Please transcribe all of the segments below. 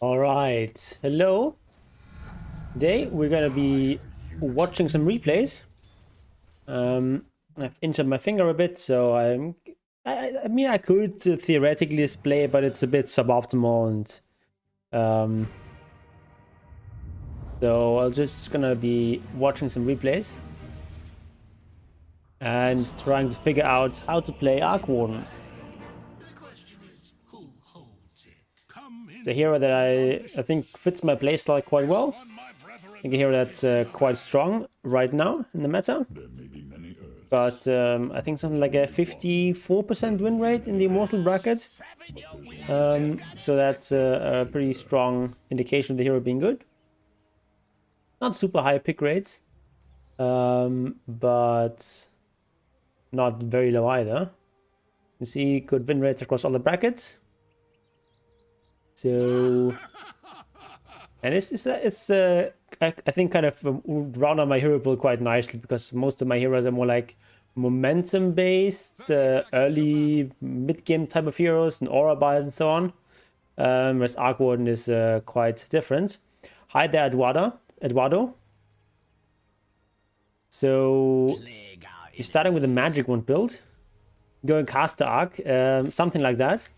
All right, hello. Today we're gonna be watching some replays. I've injured my finger a bit, so I mean, I could theoretically display, but it's a bit suboptimal, and so I'm just gonna be watching some replays and trying to figure out how to play Arc Warden. It's a hero that I think fits my playstyle quite well. I think a hero that's quite strong right now in the meta. But I think something like a 54% win rate in the Immortal bracket. So that's a pretty strong indication of the hero being good. Not super high pick rates, but not very low either. You see good win rates across all the brackets. So, and I think kind of round out my hero pool quite nicely, because most of my heroes are more like momentum based, early mid game type of heroes and aura buys and so on. Whereas Arc Warden is quite different. Hi there, Eduardo. So you're starting with a magic wand build, going caster arc, something like that.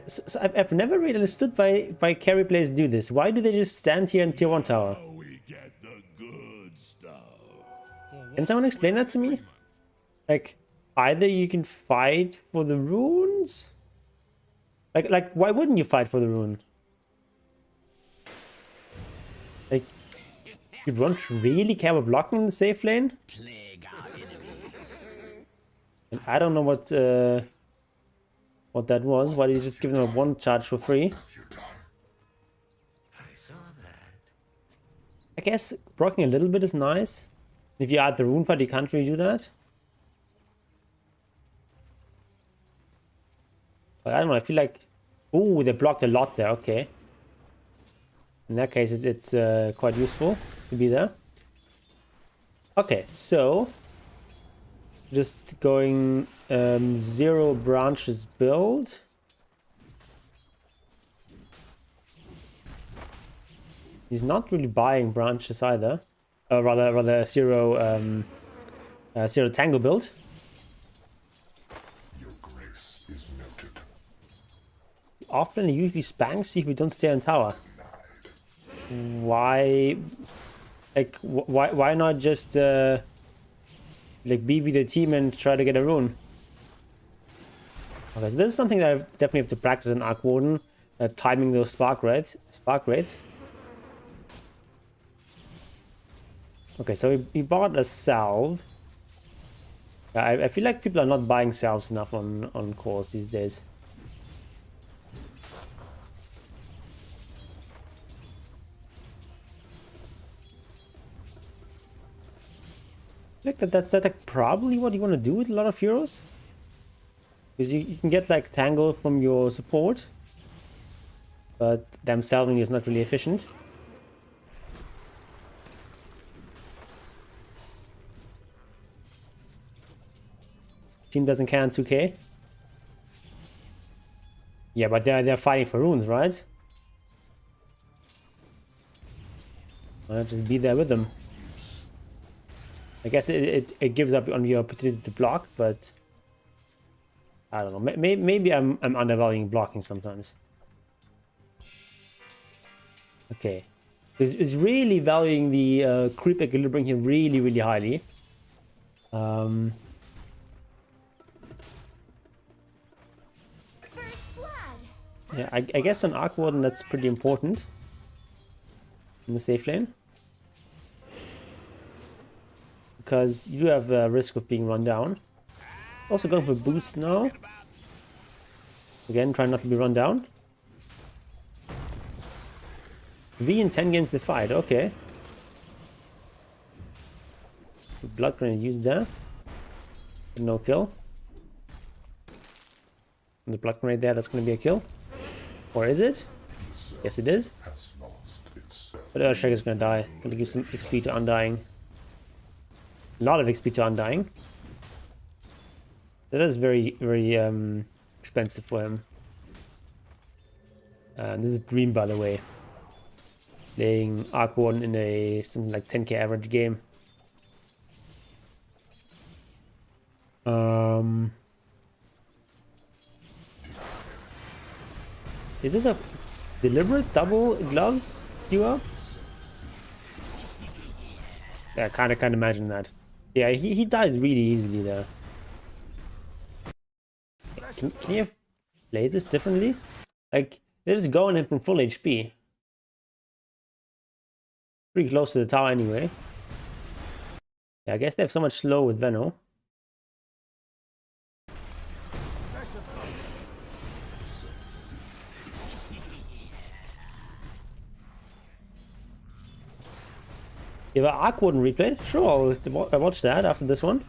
So I've never really understood why carry players do this. Why do they just stand here in tier 1 tower? Can someone explain that to me? Like, either you can fight for the runes? Like why wouldn't you fight for the rune? Like, you don't really care about blocking in the safe lane? And I don't know what that was. Why did you just give them a one charge for free? I guess blocking a little bit is nice. If you add the rune fight, you can't really do that. But I don't know, I feel like... Ooh, they blocked a lot there, okay. In that case, it's quite useful to be there. Okay, so... Just going 0 branches build. He's not really buying branches either. Rather 0 tango build. Your grace is noted. Often he usually spanks if we don't stay on tower. Why? Like, why not just like BV the team and try to get a rune? Okay, so this is something that I definitely have to practice in Arc Warden, timing those spark rates. Okay, so he bought a salve. I feel like people are not buying salves enough on cores these days. I think that's like probably what you want to do with a lot of heroes. Because you can get like tango from your support, but them salving is not really efficient. Team doesn't care on 2k. Yeah, but they're fighting for runes, right? I'll just be there with them. I guess it gives up on your opportunity to block, but I don't know. Maybe I'm undervaluing blocking sometimes. Okay, it's really valuing the creep equilibrium here really highly. Yeah, I guess on Arc Warden that's pretty important in the safe lane, because you do have a risk of being run down. Also going for boost now. Again, trying not to be run down. V in 10 games they fight, okay. Blood grenade used there. No kill. And the blood grenade there, that's going to be a kill. Or is it? Yes, it is. But Earthshaker is going to die. Going to give some XP to Undying. A lot of XP to Undying. That is very, very expensive for him. This is a dream, by the way. Playing Arc Warden in a something like 10k average game. Is this a deliberate double gloves duo? Yeah, I kinda can't imagine that. Yeah, he dies really easily there. Can you have played this differently? Like, they're just going in from full HP. Pretty close to the tower anyway. Yeah, I guess they have so much slow with Venno. You have an Arc Warden replay? Sure, I'll watch that after this one.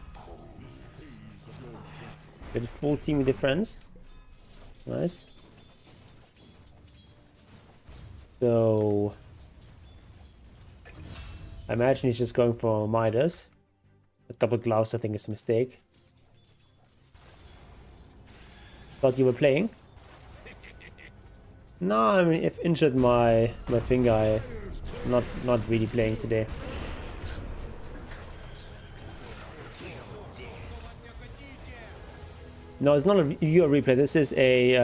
Get a full team with your friends. Nice. So... I imagine he's just going for Midas. The double gloves, I think, is a mistake. Thought you were playing? No, I mean, if injured my finger, I'm not really playing today. No, it's not a viewer replay. This is a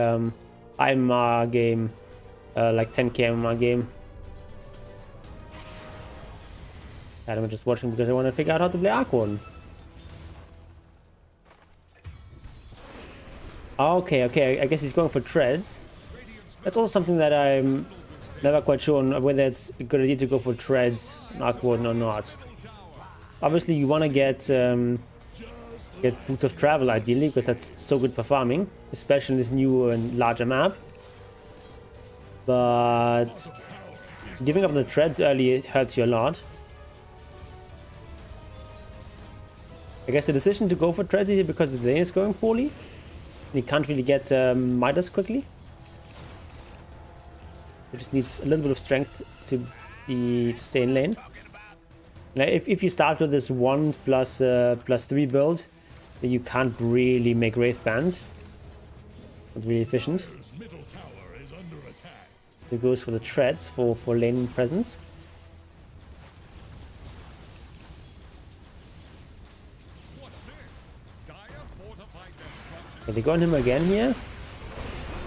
IMR game, like 10k IMR game. And I'm just watching because I want to figure out how to play Arc Warden. Okay, I guess he's going for treads. That's also something that I'm never quite sure on whether it's a good idea to go for treads in Arc Warden or not. Obviously, you want to get boots of travel ideally, because that's so good for farming, especially in this new and larger map. But giving up the treads early, it hurts you a lot. I guess the decision to go for treads is because the lane is going poorly. And you can't really get Midas quickly. It just needs a little bit of strength to stay in lane. Now, if you start with this 1 plus 3 build, then you can't really make Wraith bands. Not really efficient. It goes for the treads for lane presence. Okay, they go on him again here.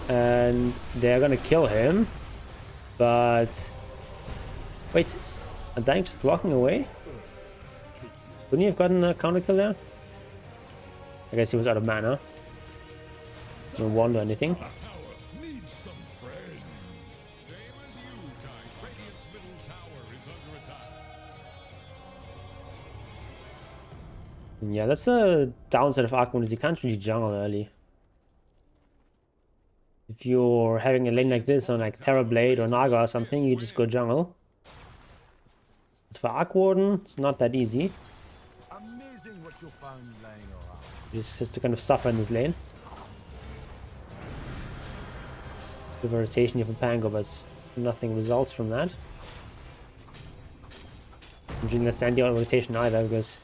And they're gonna kill him. But... Wait, are Dying just walking away? Wouldn't he have gotten a counter kill there? I guess he was out of mana. No wand or anything. Yeah, that's a downside of Arc Warden, is you can't really jungle early. If you're having a lane like this on like Terrorblade or Naga or something, you just go jungle. But for Arc Warden, it's not that easy. You just has to kind of suffer in this lane. With a rotation, you have a Pango, but nothing results from that. I'm doing a standing on rotation either, because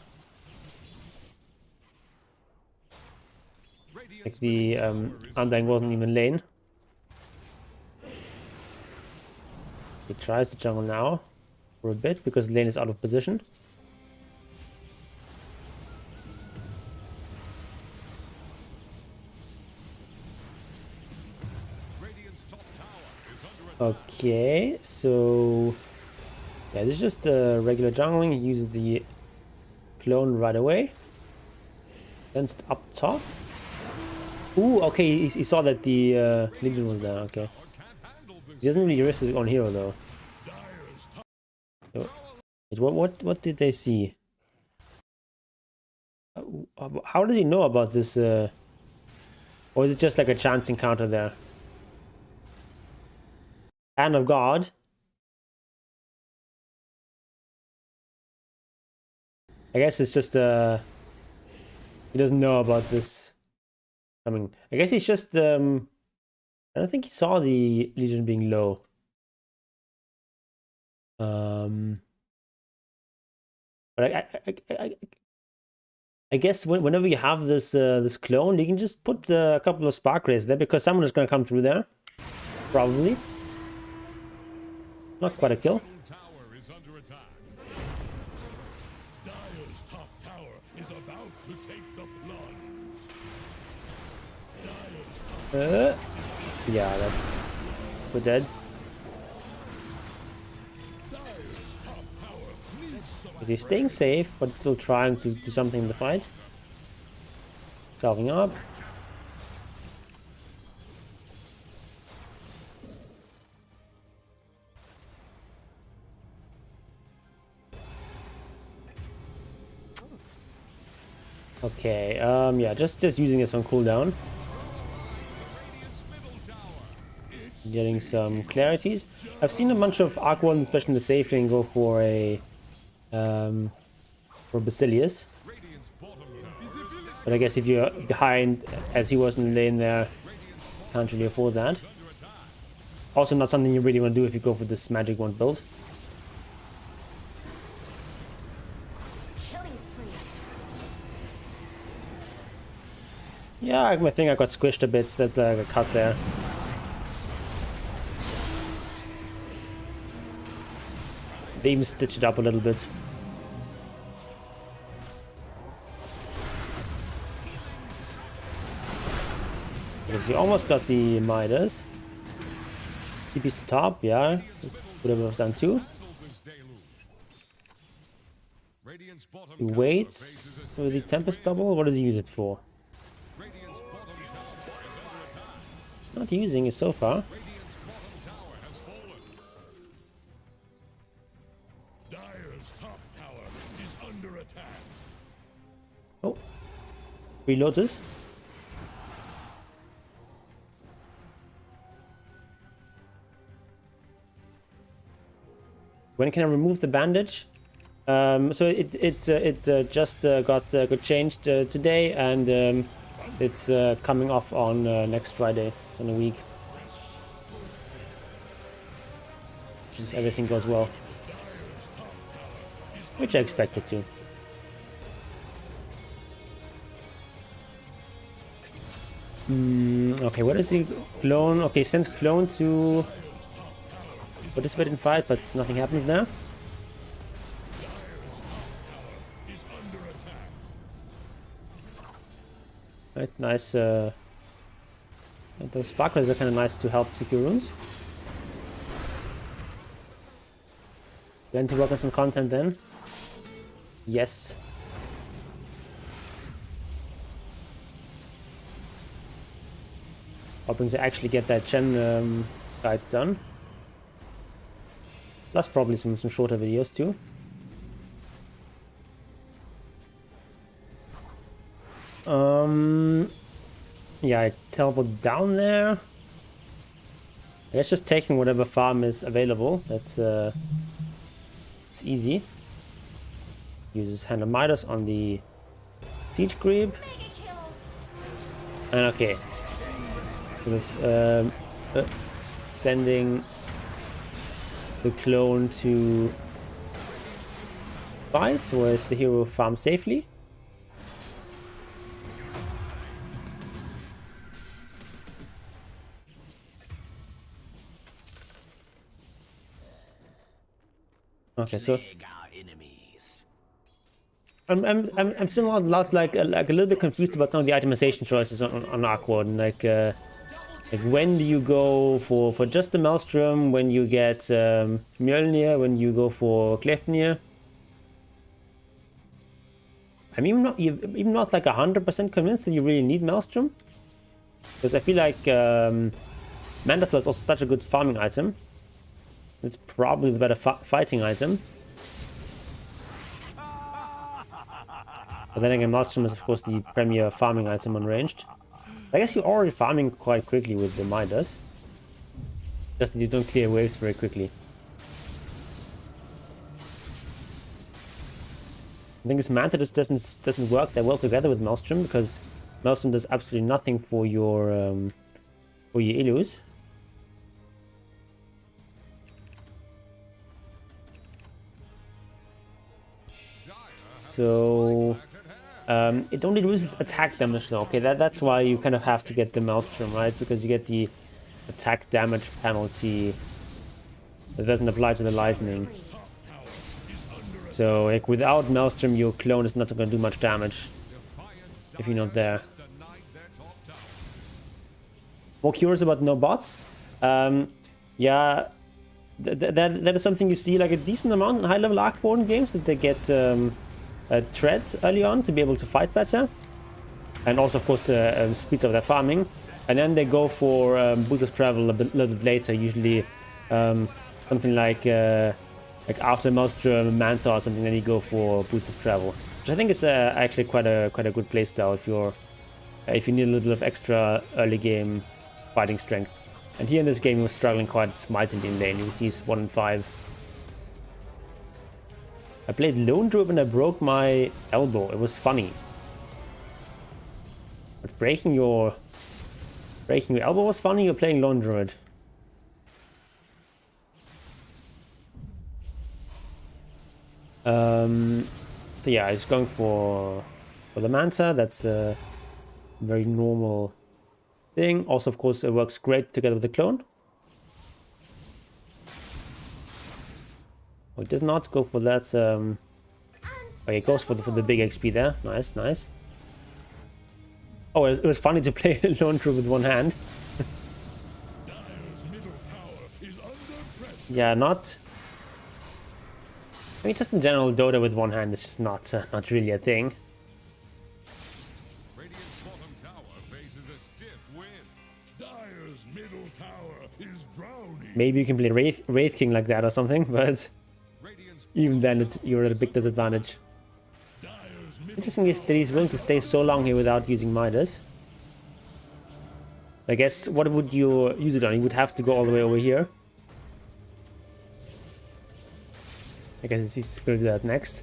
like the Undying wasn't even lane. He tries to jungle now for a bit because lane is out of position. Okay, so yeah, this is just regular jungling. He uses the clone right away. Then up top. Ooh, okay, he saw that the Legion was there. Okay, he doesn't really risk his own hero though. So, wait, what did they see? How did he know about this? Or is it just like a chance encounter there? Hand of God. I guess it's just he doesn't know about this. I mean, I guess he's just I don't think he saw the Legion being low. But I guess whenever you have this this clone, you can just put a couple of spark rays there because someone is going to come through there. Probably. Not quite a kill. Tower is under attack. Dire's top tower is about to take the plunge. Yeah, that's super dead. He's staying safe, but still trying to do something in the fight. Salving up. Okay, yeah, just using this on cooldown. Getting some clarities. I've seen a bunch of Arc Warden, especially in the safe lane, go for a for Basilius. But I guess if you're behind, as he was in the lane there, can't really afford that. Also not something you really want to do if you go for this magic wand build. Yeah, I think I got squished a bit. That's like a cut there. They even stitched it up a little bit. Because you almost got the Midas. TP's the top, yeah. Would have done too. He waits for the Tempest double. What does he use it for? Not using it so far. Dire's top tower is under attack. Oh, reloads this. When can I remove the bandage? So it just got changed today, and it's coming off on next Friday. It's in a week. If everything goes well, which I expected to. Okay, what is the clone? Okay, sends clone to participate in fight, but nothing happens there. Right, nice. And those sparklers are kind of nice to help secure runes. Going to work on some content then. Yes. Hoping to actually get that Chen guide done. Plus probably some shorter videos too. Yeah, it teleports down there. I guess just taking whatever farm is available. That's it's easy. Uses Hand of Midas on the Siege Creep. And okay. With sending the clone to fight, whereas the hero farms safely. Okay, so I'm still a lot like a little bit confused about some of the itemization choices on Arc Warden. Like when do you go for just the Maelstrom? When you get Mjolnir? When you go for Gleipnir? I'm even not like 100% convinced that you really need Maelstrom, because I feel like Mandasla is also such a good farming item. It's probably the better fighting item. But then again, Maelstrom is of course the premier farming item on ranged. I guess you're already farming quite quickly with the Midas. Just that you don't clear waves very quickly. I think this Mantis doesn't work that well together with Maelstrom, because Maelstrom does absolutely nothing for your Illus. So It only loses attack damage though. Okay, that's why you kind of have to get the Maelstrom, right? Because you get the attack damage penalty that doesn't apply to the lightning. So like without Maelstrom, your clone is not going to do much damage if you're not there. More curious about no bots. Yeah, that is something you see like a decent amount in high-level Arc Warden games, that they get treads early on to be able to fight better, and also of course speeds up their farming, and then they go for boots of travel a little bit later, usually something like after Maelstrom, Manta or something. Then you go for boots of travel, which I think is actually quite a good playstyle if you need a little bit of extra early game fighting strength. And here in this game, he was struggling quite mightily in lane. You can see he's 1 in 5. I played Lone Druid and I broke my elbow. It was funny. But breaking your elbow was funny. You're playing Lone Druid. So yeah, I was going for the Manta. That's a very normal thing. Also, of course, it works great together with the clone. Oh, it does not go for that. Okay, it goes for the big XP there. Nice, nice. Oh, it was funny to play Lone Druid with one hand. Yeah, not. I mean, just in general, Dota with one hand is just not really a thing. Maybe you can play Wraith King like that or something, but even then you're at a big disadvantage. Interesting is that he's willing to stay so long here without using Midas. I guess, what would you use it on? You would have to go all the way over here. I guess he's going to do that next.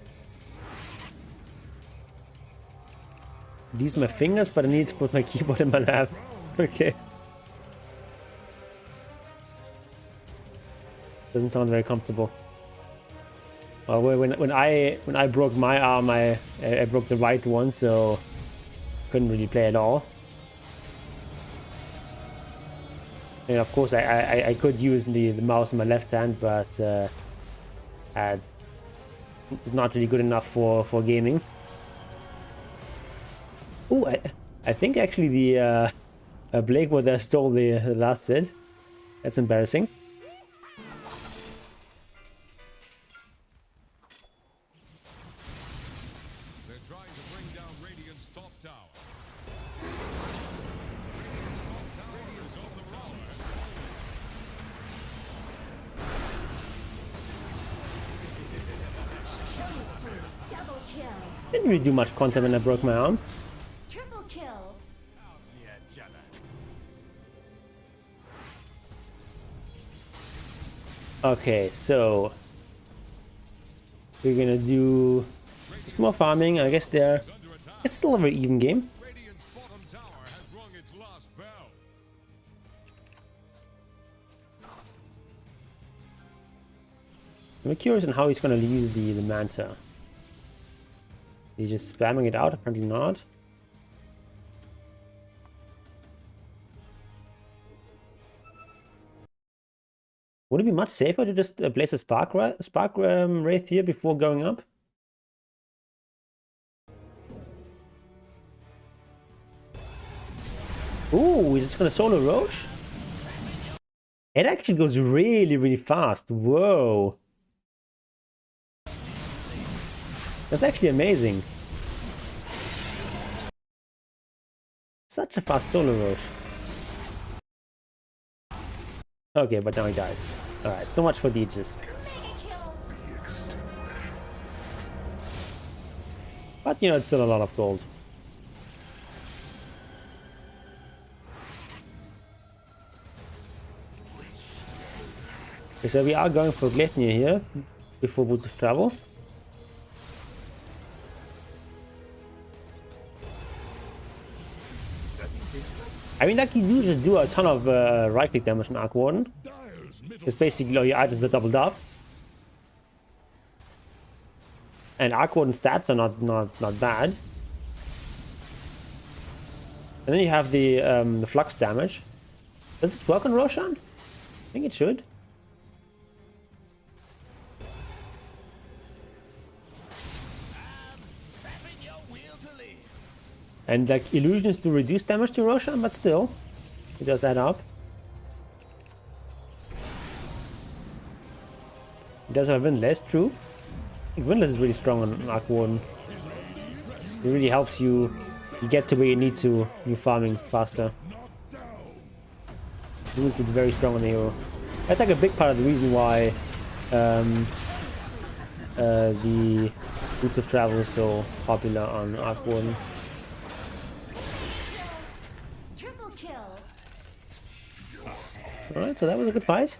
Use my fingers, but I need to put my keyboard in my lap. Okay. Doesn't sound very comfortable. Well, when I broke my arm, I broke the right one, so couldn't really play at all. And of course, I could use the mouse in my left hand, but not really good enough for gaming. Oh, I think actually the Blake was there stole the last hit. That's embarrassing. They're trying to bring down Radiant's top tower. Radiant's top tower is on the run. Didn't really do much content when I broke my arm. Triple kill. Okay, so we're gonna do just more farming. I guess it's still a very even game. Radiant's bottom tower has rung its last bell. I'm curious on how he's gonna use the Manta. He's just spamming it out, apparently not. Would it be much safer to just place a Spark Wraith here before going up? Ooh, he's just gonna solo Roche? It actually goes really, really fast. Whoa. That's actually amazing. Such a fast solo Roche. Okay, but now he dies. Alright, so much for the Aegis. But you know, it's still a lot of gold. Okay, so we are going for Gleipnir here before Boots of Travel. I mean, like, you do just do a ton of right-click damage on Arc Warden. It's basically all your items are doubled up. And Arc Warden stats are not bad. And then you have the flux damage. Does this work on Roshan? I think it should. And like illusions do reduce damage to Roshan, but still, it does add up. It does have Windlass, true. I think Windlass is really strong on Arc Warden. It really helps you get to where you need to, you farming faster. Runes would be very strong on the hero. That's like a big part of the reason why the Routes of Travel is so popular on Arc Warden. Triple kill. Alright, so that was a good fight.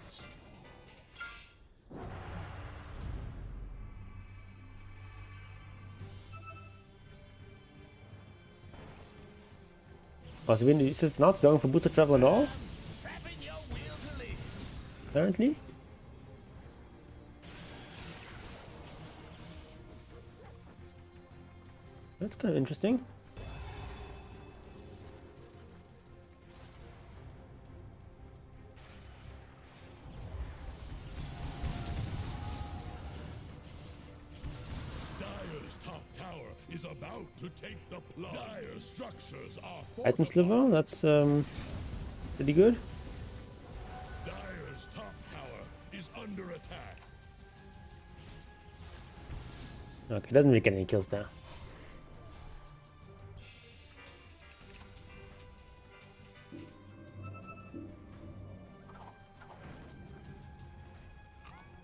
Oh, so this is not going for Boots of Travel at all? Apparently. That's kind of interesting. Dire's top tower is about to take the plunge. Dire structures are Item Sliver, that's pretty good. Dire's top tower is under attack. Okay, doesn't really get any kills there.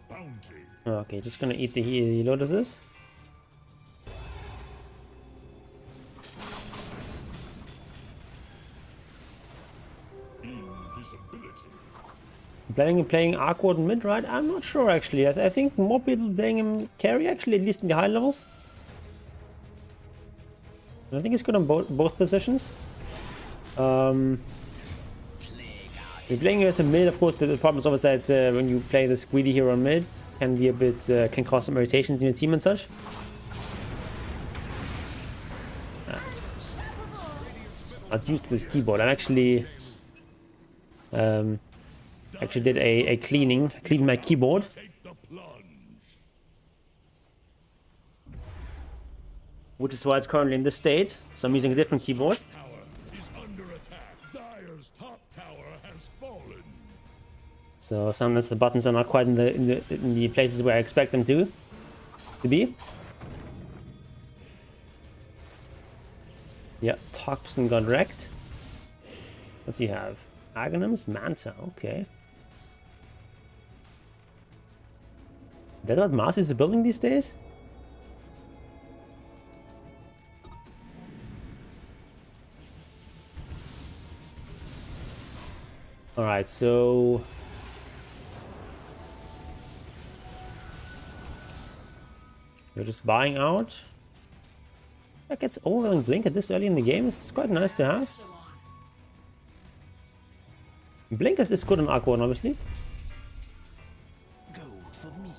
Bounty. Okay, just gonna eat the lotuses. Invisibility. Playing Arc Warden mid, right? I'm not sure actually. I think more people playing him carry actually, at least in the high levels. And I think he's good on both positions. You're playing as a mid, of course. The problem is always that when you play this greedy hero on mid, can be a bit can cause some irritations in your team and such. Not used to this keyboard. I'm actually did a cleaned my keyboard. Take the plunge. Which is why it's currently in this state. So I'm using a different keyboard. Tower is under attack. Dire's top tower has fallen. So sometimes the buttons are not quite in the places where I expect them to be. Yeah, Toxin got wrecked. What's he have? Aghanim's Manta, okay. Is that what Mars is building these days? Alright, so... we're just buying out. That gets overwhelming blink at this early in the game. It's quite nice to have. Blink is good on Arc Warden, obviously.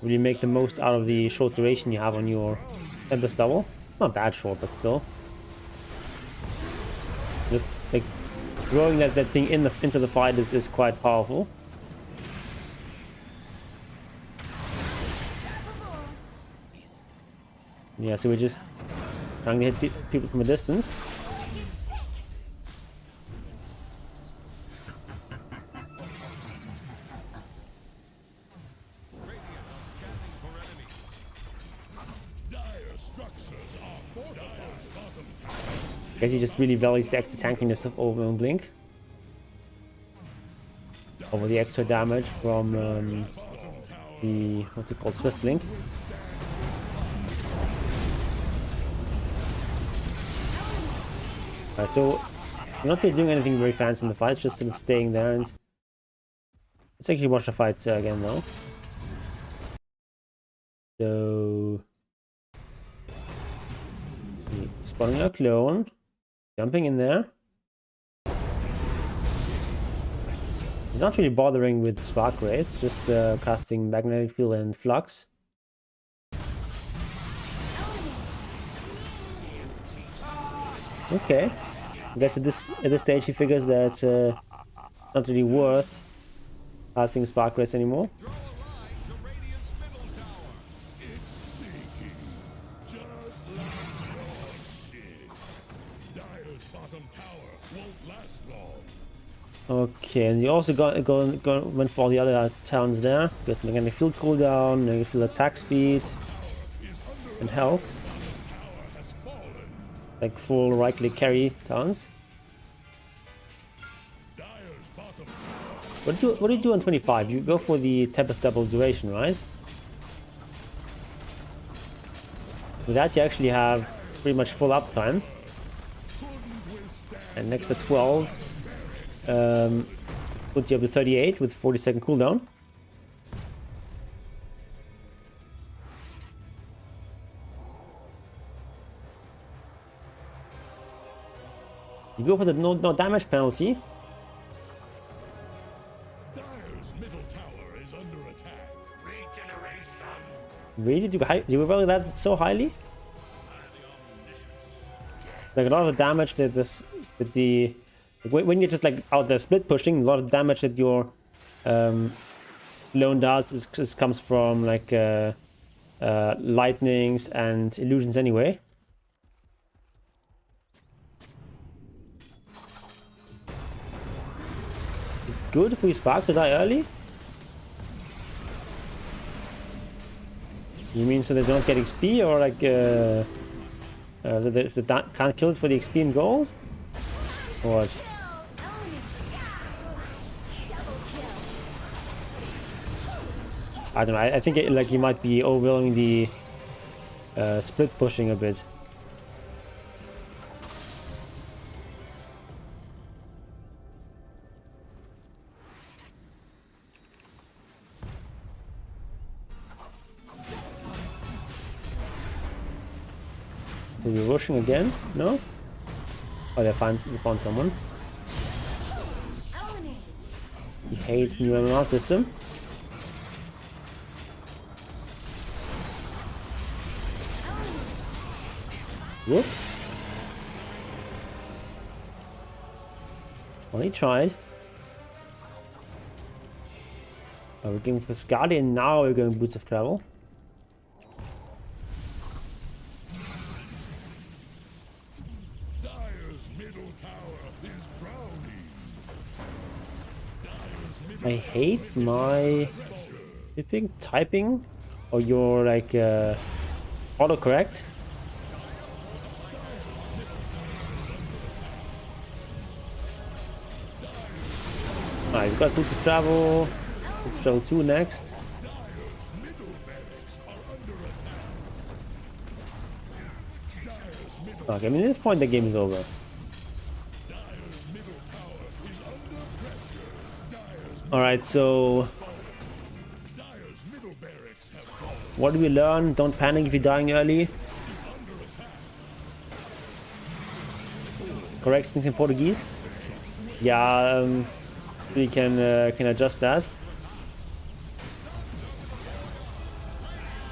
Really make the most out of the short duration you have on your Tempest double. It's not that short, but still. Just like throwing that thing into the fight is quite powerful. Yeah, so we're just trying to hit people from a distance. I guess he just really values the extra tankiness of overwhelming blink over the extra damage from the what's it called, swift blink. Alright, so I'm not really doing anything very fancy in the fight, it's just sort of staying there. And let's actually watch the fight again now. So spawning a clone, jumping in there. He's not really bothering with Spark Rays, just casting Magnetic Field and Flux. Okay. I guess at this stage he figures that not really worth casting Spark Race anymore. Throw a line to Radiant's middle tower. It's sinking, just like your shit. Dire's bottom tower won't last long. Okay, and you also went for all the other towns there. Good, negative field cooldown, negative field attack speed, and health. Like full right click carry towns. What do you do on 25? You go for the Tempest double duration, right? With that you actually have pretty much full uptime. And next to 12 puts you up to 38 with 40-second cooldown. You go for the no damage penalty. Dire's middle tower is under attack. Regeneration. Really? Do you value that so highly? Like a lot of the damage that when you're just like out there split pushing, a lot of damage that your lone does comes from like lightnings and illusions anyway. It's good if we spark to die early. You mean so they don't get XP, or like if they can't kill it for the XP and gold? Or what? I don't know. I think like you might be overwhelming the split pushing a bit. Are you rushing again? No? Oh, they found someone. He hates new MMR system. Whoops. Well, he tried. Oh, we're going Piscati and now we're going Boots of Travel. I hate my typing, or your like autocorrect. Alright, we've got Boots of Travel. Boots of Travel 2 next. Okay, I mean at this point the game is over. Alright, so what do we learn? Don't panic if you're dying early. Correct things in Portuguese. Yeah, we can adjust that.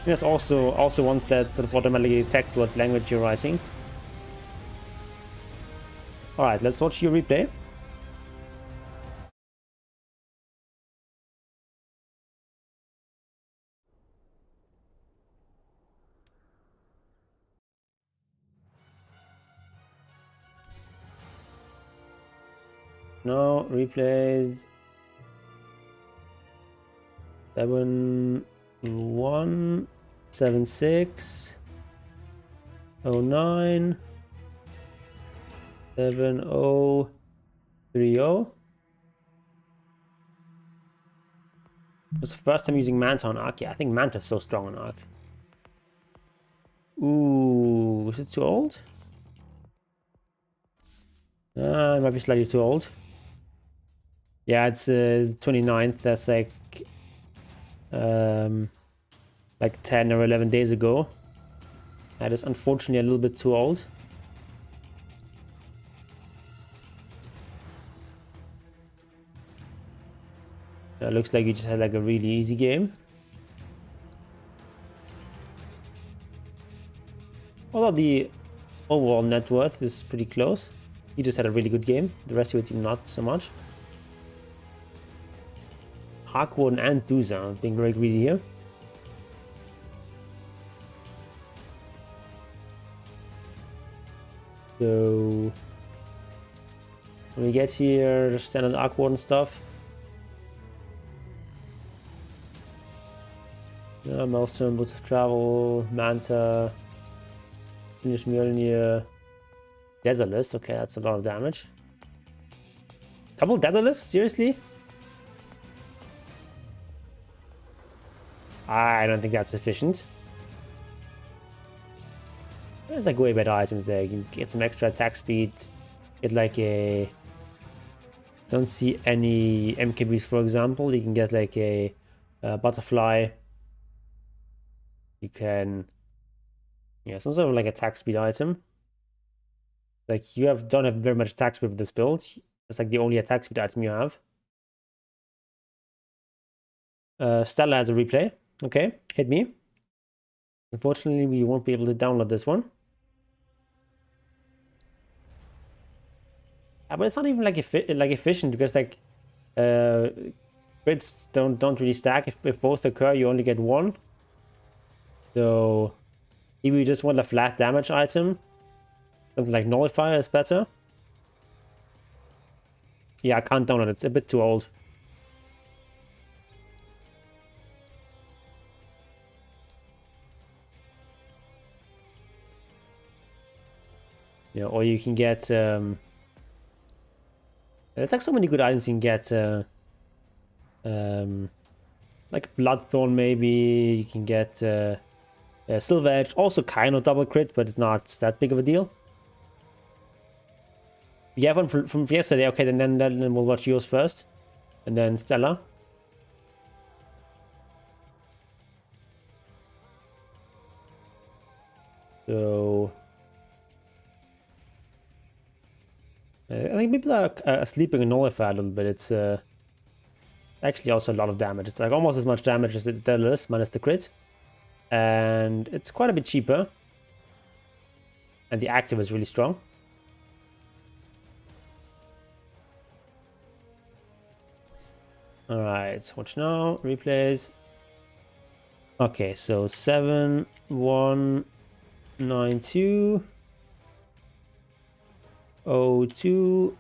There's also ones that sort of automatically detect what language you're writing. Alright, let's watch your replay. No, replays. 7176 09 7030. It was the first time using Manta on Arc. Yeah, I think Manta's so strong on Arc. Ooh, is it too old? It might be slightly too old. Yeah, it's 29th. That's like 10 or 11 days ago. That is unfortunately a little bit too old. It looks like you just had like a really easy game. Although the overall net worth is pretty close. He just had a really good game. The rest of your team not so much. Arc Warden and Duza being very greedy here. So when we get here, standard Arc Warden stuff. Yeah, Maelstrom, Boots of Travel, Manta, Finish Mjolnir, Daedalus. Okay, that's a lot of damage. Couple Daedalus? Seriously? I don't think that's sufficient. There's like way better items there. You can get some extra attack speed. Get like a... Don't see any MKBs, for example. You can get like a butterfly. You can... Yeah, some sort of like attack speed item. Like you don't have very much attack speed with this build. It's like the only attack speed item you have. Stella has a replay. Okay, hit me. Unfortunately, we won't be able to download this one. But it's not even like efficient because like crits don't really stack. If both occur, you only get one. So if you just want a flat damage item, something like Nullifier is better. Yeah, I can't download it. It's a bit too old. Yeah, or you can get... there's like so many good items you can get. Like Bloodthorn maybe. You can get Silver Edge. Also kind of double crit, but it's not that big of a deal. You have one from yesterday. Okay, then we'll watch yours first. And then Stella. So... I think people are sleeping on Nullifier a little bit. It's actually also a lot of damage. It's like almost as much damage as it does minus the crit. And it's quite a bit cheaper. And the active is really strong. Alright, watch now. Replays. Okay, so 7, 1, 9, 2. 02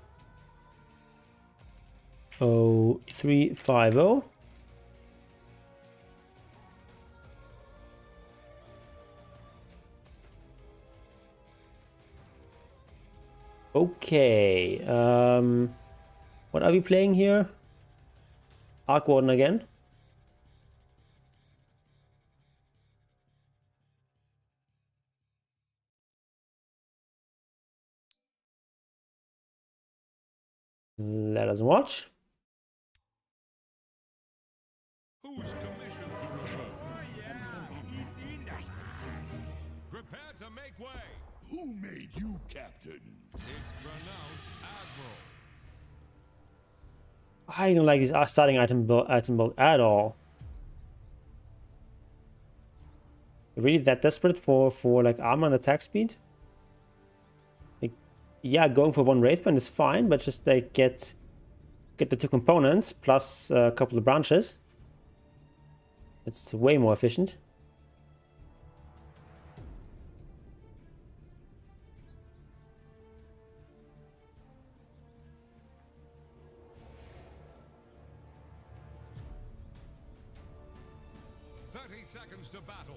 0350. Okay, what are we playing here? Arc Warden again. Let us watch. Who's commissioned to remove? Prepare to make way. Who made you captain? It's pronounced Admiral. I don't like this starting item build at all. Really that desperate for like armor and attack speed? Like, yeah, going for one Wraithband is fine, but just like get the 2 components plus a couple of branches. It's way more efficient. Seconds to battle.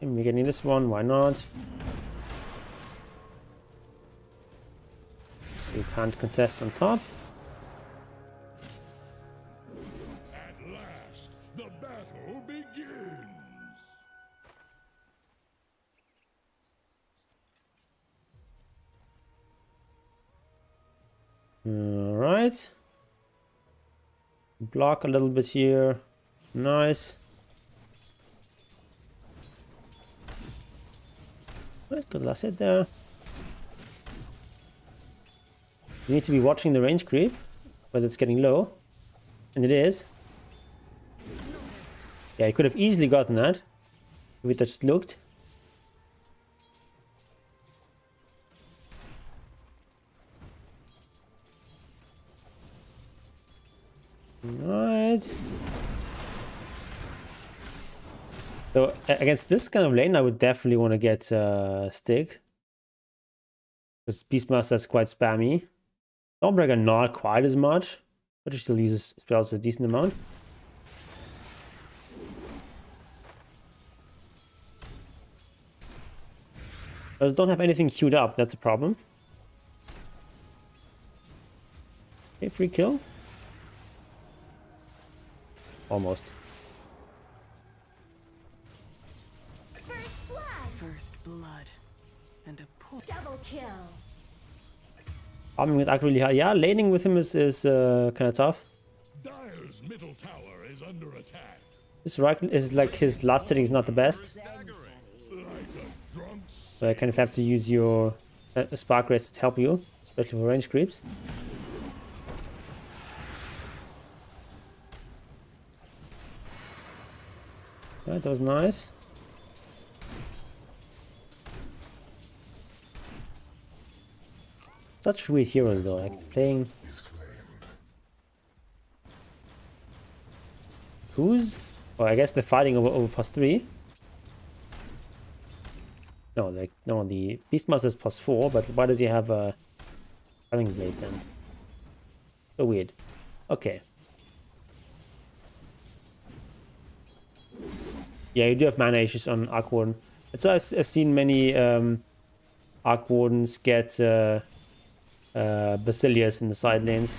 And we're getting this one, why not? So you can't contest on top. At last, the battle begins. Alright. Block a little bit here. Nice. Right, good last hit there. You need to be watching the range creep, but it's getting low. And it is. Yeah, you could have easily gotten that if we just looked. Right. So against this kind of lane, I would definitely want to get Stick. Because Beastmaster is quite spammy. Stormbreaker not quite as much, but he still uses spells a decent amount. I don't have anything queued up, that's a problem. Okay, free kill. Almost. First blood. First blood. And a pull. Double kill. Farming with Arc really hard. Yeah, laning with him is kind of tough. Dire's middle tower is under attack. This right is like his last hitting is not the best. Like a drunk So I kind of have to use your Spark Race to help you, especially for range creeps. Right, that was nice. Such weird heroes though, like playing. Who's? Well, I guess they're fighting over +3. No, like no, the Beastmaster is +4, but why does he have a Cutting Blade then? So weird. Okay. Yeah, you do have mana issues on Arc Warden. That's why I've seen many Arc Wardens get Basilius in the side lanes.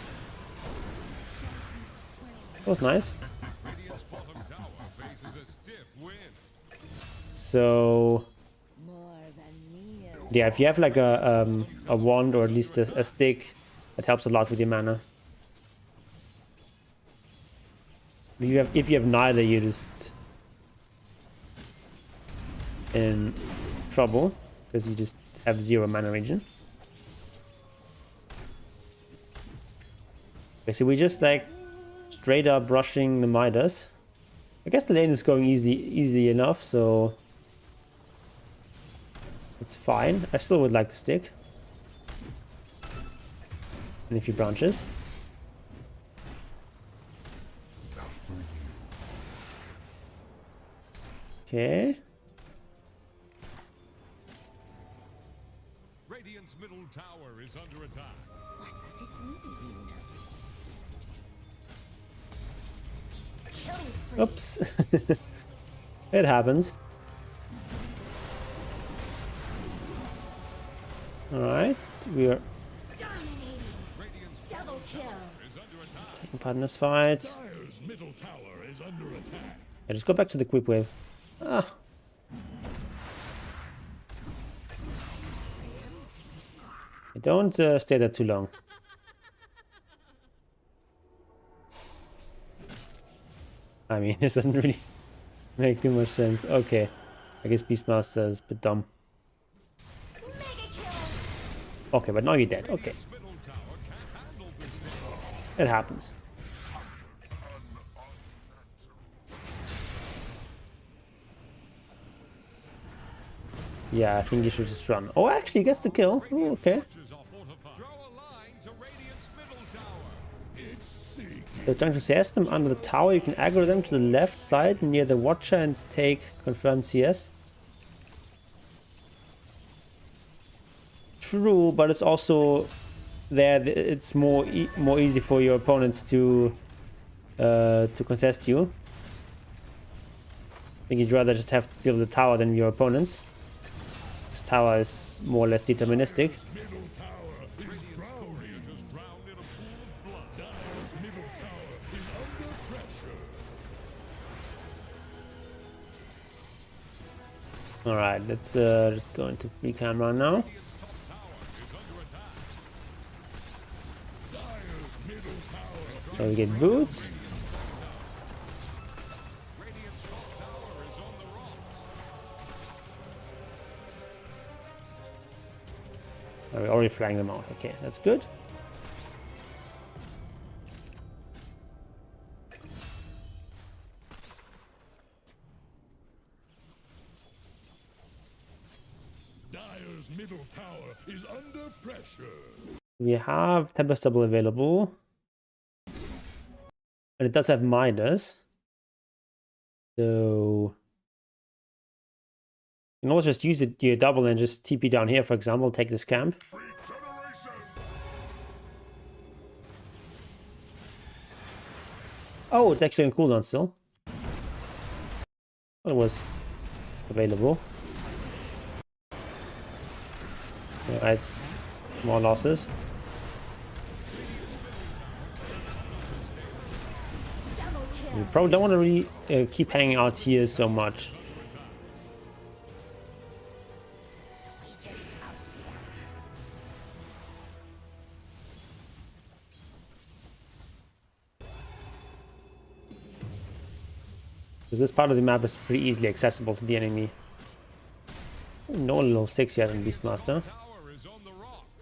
That was nice. Radiant's bottom tower faces a stiff wind. So yeah, if you have like a wand or at least a stick, that helps a lot with your mana. If you have neither, you're just in trouble because you just have 0 mana regen. Okay, so we just like straight up rushing the Midas. I guess the lane is going easily enough, so it's fine. I still would like the stick. And a few branches. Okay. Radiant's middle tower is under attack. What does it mean? Killing spree. Oops. It happens. Alright, we are Dominating. Radiant's Double kill. is under attack. taking part in this fight. Dire's middle tower is under attack. Yeah, just go back to the quick wave. Ah. Don't stay there too long. I mean, this doesn't really make too much sense. Okay, I guess Beastmaster is a bit dumb. Mega kill. Okay, but now you're dead. Okay, Middle tower can't handle this. it happens. Yeah, I think you should just run. Oh, actually, he gets the kill. Oh, okay. Structures are fortified. Draw a line to Radiant's middle tower. It's seeking. So trying to CS them under the tower, you can aggro them to the left side near the Watcher and take confirmed CS. True, but it's also there. It's more easy for your opponents to contest you. I think you'd rather just have to deal with the tower than your opponents. This tower is more or less deterministic. Middle tower is drowning. Just drowned in a pool of blood. Dire's middle tower is under pressure. All right, let's just go into free cam right now. Dire's middle tower. So we get boots. Radiant's top tower is on the rocks. Oh, we're already flying them out. Okay, that's good. Dire's middle tower is under pressure. We have Tempest Double available. And it does have Midas. So you can also just use your double and just TP down here, for example, take this camp. Oh, it's actually on cooldown still. It was available. Alright, more losses. You probably don't want to really keep hanging out here so much. Because this part of the map is pretty easily accessible to the enemy. No level 6 yet in Beastmaster.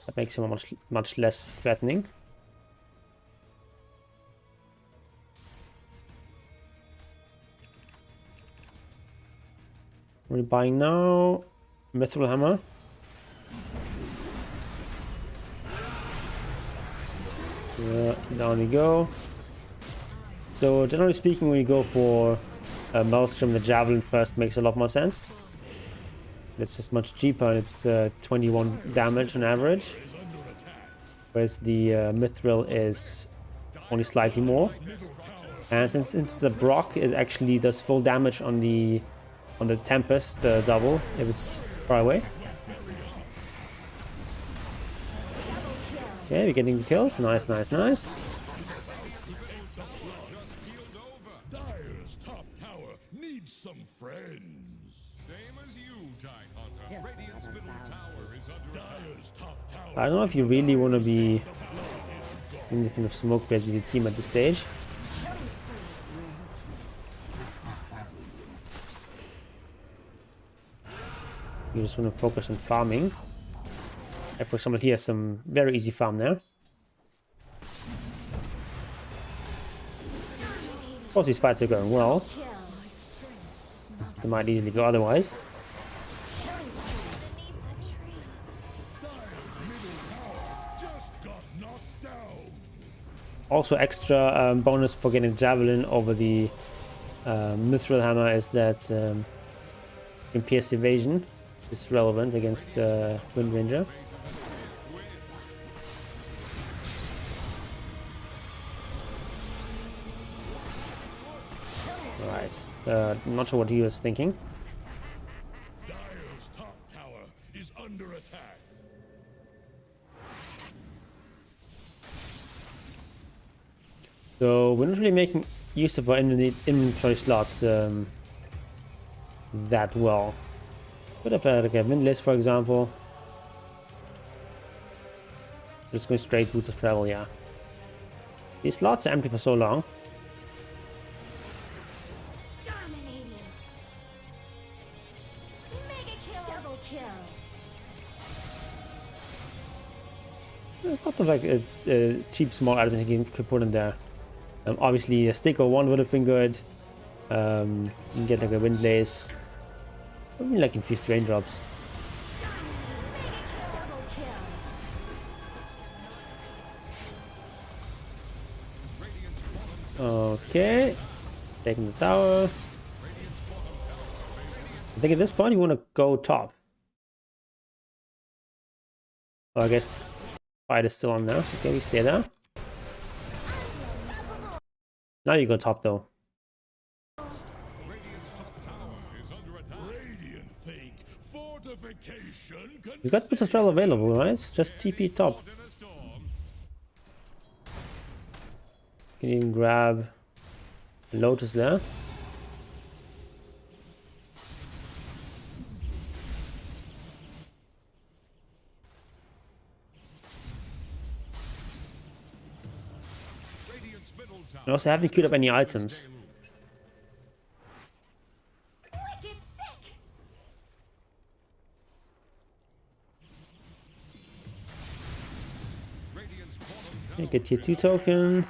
That makes him much less threatening. What are we buying now? Mithril Hammer. Yeah, down we go. So generally speaking, when you go for Maelstrom, the Javelin first makes a lot more sense. It's just much cheaper, and it's 21 damage on average. Whereas the Mithril is only slightly more. And since it's a Brock, it actually does full damage on the Tempest double if it's far away. Okay, we're getting the kills. Nice, nice, nice. Dire's top tower needs some friends. Same as you, Tide Hunter. Radiant's middle tower is under attack. Dire's top tower. I don't know if you really want to be in the kind of smoke base with your team at this stage. You just want to focus on farming. Like for example, here some very easy farm there. Of course, these fights are going well. They might easily go otherwise. Just got knocked down. Also, extra bonus for getting Javelin over the Mithril Hammer is that you can pierce evasion. Is relevant against Wind Ranger. Alright, not sure what he was thinking. Dire's top tower is under attack. So we're not really making use of our inventory slots that well. Could have like a windlass, for example. Just going straight boots of travel, yeah. These slots are empty for so long. Dominating. Mega kill. Double kill. There's lots of like cheap small items you can put in there. Obviously a stick or one would have been good. You can get like a windlass. I mean, like infused raindrops. Double kill. Okay, taking the tower. I think at this point you want to go top. Oh, I guess fight is still on there. Okay, we stay there. Now you go top though. Radiant think fortification You got boots of travel available, right? Just TP top. Can even grab Lotus there. I also haven't queued up any items. Wicked sick. Get tier 2 token.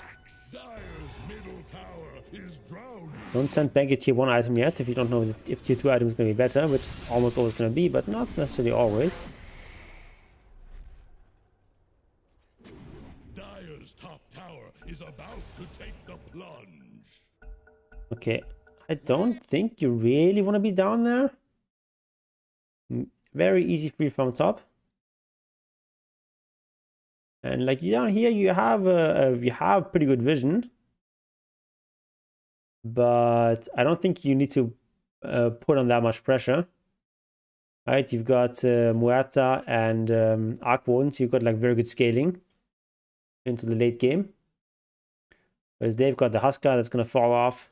Dire's middle tower is drowning. Don't send back a tier 1 item yet if you don't know if tier 2 item is going to be better, which is almost always going to be, but not necessarily always. Dire's Dire's top tower is about to take the plunge. Okay, I don't think you really want to be down there. Very easy free from top. And like down here, you have pretty good vision. But I don't think you need to put on that much pressure. Right, you've got Muerta and Arc Warden, so you've got like very good scaling into the late game. Whereas they've got the Huskar that's going to fall off.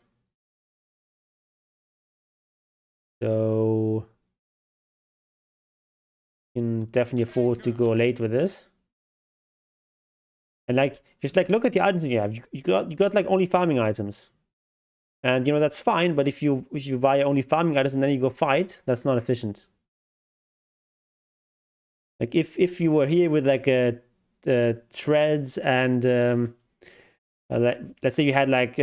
So you can definitely afford to go late with this. And like, just like look at the items you have. You got like only farming items. And you know that's fine, but if you buy only farming items and then you go fight, that's not efficient. Like if you were here with like treads and let's say you had like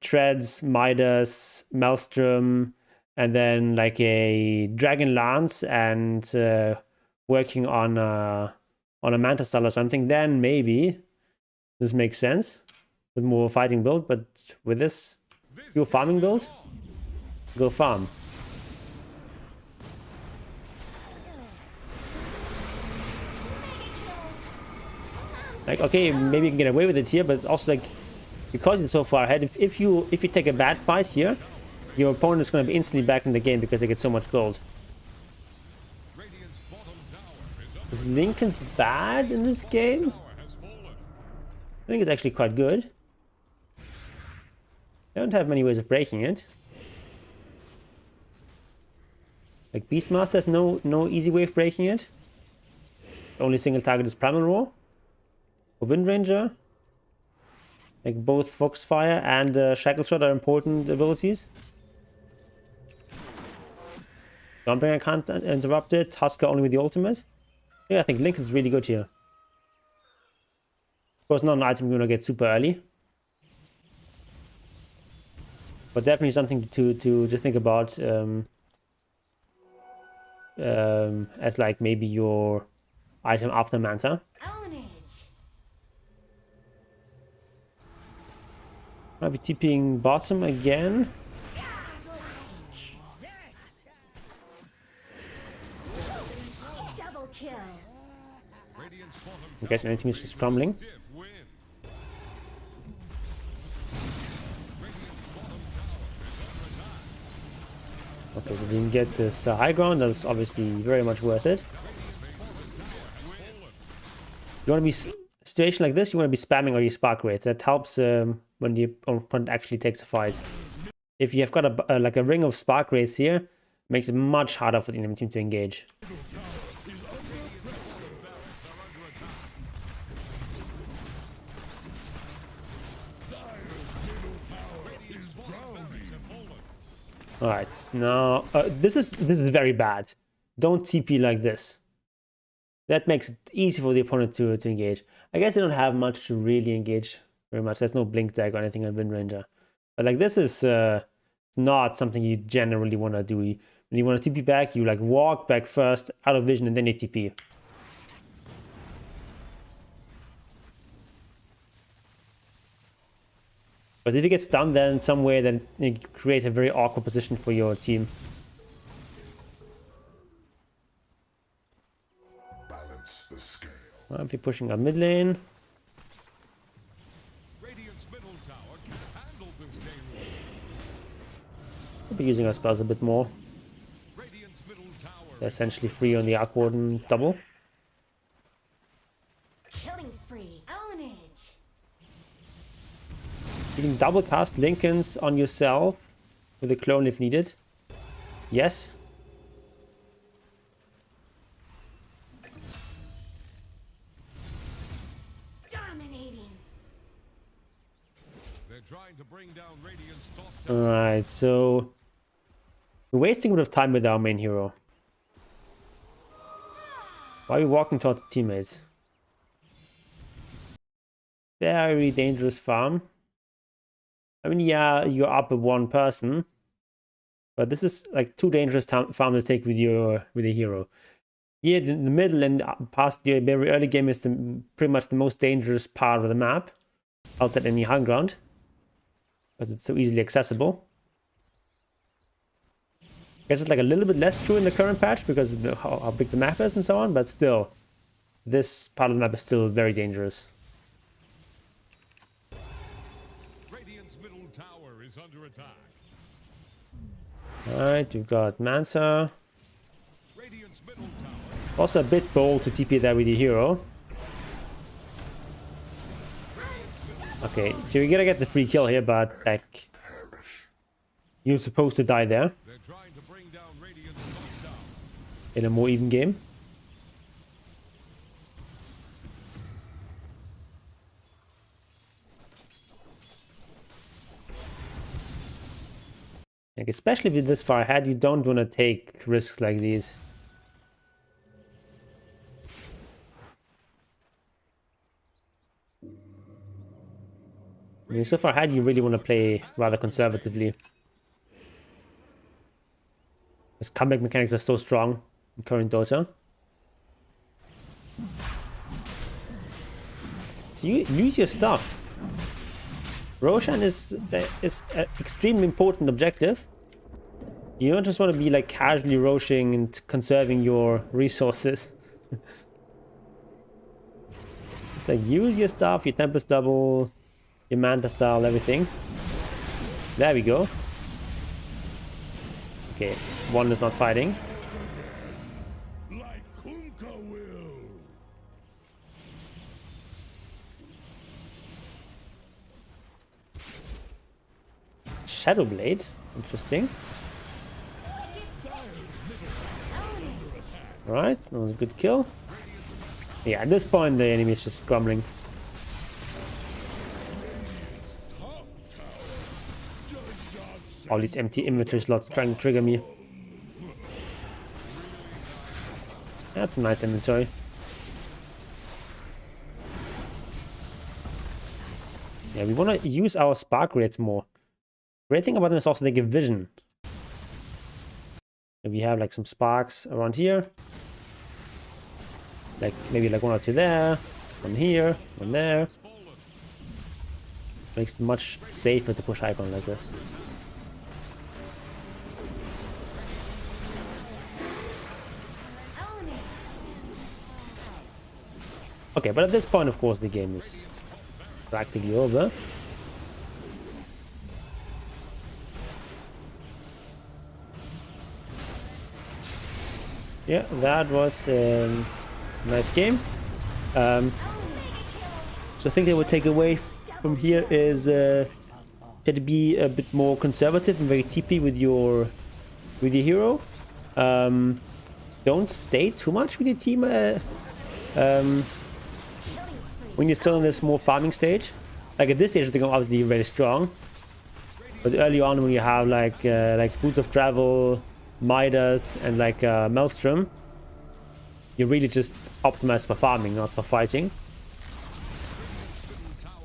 treads, Midas, Maelstrom, and then like a Dragon Lance and working on a Manta Style or something, then maybe this makes sense with more fighting build. But with this pure farming build, go farm. Like, okay, maybe you can get away with it here, but also like because it's so far ahead, if you take a bad fight here, your opponent is going to be instantly back in the game because they get so much gold. Is Lincoln's bad in this game? I think it's actually quite good. I don't have many ways of breaking it. Like Beastmaster has no easy way of breaking it. The only single target is Primal Roar. For Wind Ranger, like both Foxfire and Shackle Shot are important abilities. Gunbringer can't interrupt it. Huskar only with the ultimate. Yeah, I think Lincoln's really good here. Of course, not an item you want to get super early, but definitely something to think about as like maybe your item after Manta. Might be TPing bottom again. Double kill. I guess anything is just crumbling. Okay, so we can get this high ground. That's obviously very much worth it. You want to be situation like this. You want to be spamming all your spark rates. That helps when the opponent actually takes a fight. If you have got like a ring of spark rates here, it makes it much harder for the enemy team to engage. All right, now this is very bad. Don't TP like this. That makes it easy for the opponent to engage. I guess they don't have much to really engage very much. There's no blink tag or anything on Wind Ranger. But like this is not something you generally want to do. When you want to TP back, you like walk back first, out of vision, and then you TP. But if you get stunned then somewhere, then you create a very awkward position for your team. Balance the scale. Well, if you're pushing up mid lane. We'll be using our spells a bit more. They're essentially free on the Arc Warden double. Killing spree. Ownage. You can double cast Lincolns on yourself with a clone if needed. Yes. Dominating. They're trying to bring down Radiant's top Alright, so we're wasting a bit of time with our main hero. Why are we walking towards the teammates? Very dangerous farm. I mean, yeah, you're up with one person, but this is like too dangerous farm to take with your hero. Yeah, in the middle and past the very early game is pretty much the most dangerous part of the map, outside any high ground, because it's so easily accessible. I guess it's like a little bit less true in the current patch because of how big the map is and so on, but still, this part of the map is still very dangerous. Radiant's middle tower is under attack. Alright, we've got Mansa. Radiant's middle tower. Also a bit bold to TP there with the hero. Okay, so we're gonna get the free kill here, but like, you're supposed to die there They're trying to bring down Radiant's top tower. in a more even game. Like, especially with this far ahead, you don't want to take risks like these. I mean, so far ahead, you really want to play rather conservatively. Because comeback mechanics are so strong in current Dota. So you lose your stuff. Roshan is an extremely important objective. You don't just want to be like casually roshing and conserving your resources. Just like use your stuff, your Tempest double, your Manta style, everything. There we go. Okay, one is not fighting. Like Kunka will. Shadowblade, interesting. Alright, that was a good kill. Yeah, at this point the enemy is just grumbling. All these empty inventory slots trying to trigger me. That's a nice inventory. Yeah, we want to use our spark rates more. Great thing about them is also they give vision. If we have like some sparks around here, like maybe like one or two there, one here, one there, makes it much safer to push icon like this. Okay, but at this point, of course, the game is practically over. Yeah, that was a nice game. So I think I would take away from here is try to be a bit more conservative and very TP with your hero. Don't stay too much with your team when you're still in this more farming stage. Like at this stage, I think I'm obviously very strong. But early on, when you have like Boots of Travel, Midas, and like Maelstrom, you're really just optimized for farming, not for fighting.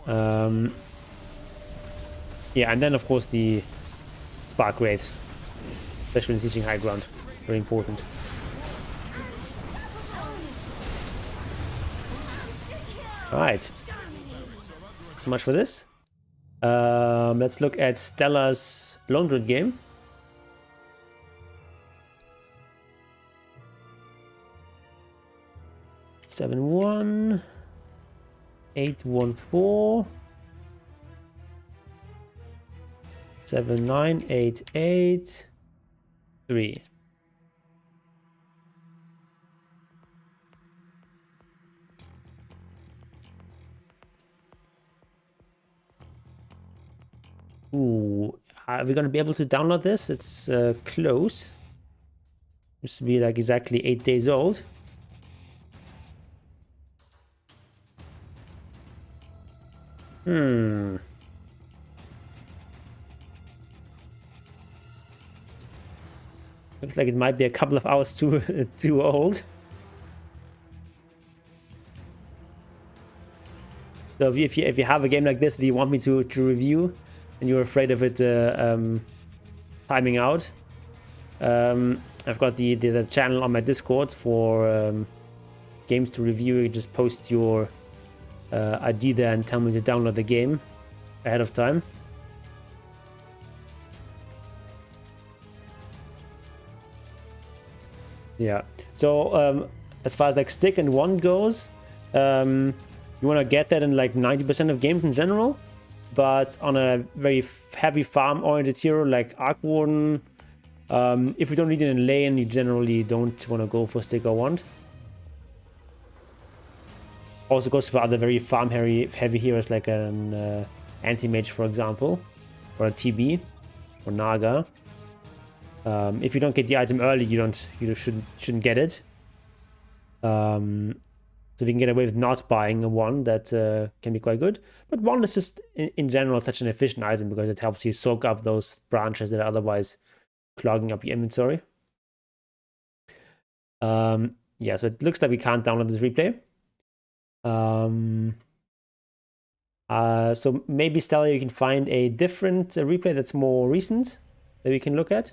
Yeah, and then of course the spark rate, especially when teaching high ground, very important. Alright, so much for this. Let's look at Stella's Lone Druid game. Seven 1 8 1 4 7 9 8 8 3. Ooh, are we gonna be able to download this? It's close. Used to be like exactly 8 days old. Looks like it might be a couple of hours too old. So if you have a game like this that you want me to review, and you're afraid of it timing out, I've got the channel on my Discord for games to review. You just post your ID there and tell me to download the game ahead of time. Yeah. So as far as like stick and wand goes, you want to get that in like 90% of games in general. But on a very heavy farm-oriented hero like Arc Warden, if you don't need it in lane, you generally don't want to go for stick or wand. Also goes for other very farm-heavy heroes like an anti-mage, for example, or a TB, or Naga. If you don't get the item early, you shouldn't get it. So if you can get away with not buying a wand, that can be quite good. But wand is just, in general, such an efficient item because it helps you soak up those branches that are otherwise clogging up your inventory. Yeah, so it looks like we can't download this replay. So maybe, Stella, you can find a different replay that's more recent that we can look at.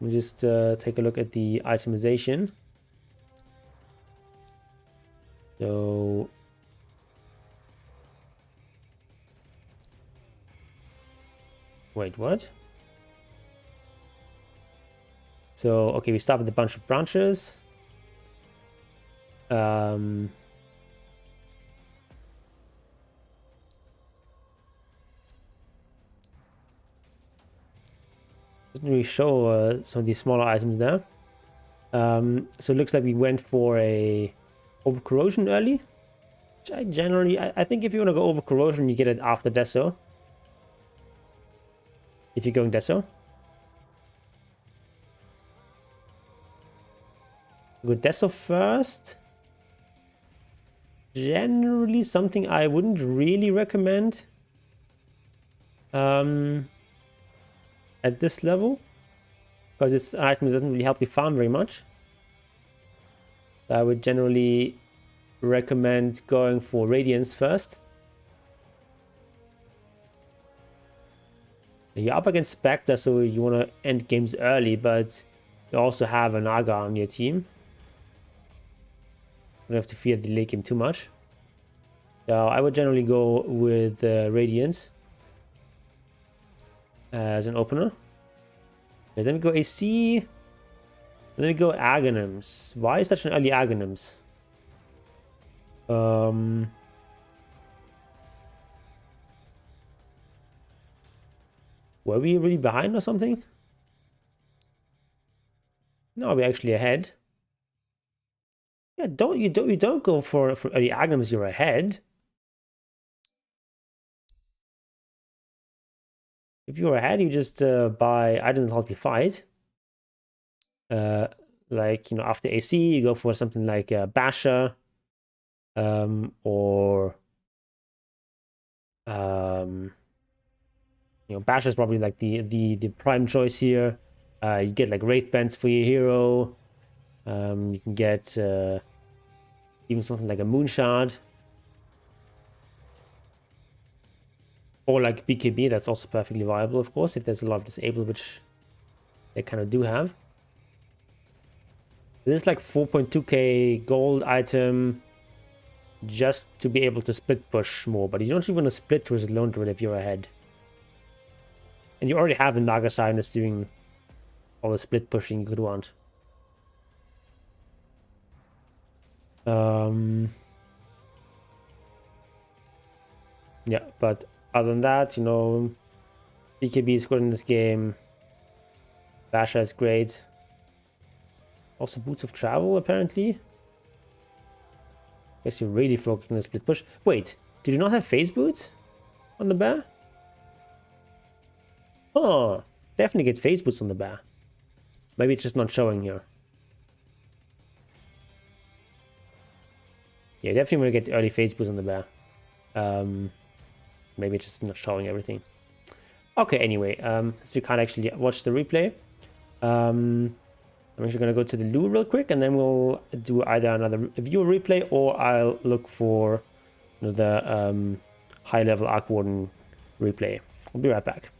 We'll just take a look at the itemization. So wait, what? So okay, we start with a bunch of branches. Doesn't really show some of the smaller items there. So it looks like we went for a over corrosion early. Which I think if you want to go over corrosion, you get it after Deso. If you're going Deso. Go Deso first. Generally something I wouldn't really recommend. At this level, because this item doesn't really help you farm very much. I would generally recommend going for Radiance first. You're up against Spectre, so you want to end games early, but you also have an Naga on your team. You don't have to fear the late game too much. So I would generally go with Radiance as an opener. Okay, then we go AC. And then we go Aghanims. Why is such an early Aghanims? Were we really behind or something? No, we're actually ahead. Yeah, you don't go for early Aghanims, you're ahead. If you're ahead, you just buy items that help you fight. Like, you know, after AC, you go for something like Basher. Or you know, Basher is probably like the prime choice here. You get like Wraith Bends for your hero. You can get even something like a Moonshard. Or like BKB, that's also perfectly viable, of course, if there's a lot of disabled, which they kind of do have. This is like 4.2k gold item just to be able to split push more, but you don't even want to split towards Lone Druid if you're ahead. And you already have the Naga Sireness doing all the split pushing you could want. Yeah, but other than that, you know, BKB is good in this game. Basher is great. Also Boots of Travel, apparently. Guess you're really focusing on the split push. Wait, did you not have phase boots on the bear? Oh, definitely get phase boots on the bear. Maybe it's just not showing here. Yeah, definitely want to get early phase boots on the bear. Maybe it's just not showing everything. Okay, anyway, since we can't actually watch the replay, I'm actually going to go to the loo real quick, and then we'll do either another viewer replay, or I'll look for, you know, the high-level Arc Warden replay. I'll be right back.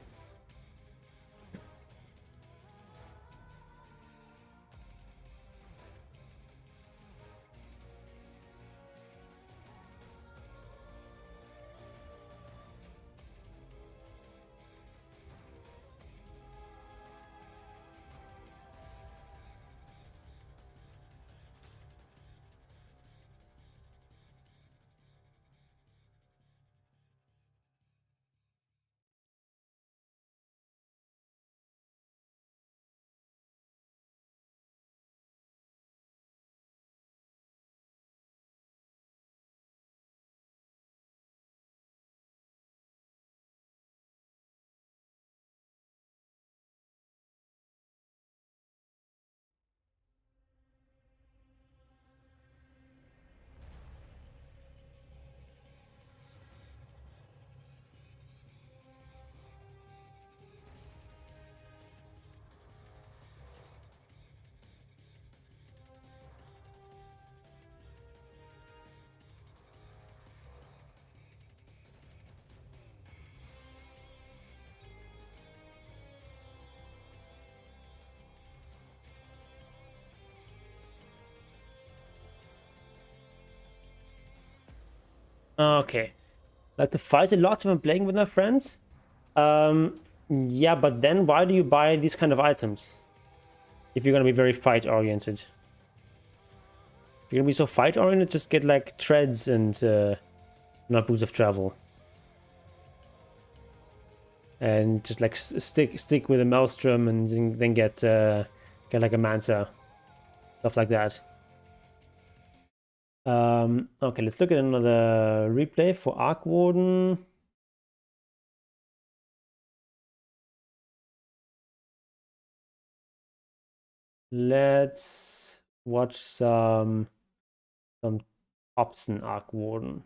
Okay. Like to fight a lot when I'm playing with my friends. Yeah, but then why do you buy these kind of items? If you're gonna be very fight oriented. If you're gonna be so fight oriented, just get like treads and not boots of travel. And just like stick with a maelstrom and then get like a Manta. Stuff like that. Okay, let's look at another replay for Arc Warden. Let's watch some Hobson Arc Warden.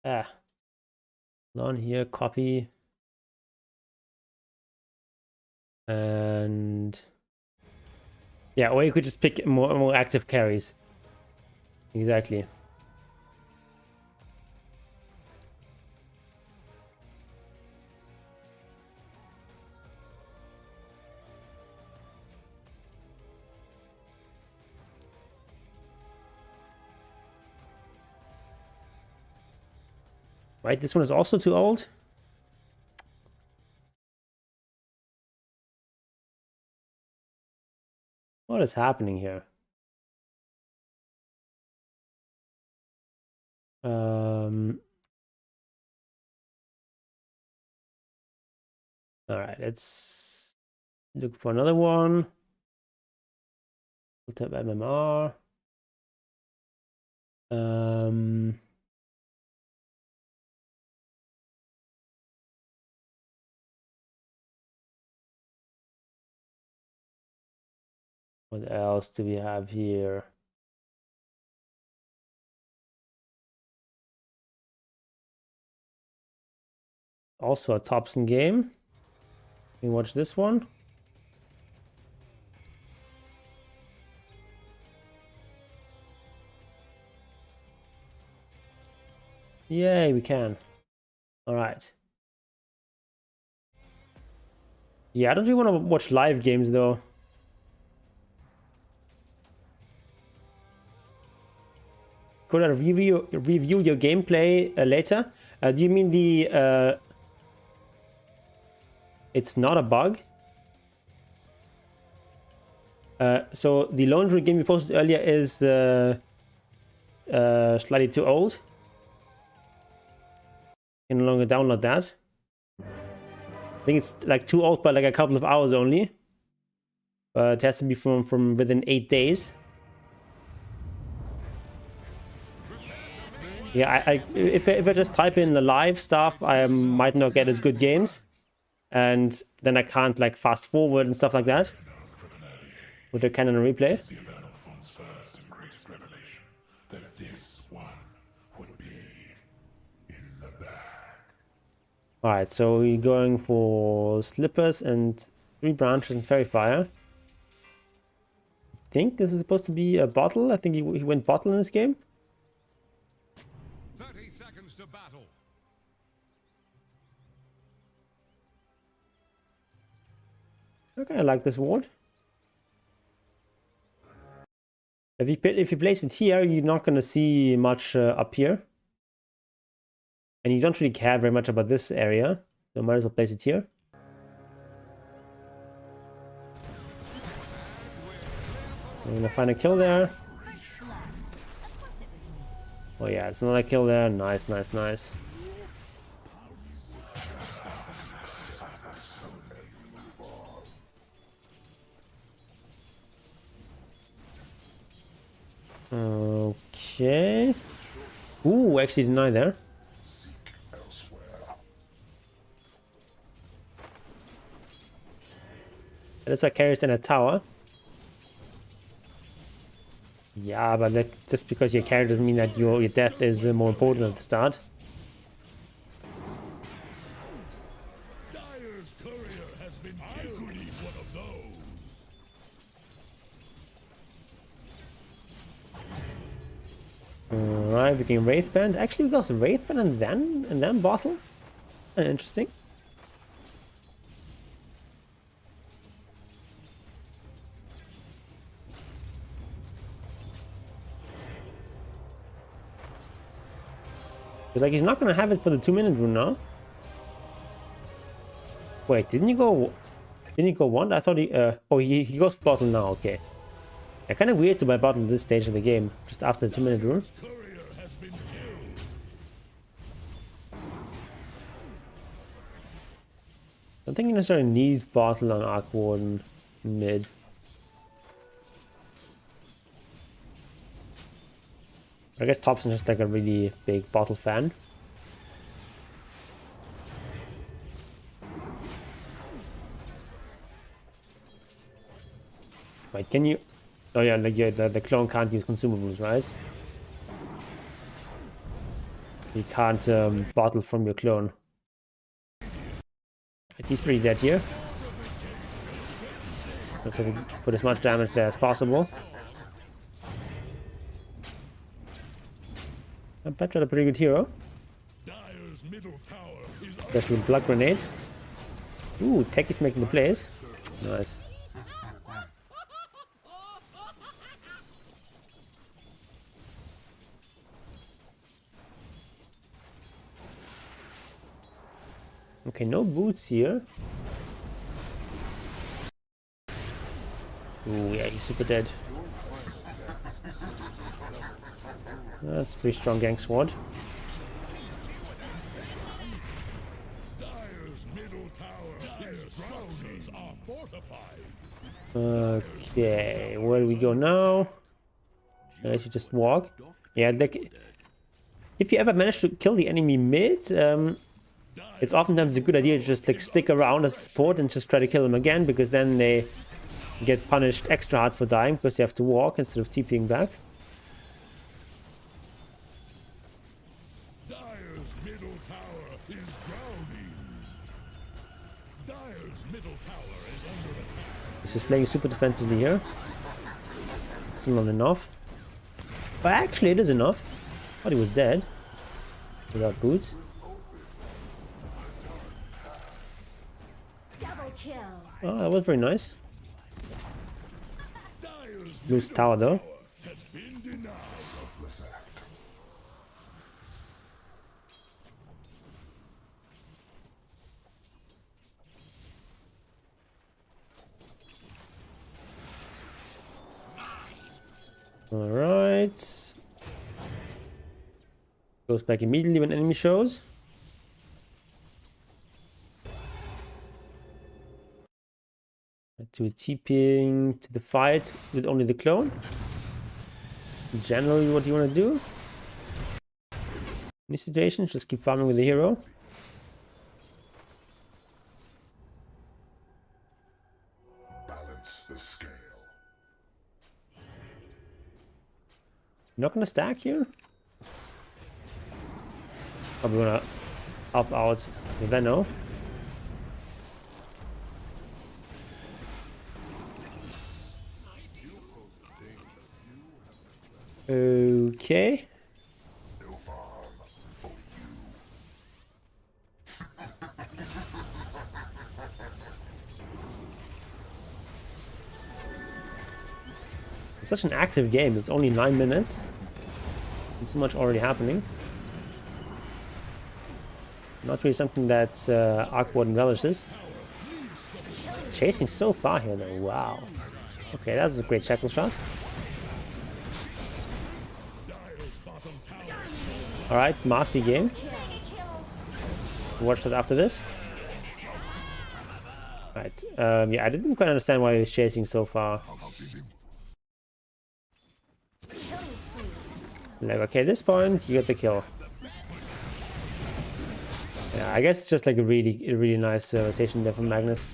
On here, copy. And yeah, or you could just pick more active carries. Exactly. Right, this one is also too old. What is happening here? All right, let's look for another one. We'll tap MMR. What else do we have here? Also a Thompson game. You can watch this one. Yay, we can. All right. Yeah, I don't really want to watch live games though. Could I review your gameplay later? Do you mean the it's not a bug? So the laundry game we posted earlier is slightly too old. Can no longer download that. I think it's like too old by like a couple of hours only. It has to be from within 8 days. Yeah, if I just type in the live stuff, I might not get as good games. And then I can't like fast forward and stuff like that. With the Canon replay. Alright, so we're going for Slippers and 3 branches and Fairy Fire. I think this is supposed to be a bottle. I think he went bottle in this game. Okay, I like this ward. If you place it here, you're not gonna see much up here. And you don't really care very much about this area, so might as well place it here. I'm gonna find a kill there. Oh yeah, it's another kill there. Nice, nice, nice. Okay. Ooh, actually deny there. That's why carries in a tower. Yeah, but that, just because you're carried doesn't mean that your death is more important at the start. Dyer's courier has been killed. I could eat one of those. Alright, we can Wraith Band. Actually, we got Wraith Band and then bottle. Interesting. Because like he's not gonna have it for the 2-minute rune now. Wait, didn't he go one? I thought he oh he goes bottle now, okay. Yeah, kind of weird to buy bottle at this stage of the game, just after the 2-minute rune. Courier has been killed. I don't think you necessarily need bottle on Arc Warden mid. I guess Thompson's just like a really big bottle fan. Wait, can you? Oh yeah, like yeah, the clone can't use consumables, right? You can't bottle from your clone. He's pretty dead here. Let's put as much damage there as possible. Petra, a pretty good hero. Dyer's middle tower is Especially with Blood Grenade. Ooh, Tech is making the plays. Nice. Okay, no boots here. Ooh, yeah, he's super dead. That's a pretty strong gang sword. Dyer's middle tower. His structures are fortified. Okay, where do we go now? I should just walk. Yeah, like if you ever manage to kill the enemy mid, it's oftentimes a good idea to just like stick around as support and just try to kill them again, because then they get punished extra hard for dying because they have to walk instead of TPing back. Dyer's middle tower is drowning. Dyer's middle tower is under attack. He's just playing super defensively here. Still not enough. But actually it is enough. Thought he was dead. Without boots. Double kill. Oh, that was very nice. Dyer's Loose tower though. has been denied. Selfless act. Alright. Goes back immediately when enemy shows. To TPing to the fight with only the clone. Generally what you want to do. In this situation, just keep farming with the hero. Balance the scale. You're not gonna stack here? Probably gonna up out the Venno. Okay. No farm for you. It's such an active game. It's only 9 minutes. There's so much already happening. Not really something that Arc Warden relishes. It's chasing so far here though. Wow. Okay, that's a great shackle shot. Alright, Marcy game. Watch that after this. Right. Yeah, I didn't quite understand why he was chasing so far. Like, okay, at this point, you get the kill. Yeah, I guess it's just like a really nice rotation there from Magnus.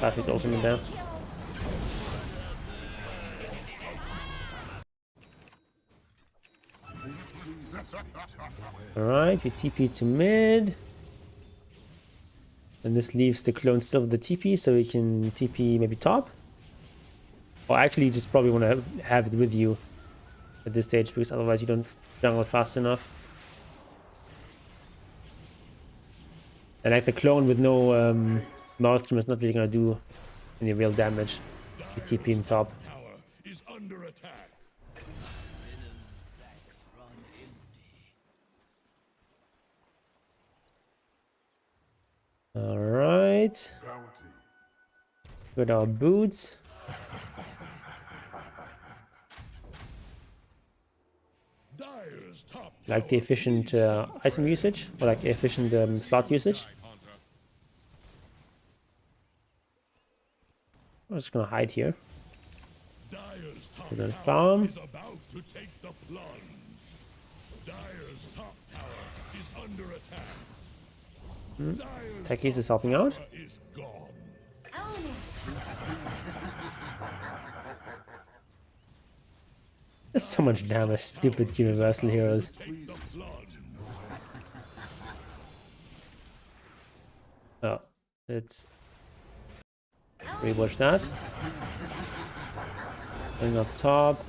Perfect ultimate there. Alright, we TP to mid. And this leaves the clone still with the TP, so we can TP maybe top. Or actually, you just probably want to have it with you at this stage, because otherwise you don't jungle fast enough. And like the clone with no Maelstrom is not really going to do any real damage. The TP in top. Tower is under attack. Alright. With our boots. Dire's top Like the efficient item usage, or like the efficient slot usage. I'm just gonna hide here. Dire's top We're gonna tower farm. is about to take the plunge. Dire's top tower is under attack. Dire's Takis is helping out. tower is gone. Own it. There's so much damage, stupid universal heroes. Take the plunge. Oh, let's rewatch that. Going up top.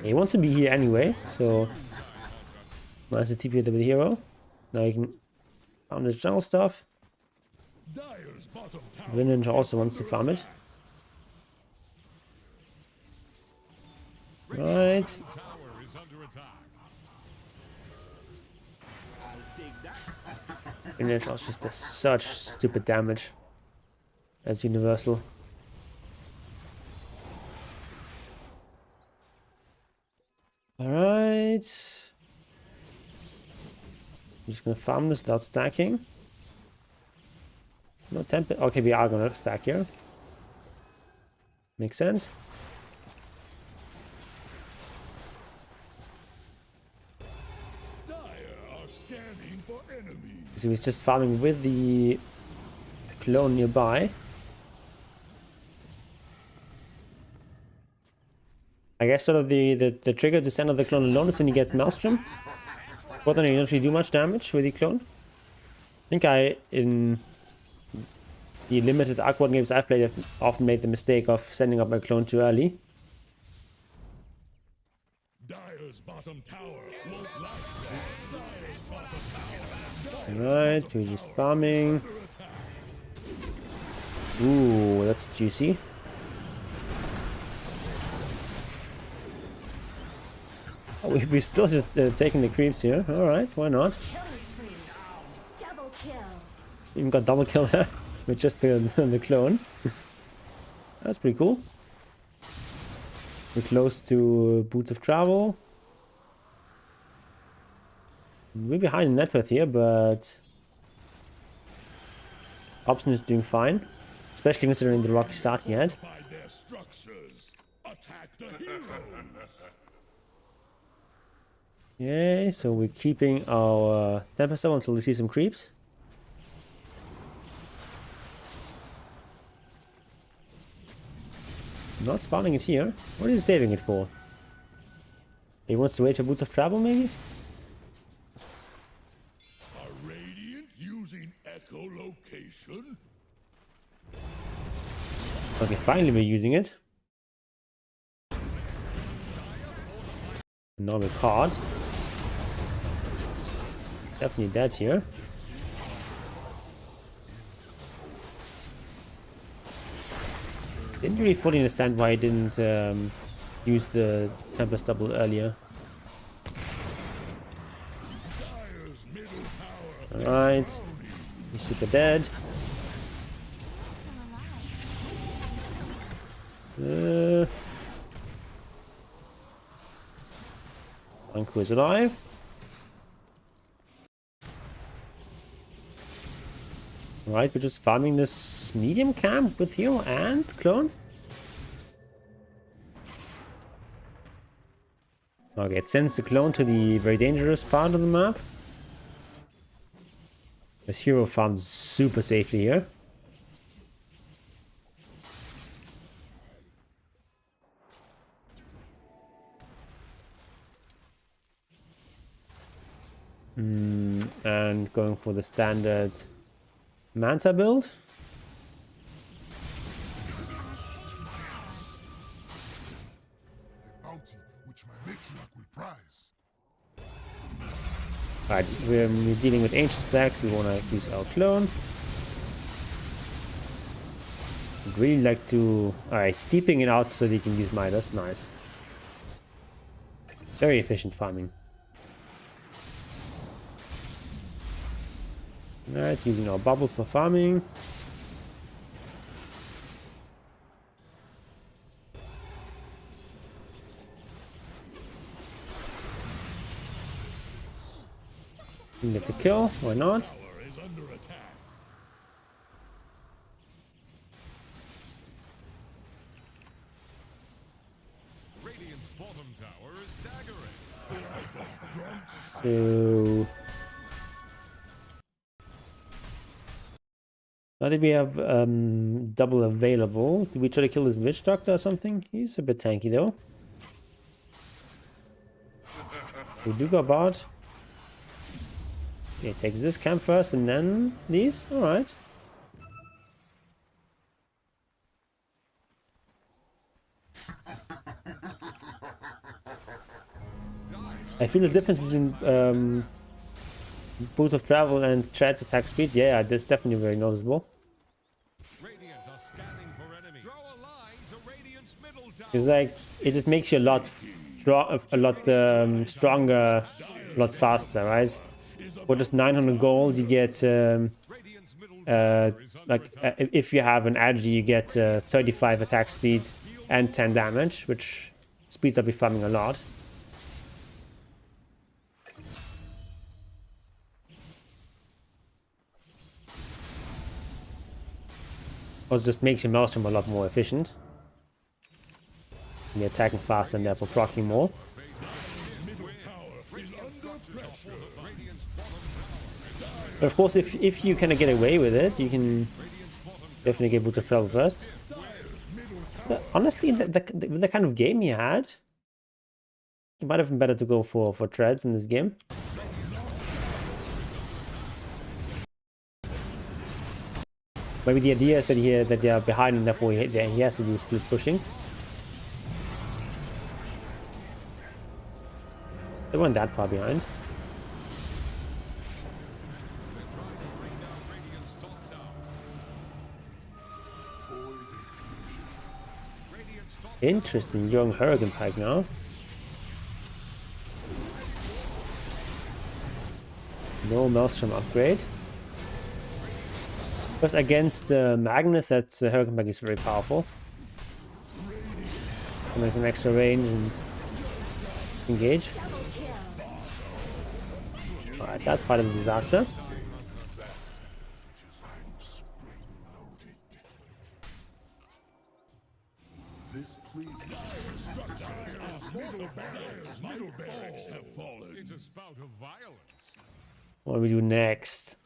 He wants to be here anyway, so nice to TP with the hero. Now you can farm this jungle stuff. Dire's bottom tower Ninja also wants to farm it. Right. Tower is under attack. Ninja also just does such stupid damage as universal. Alright. I'm just gonna farm this without stacking. No temp. Okay, we are gonna stack here. Makes sense. Dire are scanning for enemies. So he's just farming with the clone nearby. I guess sort of the trigger to send out the clone alone is when you get Maelstrom. But then you don't really do much damage with the clone. I think in the limited Arc Warden games I've played, I've often made the mistake of sending up my clone too early. Dire's bottom tower won't last long. Dire's bottom tower. Alright, we're just farming. Ooh, that's juicy. Oh, we're still just taking the creeps here. Alright, why not? Killing spree. Double kill. Even got double kill there with just the clone. That's pretty cool. We're close to Boots of Travel. We're behind in net worth here, but Hobson is doing fine, especially considering the rocky start he had. Fortify their structures. Attack the heroes. Okay, so we're keeping our temperature until we see some creeps. Not spawning it here. What is he saving it for? He wants to wait for Boots of Travel, maybe? Are Radiant using echolocation? Okay, finally we're using it. Now we're caught. Definitely dead here. Didn't really fully understand why I didn't use the Tempest double earlier. Alright. He's super dead. Anku is alive. Alright, we're just farming this medium camp with hero and clone. Okay, it sends the clone to the very dangerous part of the map. This hero farms super safely here. And going for the standard Manta build. A bounty which my matriarch will prize. Alright, we're dealing with ancient stacks. We want to use our clone. I'd really like to... Alright, steeping it out so they can use Midas. Nice. Very efficient farming. Alright, using our bubble for farming. Get a kill, why not? Tower is under attack. Radiant's bottom tower is staggering. So... Now that we have double available, do we try to kill this witch doctor or something? He's a bit tanky though. We do go bot. Okay, takes this camp first and then these. Alright. I feel the difference between boost of travel and tread's attack speed. Yeah, that's definitely very noticeable. Radiant are scanning for enemies. Draw a line to Radiant's middle tower. It's like it just makes you a lot stronger, a lot faster, right? For just 900 gold, you get Radiant's middle tower is under attack. if you have an Agi, you get 35 attack speed and 10 damage, which speeds up your farming a lot. Also just makes your Maelstrom a lot more efficient. And you're attacking faster and therefore proccing more. But of course, if you kind of get away with it, you can definitely get Boots of Travel first. But honestly, with the kind of game he had, it might have been better to go for treads in this game. Maybe the idea is that they are behind and therefore he has to do split pushing. They weren't that far behind. Interesting, young Hurricane Pike now. No Maelstrom upgrade. Because against Magnus, that Hurricane Pike is very powerful. And there's an extra range and engage. Alright, that part of the disaster. This pleases middle barracks have fallen. It's a spout of violence. What do we do next?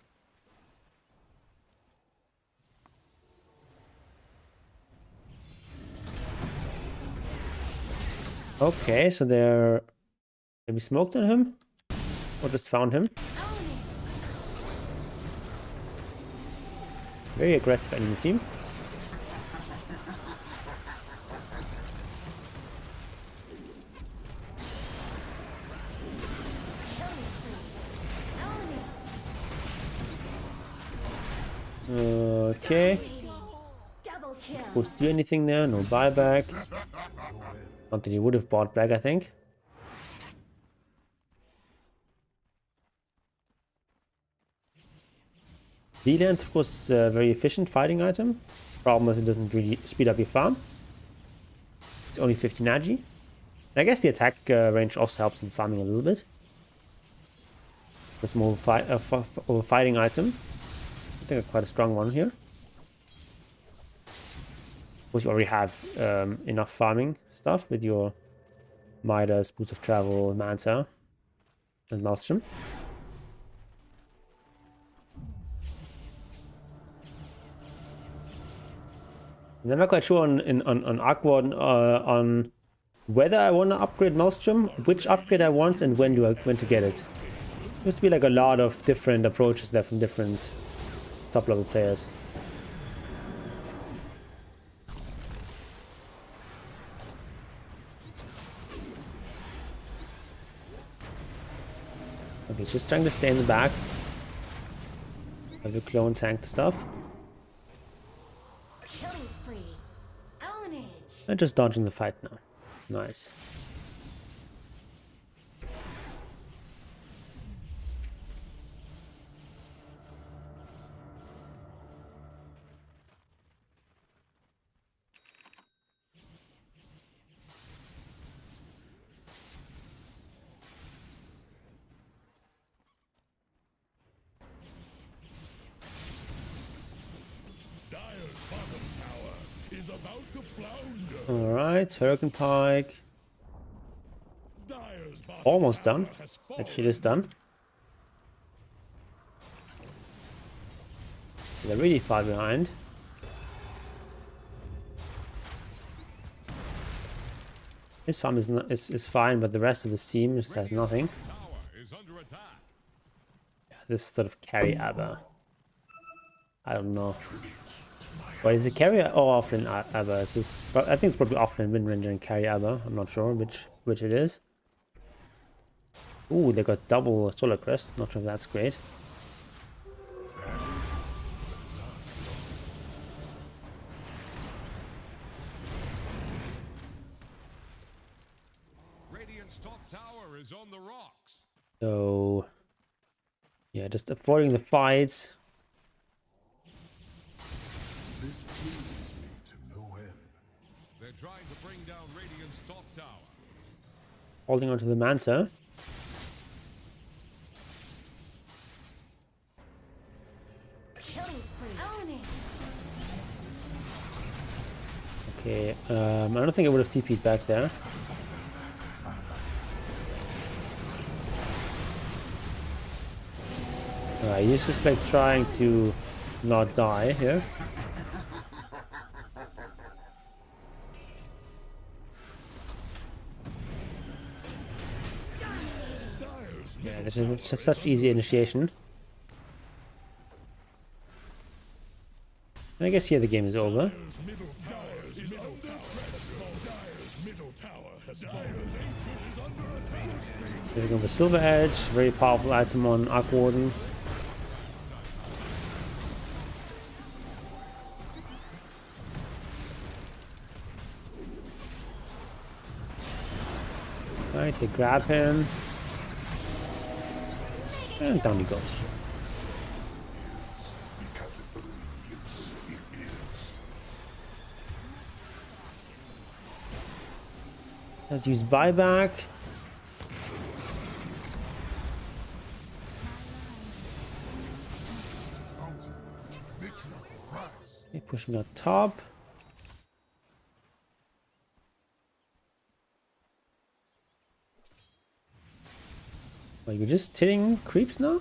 Okay, so they're maybe smoked on him? Or just found him? Very aggressive enemy team. Okay. Double kill. Supposed to do anything there, no buyback. Not that he would have bought back, I think. D-Lance, of course, a very efficient fighting item. Problem is it doesn't really speed up your farm. It's only 15 agi. I guess the attack range also helps in farming a little bit. It's more of a fighting item. I think quite a strong one here. Of course, you already have enough farming stuff with your Midas, Boots of Travel, Manta, and Maelstrom. I'm never quite sure on Arc Warden on whether I want to upgrade Maelstrom, which upgrade I want, and when to get it. Seems to be like a lot of different approaches there from different top level players. Okay, he's just trying to stay in the back. Have the clone tank stuff. Killing spree. Ownage. And just dodging the fight now. Nice. Dire's bottom tower is about to flounder. Alright, Hurricane Pike. Dire's bottom Almost tower done. has fallen. Actually, it is done. They're really far behind. His farm is fine, but the rest of his team just has nothing. Tower is under attack. This sort of carry Abba. I don't know. What is it, carry or offlane Abba? I think it's probably offlane Wind Ranger and carry Abba. I'm not sure which it is. Ooh, they got double Solar Crest. Not sure if that's great. Radiant's top tower is on the rocks. So yeah, just avoiding the fights. This pleases me to no end. They're trying to bring down Radiant's top tower. Holding onto the Manta. Killing spree. Ownage. Okay, I don't think I would have TP'd back there. He's just like trying to not die here. Yeah, this is just such easy initiation. And I guess here the game is over. Dire's middle tower has fallen. Dire's ancient is under attack. Here we go with Silver Edge, very powerful item on Arc Warden. Right, they grab him. And down he goes. Because it believes it is. Let's use buyback. Okay, pushing up top. Are you just hitting creeps now?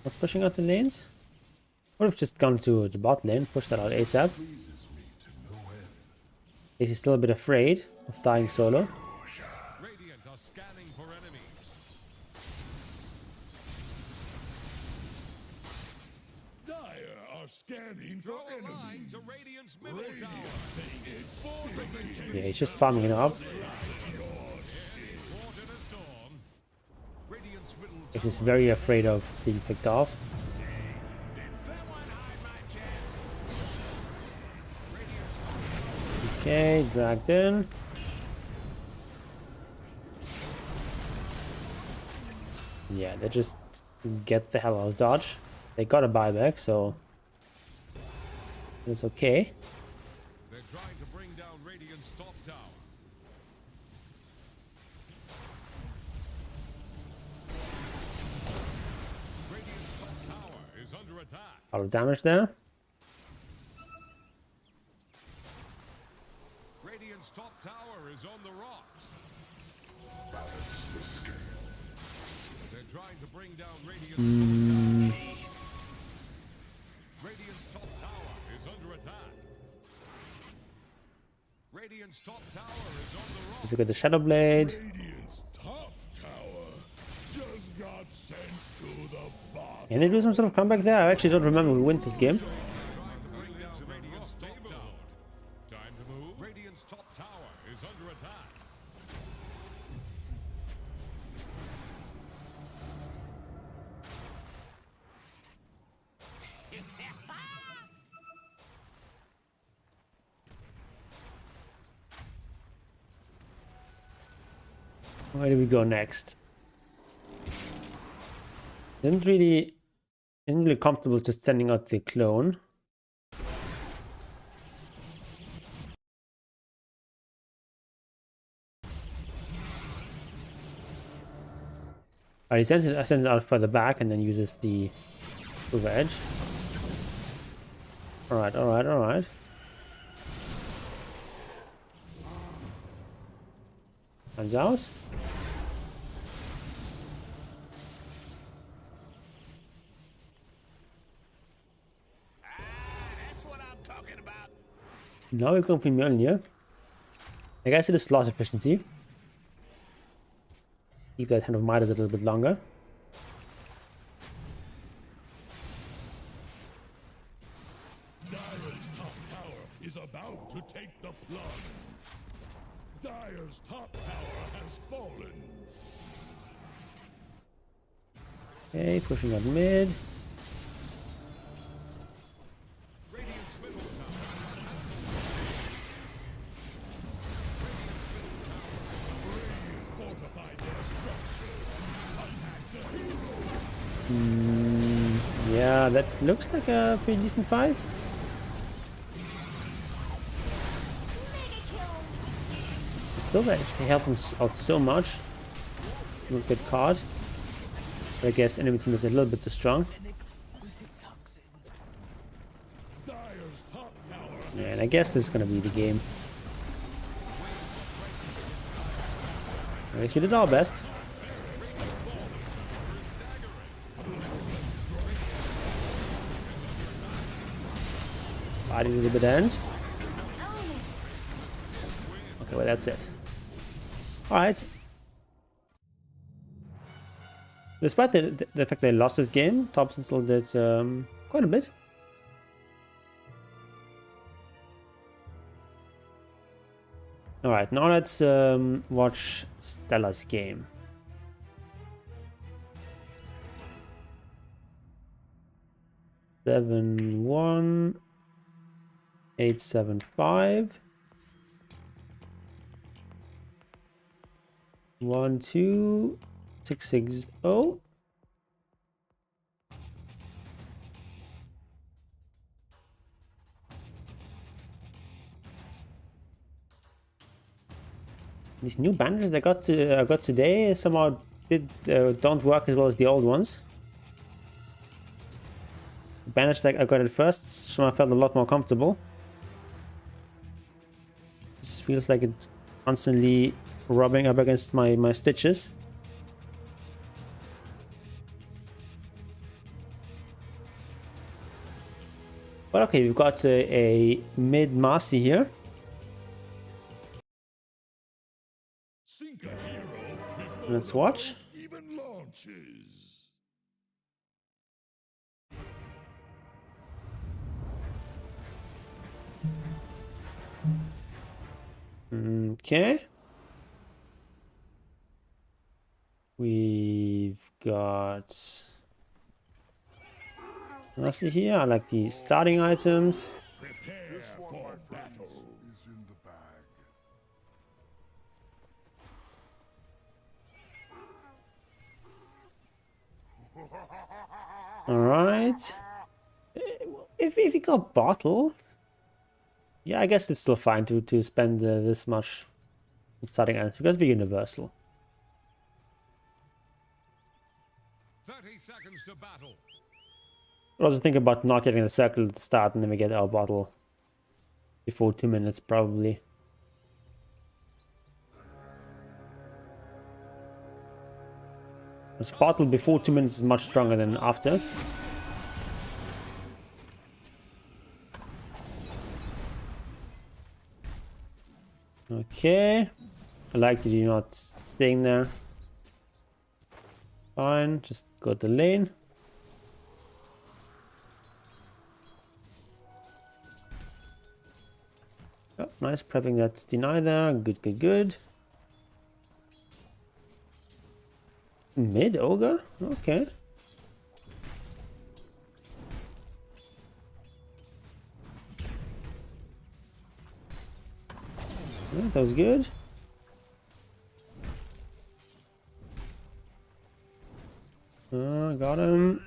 Not pushing out the lanes? Would have just gone to the bot lane, push that out ASAP. Pleases me to no end. He's still a bit afraid of dying solo. Radiant are scanning for enemies. Dire are scanning for Throw a line enemies. to Radiant's middle Radiant tower. take it forward. Yeah, he's just farming it up. Caught in a storm. Radiant's middle He's just very afraid of being picked off. Okay, dragged in. Yeah, they just get the hell out of dodge. They got a buyback, so it's okay. They're trying to bring down Radiant's top tower. Radiant's top tower is under attack. A lot of damage there. Radiant's top tower is on the rocks. Balance the scale. They're trying to bring down Radiant's top tower. Radiant's top tower is under attack. Radiant's top tower is on the rocks. Let's look at the Shadow Blade. Radiant's top tower just got sent to the bottom. Can they do some sort of comeback there? I actually don't remember who wins this game. Trying to bring down Radiant's top tower. Time to move. Radiant's top tower is under attack. Where do we go next? Isn't really comfortable just sending out the clone. He sends it out further back and then uses the move edge. Alright, alright, alright. Hands out. Now we're going for Mjolnir. I guess it is slot efficiency. Keep that Hand of Midas a little bit longer. Dyer's top tower is about to take the plunge. Dyer's top tower has fallen. Okay, pushing up mid. Radiant's middle tower. Fortified their structure. Attack the hero. Yeah, that looks like a pretty decent fight. Silver actually helped him out so much. Not get caught. But I guess enemy team is a little bit too strong. An exquisite toxin. Dyer's top tower. Yeah, and I guess this is gonna be the game. I guess we did our best. Body to the bit end. Okay, well that's it. Alright. Despite the fact they lost this game, Thompson still did quite a bit. Alright, now let's watch Stella's game. Seven 1 875 1 2 660. These new bandages I got today somehow don't work as well as the old ones. The bandage that I got at first, so I felt a lot more comfortable. This feels like it's constantly rubbing up against my stitches. But okay, we've got a mid Marcy here. Sink a hero before Let's the watch. boat even launches. Okay. We've got Marcy here. I like the starting items. Prepare for battle. is in the bag. Alright. If he got bottle, yeah, I guess it's still fine to spend this much in starting items because we're universal. 30 seconds to battle. But also think about not getting the circle at the start and then we get our bottle before 2 minutes probably. This bottle before 2 minutes is much stronger than after. Okay. I like that you're not staying there. Fine, just go to the lane. Oh, nice prepping that deny there. Good, good, good. Mid ogre? Okay. Yeah, that was good. Got him.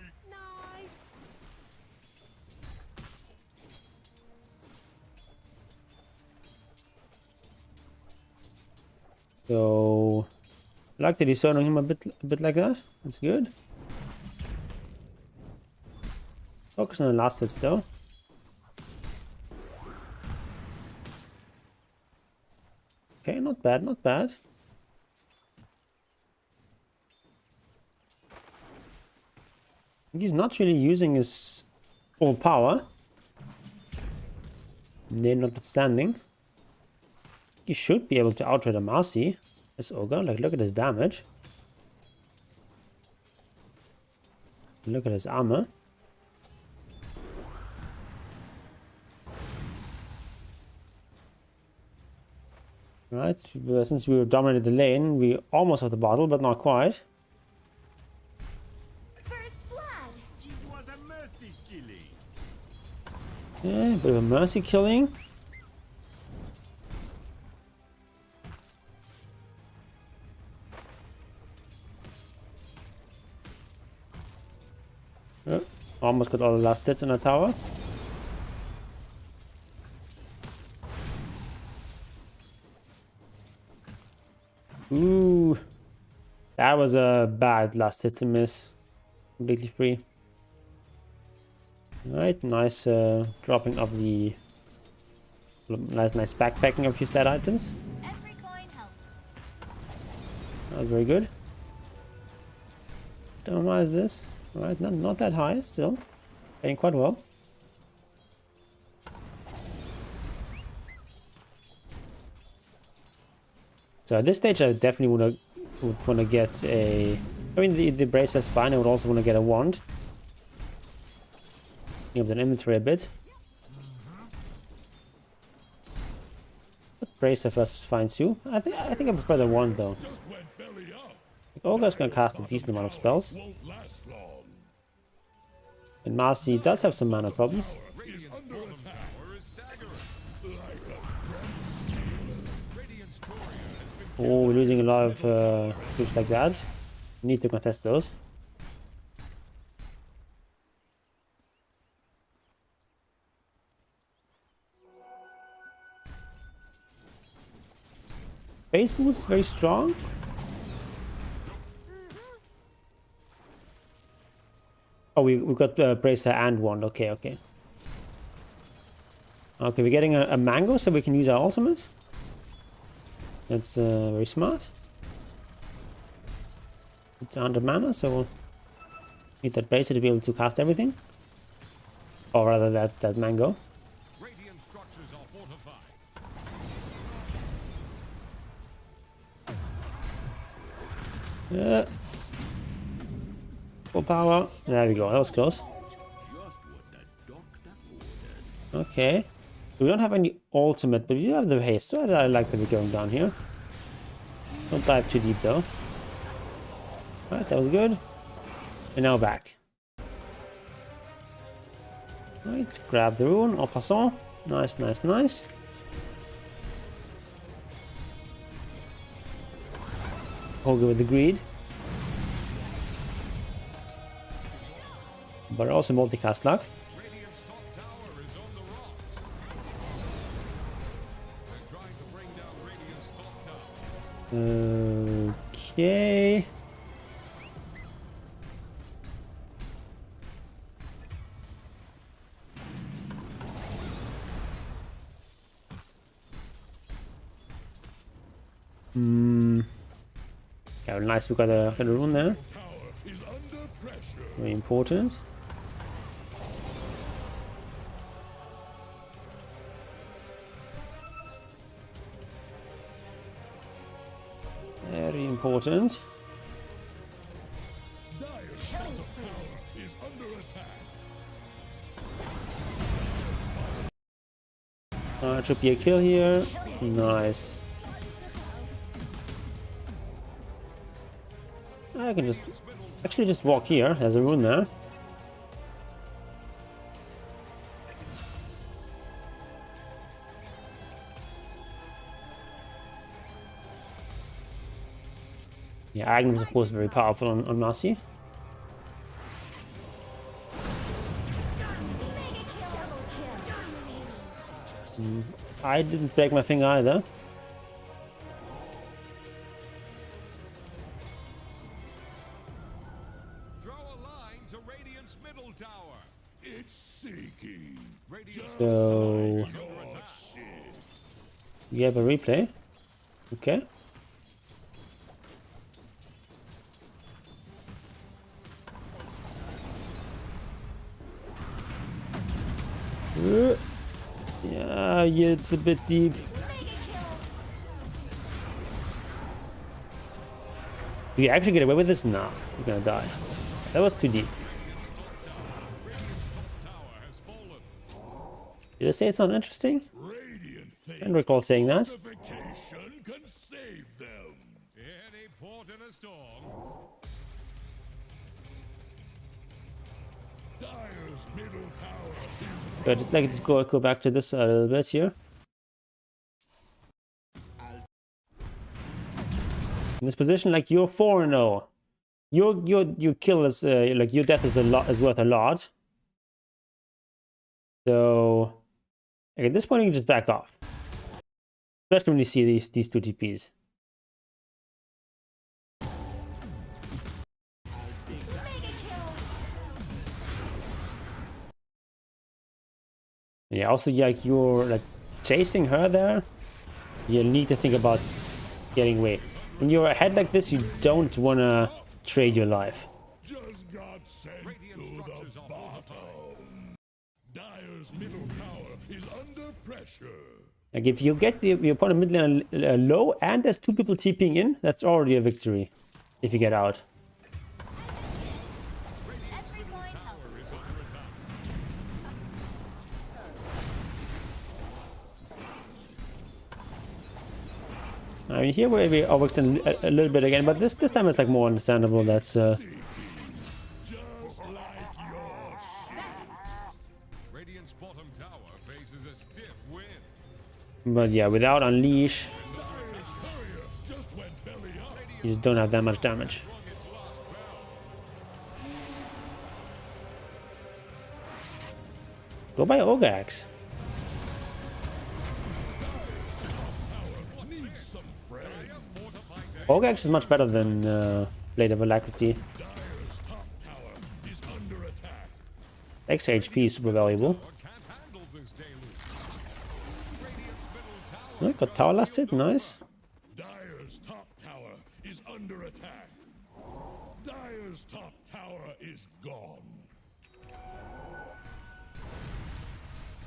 So, I like that he's surrounding him a bit like that. That's good. Focus on the last hits though. Okay, not bad, not bad. He's not really using his full power. Name notwithstanding. He should be able to outride a Marcy. This ogre, like look at his damage. Look at his armor. Right, since we dominated the lane, we almost have the bottle, but not quite. First blood. It was a mercy killing. Yeah, a bit of a mercy killing. Oh, almost got all the last hits in the tower. Ooh, that was a bad last hit to miss. Completely free. Alright, nice dropping of the nice backpacking of your stat items. Every coin helps. That was very good. How high is this? Alright, not that high still. Playing quite well. So at this stage I definitely would want to get a... I mean the brace is fine, I would also want to get a wand. Clean up the inventory a bit. But bracer first is fine too. I think I prefer the wand though. Just went belly up. Ogre's gonna cast a decent amount of spells. Won't last long. And Marcy does have some mana problems. Radiant's bottom tower is staggering. Like a Radiant's courier has been Oh, we're losing a lot of troops like that. Need to contest those. Base boots very strong. Oh, we got bracer and wand. Okay, okay. Okay, we're getting a mango, so we can use our ultimate. That's very smart. It's 100 mana, so we'll need that bracer to be able to cast everything. Or rather, that mango. Radiant structures are fortified. Yeah. Full power. There we go. That was close. Just what the doctor ordered. Okay. We don't have any ultimate, but we do have the haste, so I like that we're going down here. Don't dive too deep though. Alright, that was good. And now back. Right, grab the rune, en passant. Nice, nice, nice. Hold it with the greed. but also multicast luck. Radiant's top tower is on the rocks. They're trying to bring down Radiant's top tower. Okay. Yeah, nice, we got a rune there. Tower is under pressure. Very important. Very important. Dire's bottom tower is under attack. Should be a kill here. Nice. I can just actually just walk here. There's a rune there. Yeah, Agnes is of course very powerful on Marcy. I didn't break my finger either. Throw a line to Radiant's middle tower. It's seeking. Radiant's So under attack. we have a replay. Okay. Yeah, it's a bit deep. Do you actually get away with this? No, you're gonna die. That was too deep. Tower has fallen. Did I say it's not interesting? Radiant I don't think recall saying that. fortification can save them. Any port in a storm. Dire's middle tower is But just like to go back to this a little bit here. In this position, like you're 4-0. Your kill is like your death is worth a lot. So like, at this point you can just back off. Especially when you see these two TPs. Yeah, also like you're like chasing her there. You need to think about getting away. When you're ahead like this, you don't wanna trade your life. just got sent Radiant to structures the are bottom. Dire's middle tower is under pressure. Like if you get your opponent mid lane low and there's two people TPing in, that's already a victory. If you get out. Every coin helps. Is under attack. I mean here we overextend a little bit again, but this time it's like more understandable. That's Just like your Radiant's bottom tower faces a stiff wind. but yeah, without unleash, Dire's courier just went belly up. you just don't have that much damage. Rung its last bell. Go by Ogre Axe. Need some friends. Fortified their Ogre Axe is much better than Blade of Alacrity. Dire's top tower is under attack. Extra HP is super valuable. can't handle this deluge. Radiant's middle tower. Oh, got tower last hit, nice. Dire's top tower is under attack. Dire's top tower is gone.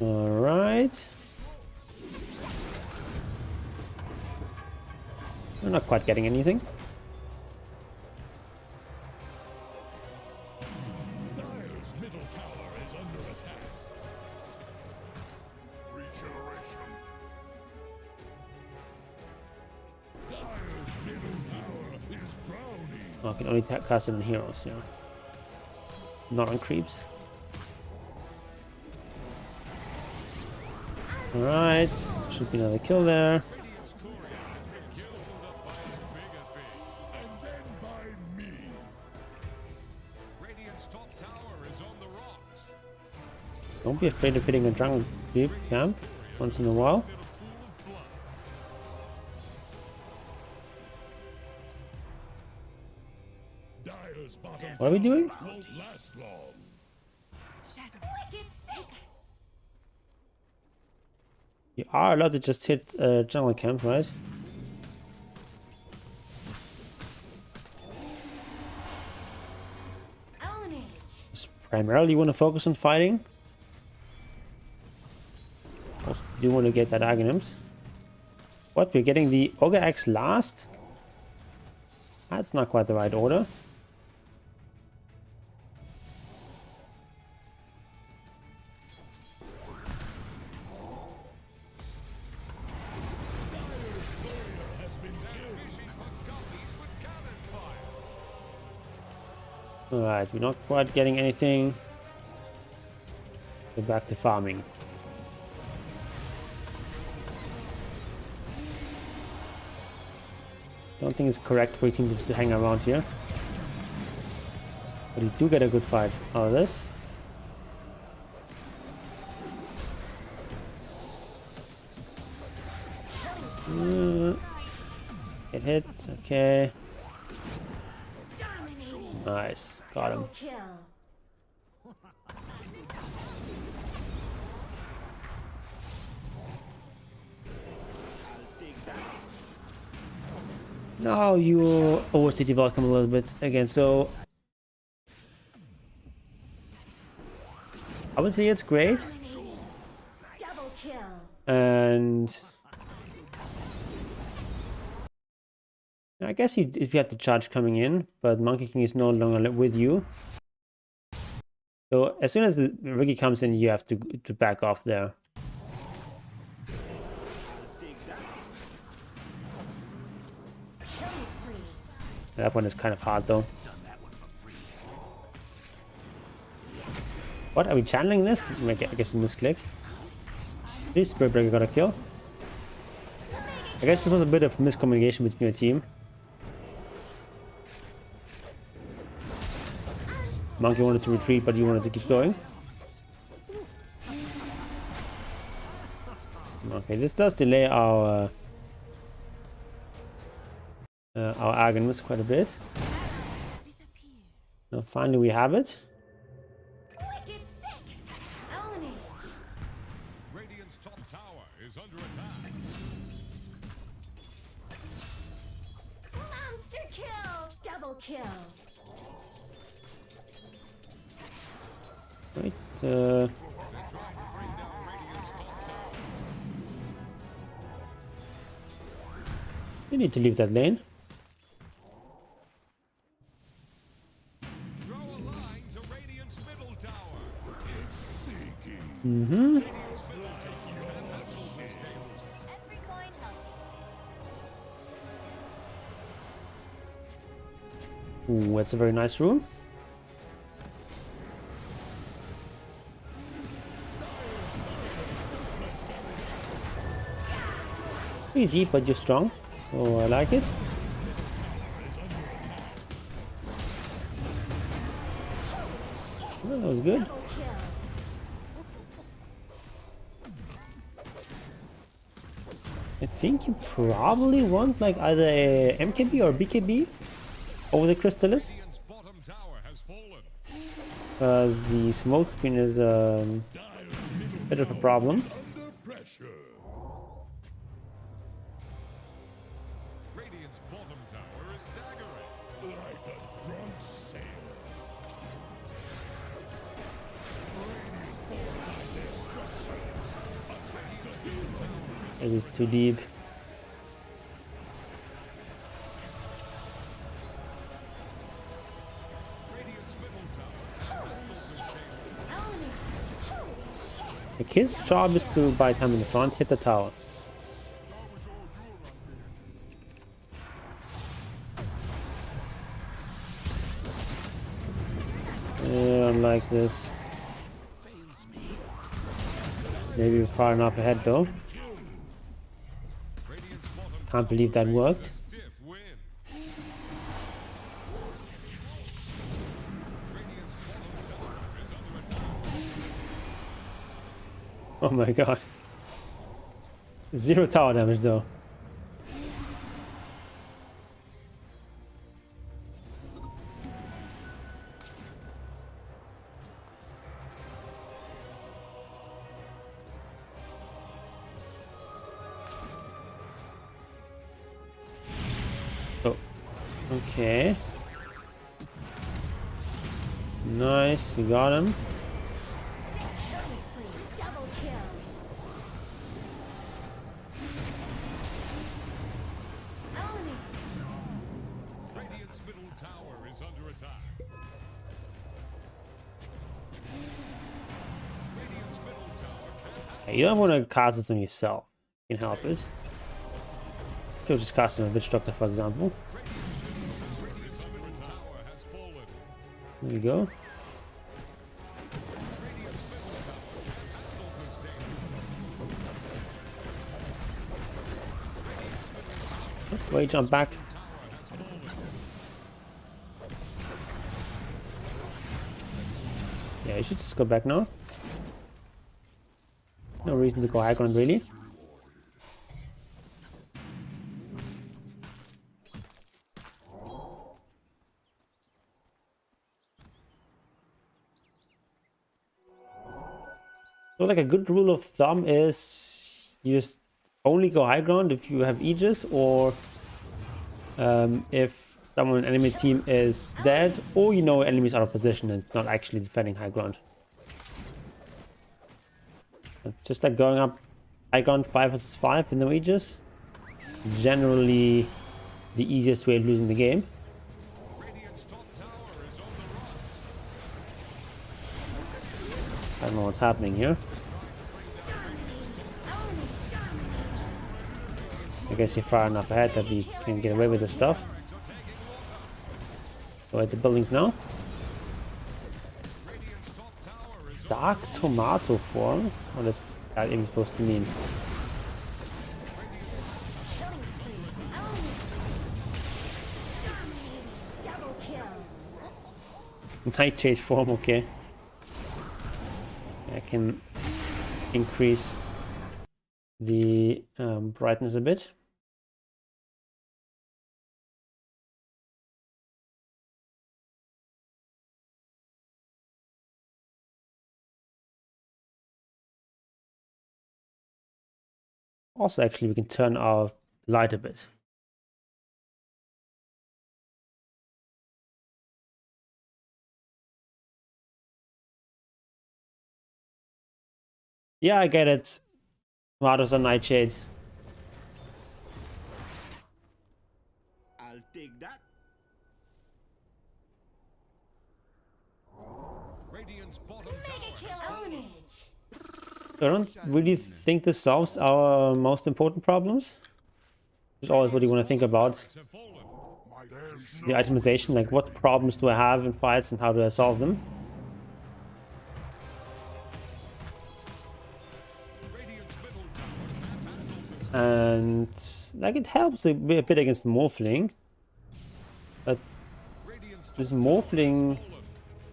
Alright. We're not quite getting anything. Dire's middle tower is under attack. Regeneration. Dire's middle tower is drowning. Oh, I can only cast it on heroes, yeah. Not on creeps. Alright. Should be another kill there. Radiant's courier has been killed by a bigger fish. And then by me. Radiant's top tower is on the Don't be afraid of hitting a jungle creep camp once in a while. Dire's bottom What are we doing? won't last long. You are allowed to just hit jungle camp, right? Just primarily want to focus on fighting. Also do want to get that Aghanim's. What? We're getting the Ogre Axe last? That's not quite the right order. Alright, we're not quite getting anything. Go back to farming. Don't think it's correct for a team to hang around here. But you do get a good fight out of this. Get hit, okay. Nice, got him. Now you overstayed your welcome a little bit again, so I would say it's great. And I guess if you have the charge coming in, but Monkey King is no longer with you. So as soon as the Ricky comes in, you have to back off there. That one is kind of hard though. What, are we channeling this? I guess in this click. This Spirit Breaker got a kill. I guess this was a bit of miscommunication between your team. Monkey wanted to retreat, but you wanted to keep going. Okay, this does delay our Aghanim's quite a bit. Now finally we have it. Radiant's top tower is under attack. Monster kill! Double kill! Right, They're trying to bring down Radiant's top tower. you need to leave that lane. Throw a line to Radiant's middle tower. Mm-hmm. Radiant's middle tower cannot hold this game. Every coin helps. Ooh, that's a very nice room. Pretty deep, but you're strong, so I like it. Well, that was good. I think you probably want like either a MKB or BKB over the Crystallis, Radiant's bottom tower has fallen. because the smoke screen is a bit of a problem. Under pressure. Radiant's bottom tower is staggering. Like a drunk sailor. It is too deep. Radiant's middle tower cannot hold this game. Like his job is to buy time in the front, hit the tower. Yeah, unlike this. Maybe we're far enough ahead though. Radiant's bottom Can't believe that worked. stiff win. Radiant's bottom tower is under attack. Oh my god. 0 tower damage though. Oh, okay. Nice, you got him. Killing spree. Double kill. Only Radiant's middle tower is under attack. Radiant's middle tower can't You don't want to cast this on yourself. You can help it. Could just cast it on a Witch Doctor, for example. Radiant's middle tower has fallen. There you go. Radiant's middle tower handled this danger. Wait, jump back. Tower has fallen. Yeah, you should just go back now. No reason to go high ground, really. So like a good rule of thumb is you just only go high ground if you have Aegis, or if someone enemy team is dead, or you know enemies out of position and not actually defending high ground. Just like going up high ground 5 versus 5 with no Aegis, generally the easiest way of losing the game. Radiant's top tower is on the run. I don't know what's happening here. I guess you're far enough ahead that we can get away with this stuff. Go at the buildings now. Radiant's top tower is Dark Tomato form? What is that even supposed to mean? killing spree. Only dominating. Double kill. Nightshade form, okay. I can increase the brightness a bit. Also, actually, we can turn our light a bit. Yeah, I get it. Tomatoes are nightshades. I'll take that. Radiant's bottom tower has Ownage. I don't really think this solves our most important problems. It's always what you want to think about. have fallen. The itemization, like what problems do I have in fights and how do I solve them? Radiant's middle tower can't handle this. And like it helps a bit against Morphling. But Radiant's this Morphling,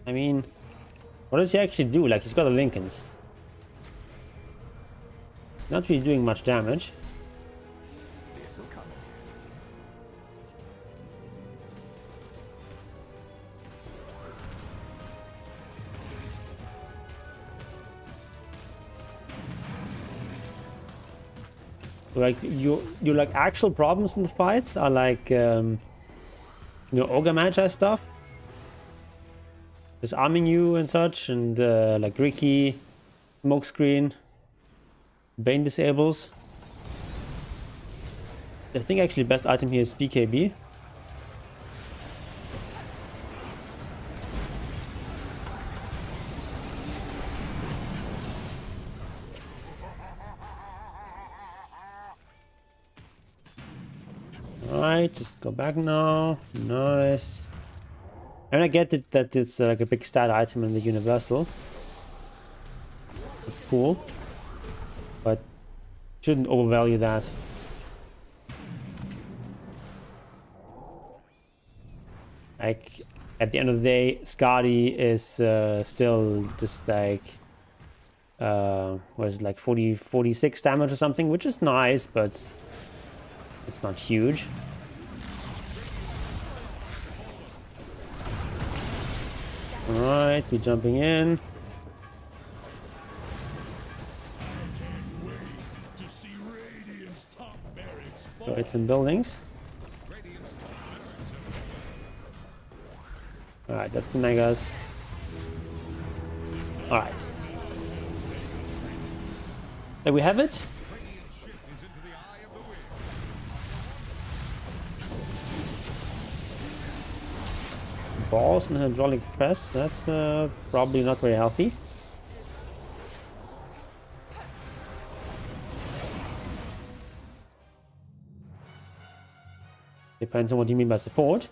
I mean, what does he actually do? Like he's got the Lincolns. Not really doing much damage. Like your like actual problems in the fights are like Ogre Magi stuff. Just arming you and such, and like Ricky, Smokescreen, Bane disables. I think actually best item here is BKB. Alright, just go back now. Nice. And I get it that it's like a big stat item in the Universal. It's cool. But shouldn't overvalue that. Like, at the end of the day, Skadi is still just like what is it, like 46 damage or something, which is nice, but it's not huge. Alright, we're jumping in. So it's in buildings. Alright, that's the megas. Alright. There we have it. Balls and hydraulic press, that's probably not very healthy. Depends on what you mean by support.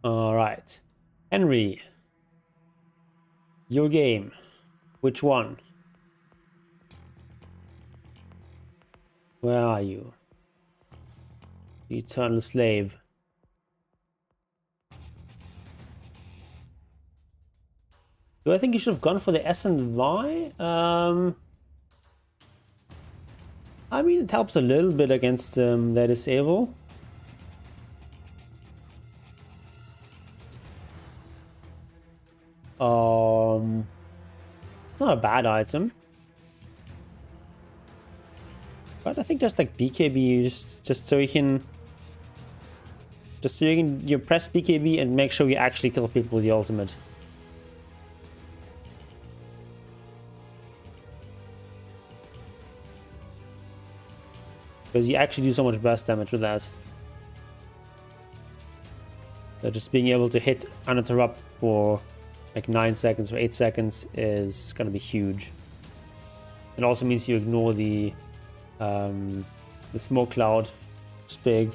All right, Henry, your game. Which one? Where are you? The eternal slave. Do I think you should have gone for the S and Y? I mean, it helps a little bit against their disable. It's not a bad item. But I think just like BKB, just so you can... you press BKB and make sure you actually kill people with the ultimate. Because you actually do so much burst damage with that. So just being able to hit uninterrupt for like 9 seconds or 8 seconds is going to be huge. It also means you ignore the smoke cloud. It's big.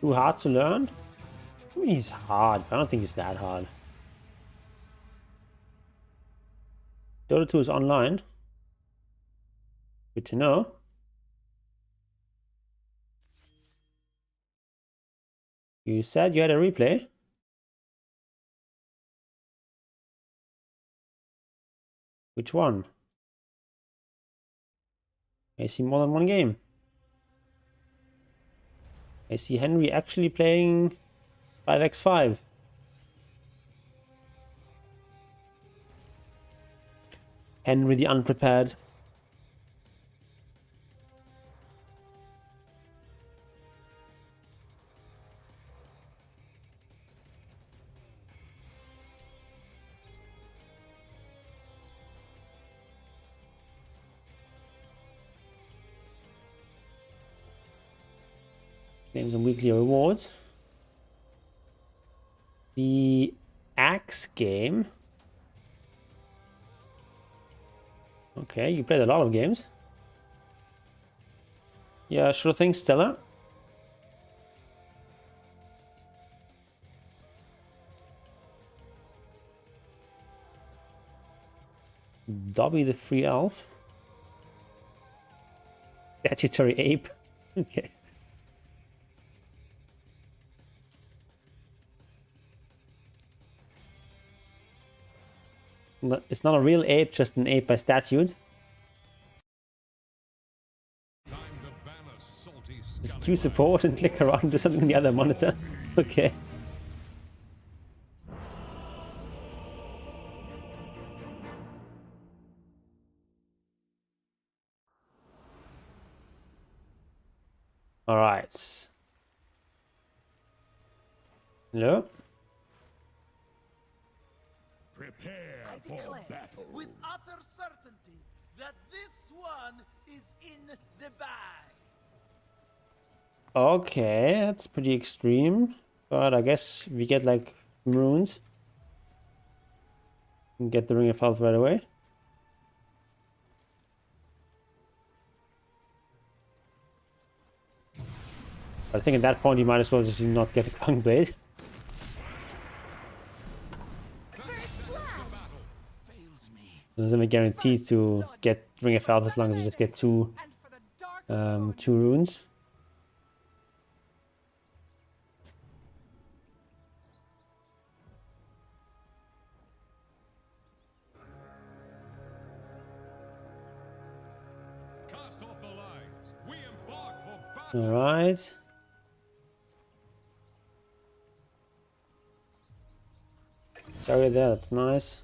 Too hard to learn? I mean, he's hard. I don't think he's that hard. Dota 2 is online. Good to know. You said you had a replay? Which one? I see more than one game. I see Henry actually playing 5x5. Henry the unprepared. Claim some weekly rewards. The Axe game. Okay, you played a lot of games. Yeah, sure thing, Stella. Dobby the Free Elf. Statutory Ape. Okay. It's not a real ape, just an ape by statute. Just Q support and click around, do something on the other monitor. Okay. Alright. Hello? Prepare I for declare battle. with utter certainty that this one is in the bag. Okay, that's pretty extreme. But I guess we get like runes. And get the Ring of Health right away. But I think at that point you might as well just not get the Clogging Blade. There's a guarantee to get Ring of Health as long as you just get two runes. Cast off the lines. We embark for battle. All right. Carry there, that's nice.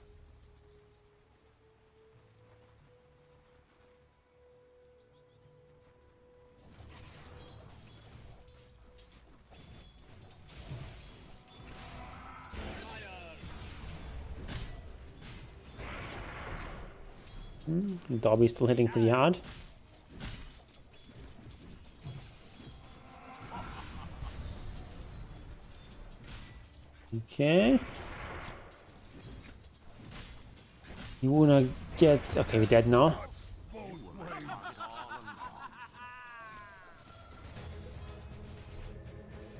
Dobby's still hitting pretty hard. Okay. You wanna get... Okay, we're dead now.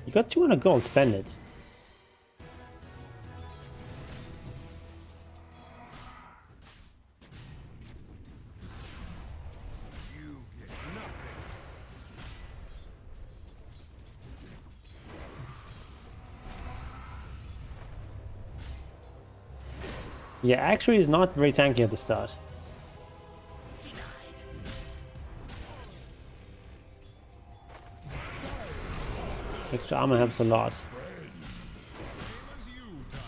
You got 200 gold, spend it. Yeah, actually is not very tanky at the start. Extra armor helps a lot. Same as you, Time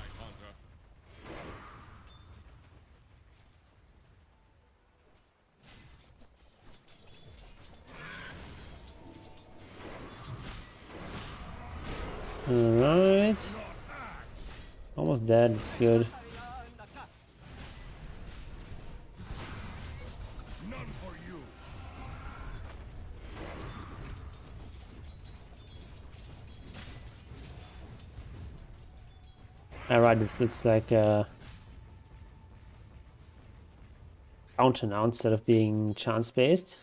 Hunter. Alright. Almost dead, it's good. None for you. Alright, it's like a counter now instead of being chance based.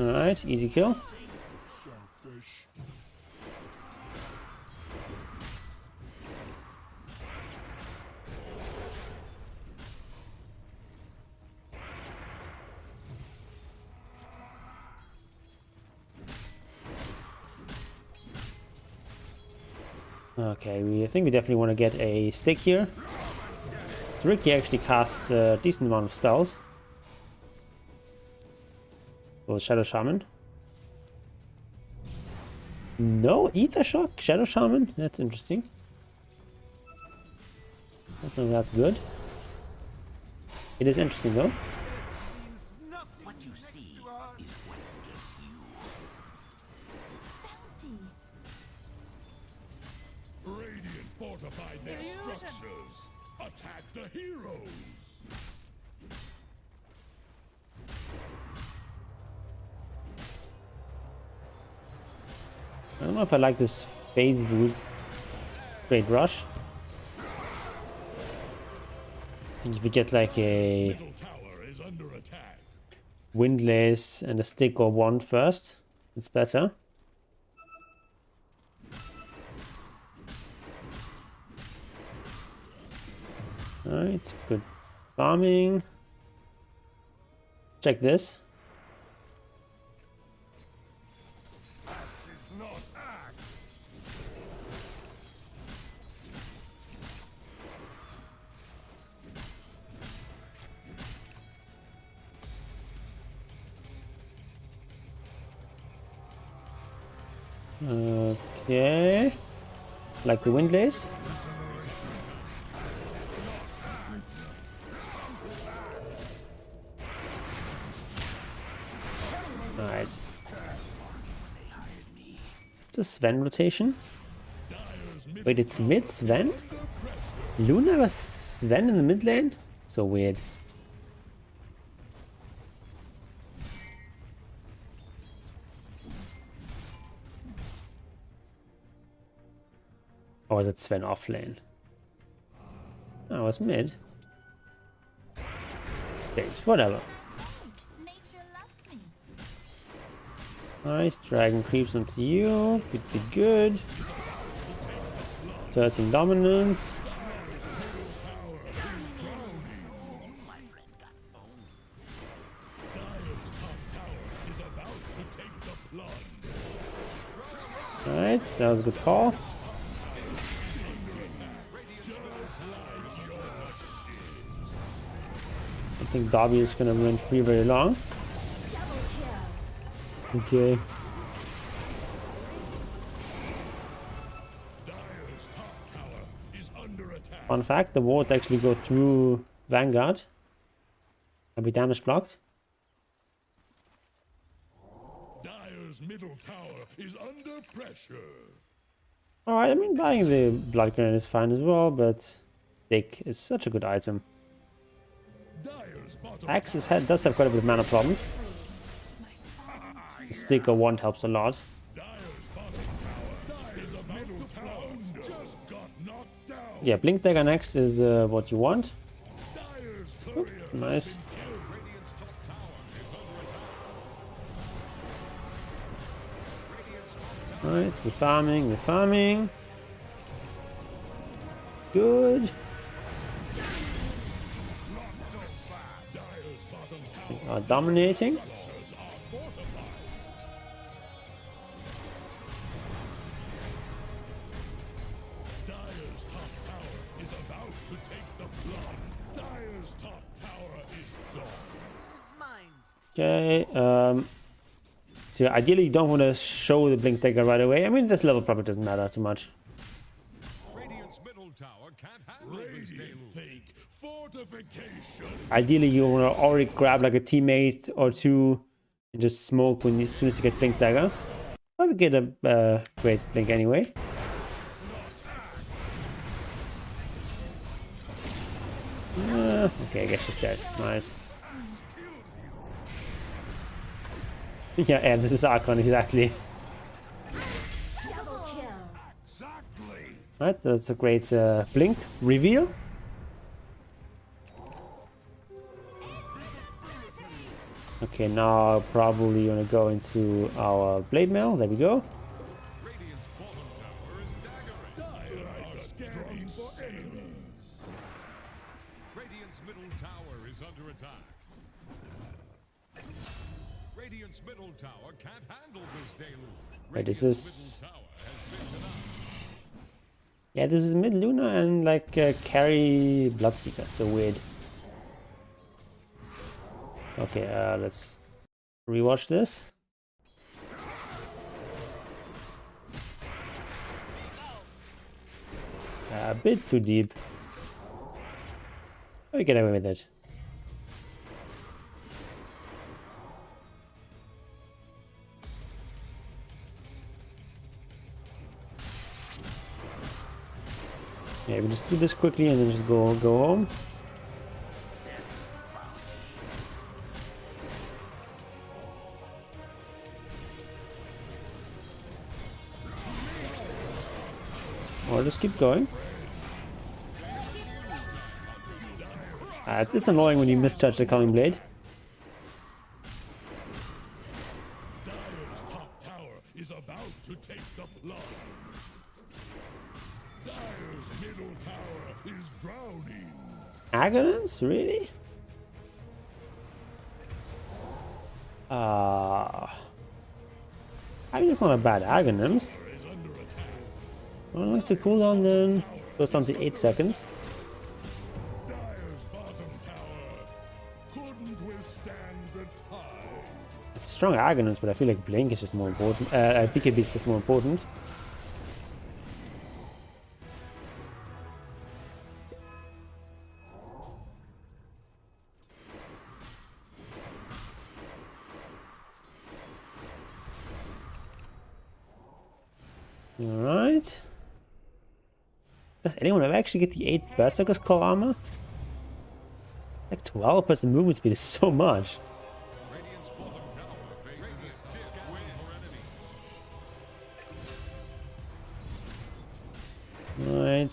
Alright, easy kill. Selfish. Okay, I think we definitely want to get a stick here. Ricky actually casts a decent amount of spells. Well, Shadow Shaman. No Ether Shock, Shadow Shaman. That's interesting. I don't know if that's good. It is interesting though. Means nothing What you next see to our is what gets you. Bounty. Radiant fortified their Illusion. structures. Attack the heroes. I don't know if I like this phase boots. Great rush. I think if we get like a Middle tower is under attack. windlace and a stick or wand first, it's better. Alright, good farming. Check this. Not act. Okay. Like the windlace. Nice. It's a Sven rotation. Wait, it's mid Sven? Luna was Sven in the mid lane? So weird. Or was it Sven off lane? Oh, it's mid. Wait, whatever. Nature loves me. Nice, dragon creeps onto you. Good, good, good. 13 dominance. Alright, that was a good call. I think Dobby is gonna run free very long. Okay. Fun fact, the wards actually go through Vanguard. Can be damage blocked. Dire's middle tower is under pressure. Alright, I mean buying the Blood Grenade is fine as well, but Dick is such a good item. Dire's bottom Axe's head does have quite a bit of mana problems. The sticker wand helps a lot. Dire's bottom tower is about middle tower just got knocked down. Yeah, Blink Dagger next is what you want. Dire's courier Nice. Radiant's top tower is under attack. Radiant's top tower. Alright, we're farming, we're farming. Good. Dire's bottom tower We are dominating. structures are fortified. Dire's top tower is about to take the blood. Dire's top tower is gone. It's mine. Okay, so ideally you don't want to show the Blink Dagger right away. I mean, this level probably doesn't matter too much. Radiant's middle tower can't handle this Radiant deluge. think fortification. Ideally you want to already grab like a teammate or two and just smoke when as soon as you get Blink Dagger. But we get a great Blink anyway. Okay, I guess she's dead. Nice. Yeah, and this is Archon, exactly. Double kill. Exactly. Right, that's a great Blink reveal. Okay, now probably gonna go into our Blade Mail. There we go. Radiant's bottom tower is staggering. Dire are scanning for enemies. Radiant's middle tower is under attack. Radiant's middle tower can't handle this deluge. Wait, this Radiant's is... middle tower has been denied. Yeah, this is mid Luna and like carry Bloodseeker. So weird. Okay, let's rewatch this. A bit too deep. We get away with it. Yeah, we just do this quickly and then just go home. Or just keep going. It's annoying when you misjudge the Calling Blade. Dire's top tower is about to take the plunge. Dire's middle tower is drowning. Aghanim's? Really? I mean, it's not a bad Aghanim's. Is under attack. Well, let's the cooldown then. Goes down to 8 seconds. Dire's bottom tower couldn't withstand the tide. It's a strong Aghanim's, but I feel like Blink is just more important. BKB is just more important. Alright. Does anyone ever actually get the 8 Berserker's Call armor? Like 12 plus the movement speed is so much. Radiant's bottom tower faces a stiff wind for enemies. Right.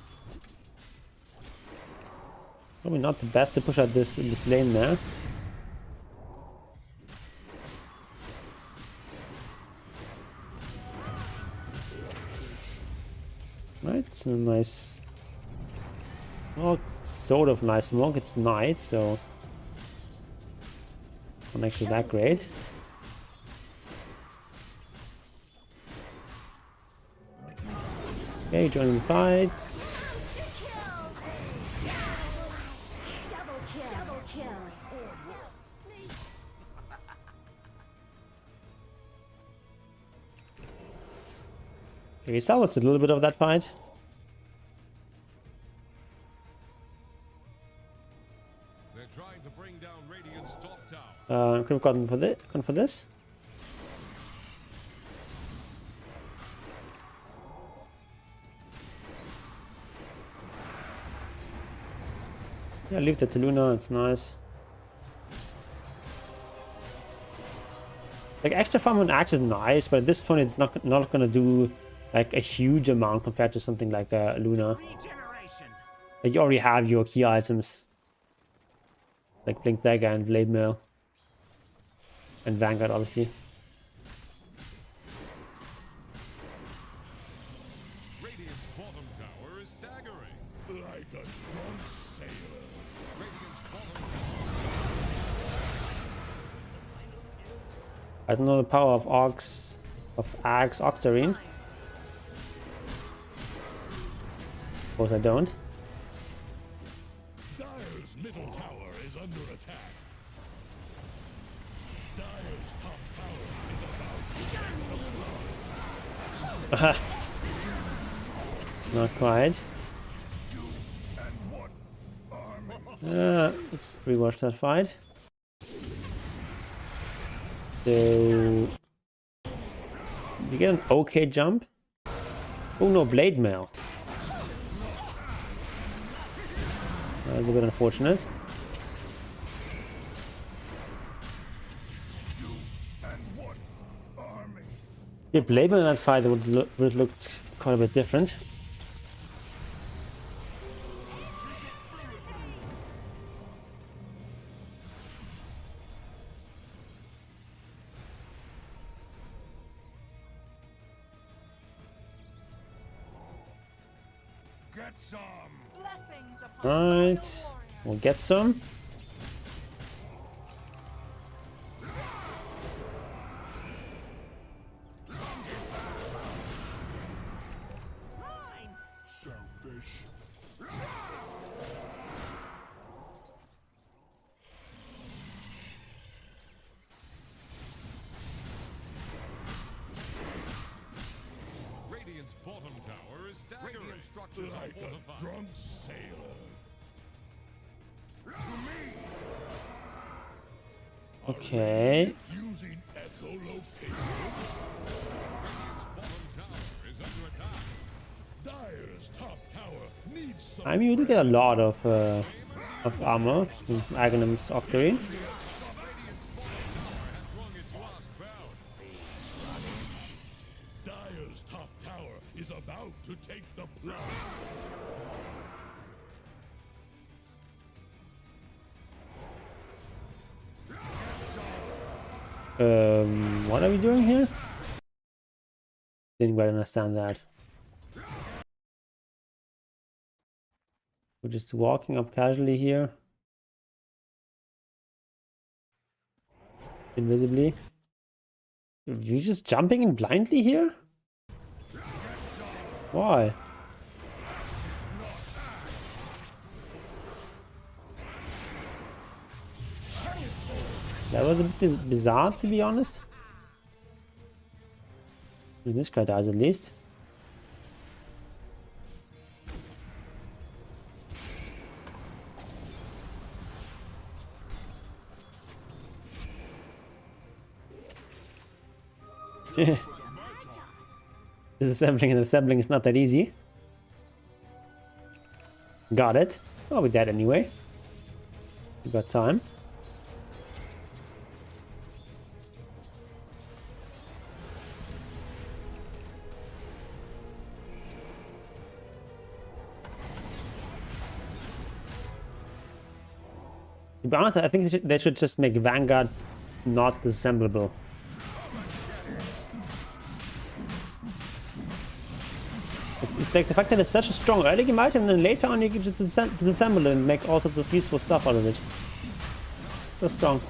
Probably not the best to push out this lane there. Right, it's a nice, well, sort of nice smoke. It's night, so not actually that great. Okay, joining the fights. Double kill. Double kill. Okay, we salvaged a little bit of that fight. They're trying to bring down Radiant's top tower. Could have gone for this. Yeah, leave that to Luna, it's nice. Like, extra farm on Axe is nice, but at this point it's not gonna do like a huge amount compared to something like Luna. Like, you already have your key items. Like Blink Dagger and Blade Mail. And Vanguard, obviously. Radiant's bottom tower is staggering. Like a drunk sailor. Radiant's bottom I don't know the power of Axe Octarine. Of course I don't. Dire's middle tower is under attack. Dire's top tower is about to Not quite. Let's rewatch that fight. So you get an okay jump. Oh no, Blade Mail. That's a bit unfortunate. Yeah, Blade Mail in that fight would have looked quite a bit different. get some. Blessings upon Right, we'll get some. Selfish. Radiant's bottom tower is staggering. Radiant structures are Like a fortified. drunk sailor. Okay. Using echolocation. Radiant's bottom tower is under attack. Dire's top tower needs some. I mean, we do get a lot of armor from Aghanim's Octarine. Has rung its last bout. Dire's top tower is about to take the plunge. What are we doing here? Didn't quite understand that. We're just walking up casually here. Invisibly. Are we just jumping in blindly here? Why? That was a bit bizarre, to be honest. I mean, this guy dies at least. Disassembling and assembling is not that easy. Got it. Oh, we're dead anyway. We got time. To be honest, I think they should just make Vanguard not disassemblable. It's like the fact that it's such a strong early game item, and then later on you can just disassemble it and make all sorts of useful stuff out of it. So strong.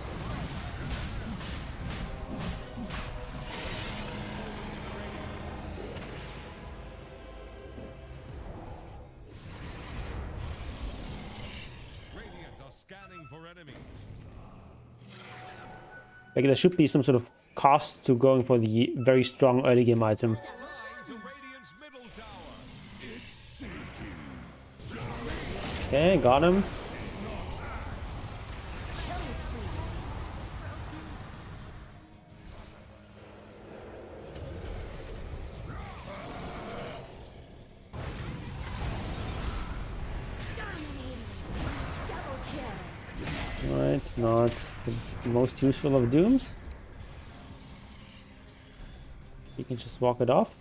Radiant are scanning for enemies. Like there should be some sort of cost to going for the very strong early game item. Line to Radiant's middle tower. Okay, got him. Alright, not the most useful of dooms. You can just walk it off.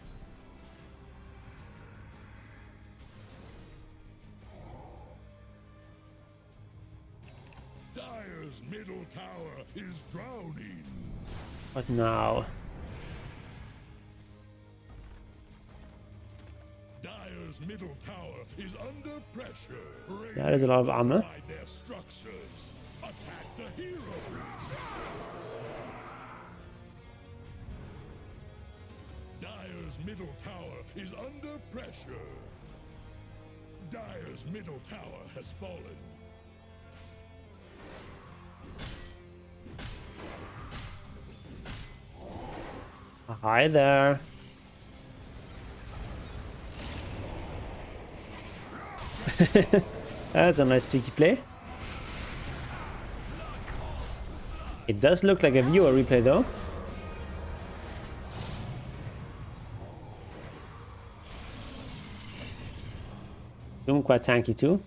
Dire's middle tower is drowning. But now, Dire's middle tower is under pressure. that is a lot of armor. Ride their structures. Attack the hero. Dire's middle tower is under pressure. Dire's middle tower has fallen. Hi there. That's a nice cheeky play. It does look like a viewer replay though. Doom quite tanky too.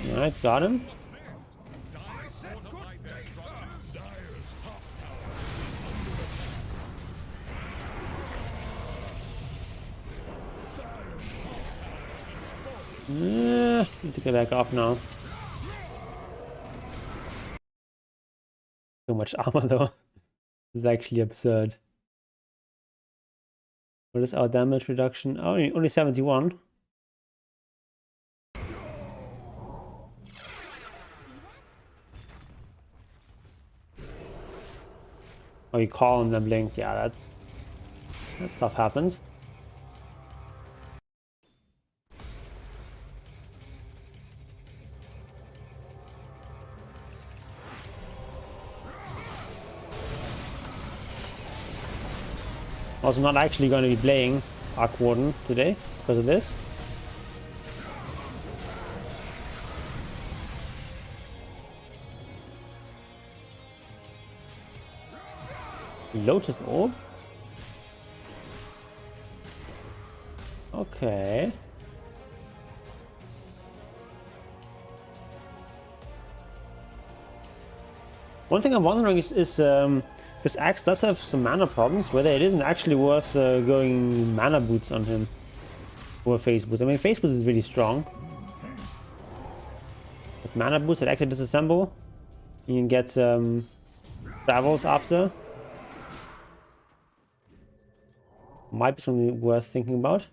Alright, got him. Dire fortified their structures. Dire's top tower. Need to get back up now. So much armor though. This is actually absurd. What is our damage reduction? Oh, only 71. Oh, you call on them blink. Yeah, that stuff happens. Also not actually going to be playing Arc Warden today because of this. Lotus Orb? Okay. One thing I'm wondering is because Axe does have some mana problems, whether it isn't actually worth going mana boots on him. Or face boots. I mean, face boots is really strong. But mana boots that actually disassemble, you can get travels after. Might be something worth thinking about.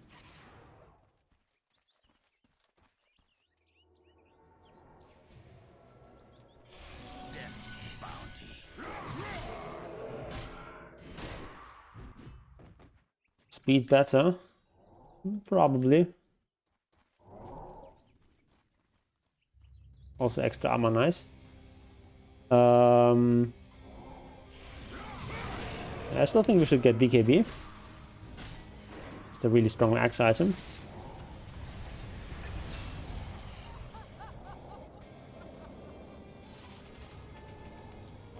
Speed better, probably. Also extra armor, nice. I still think we should get BKB. It's a really strong axe item.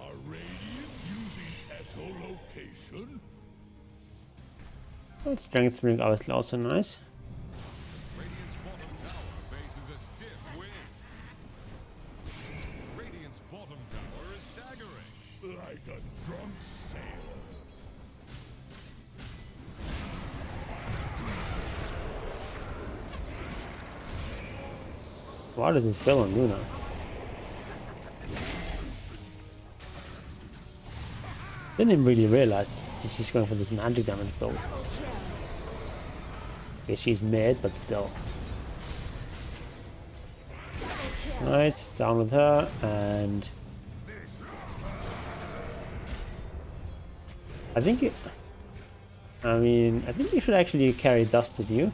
Are Radiant using echolocation? Well, strength ring obviously also nice. Radiant's bottom tower faces a stiff wind. Radiant's bottom tower is staggering. Like a drunk sailor. Why does this kill on Luna? Didn't even really realize she's going for this magic damage build. Okay, she's mid, but still. Right, down with her, and I think you should actually carry Dust with you.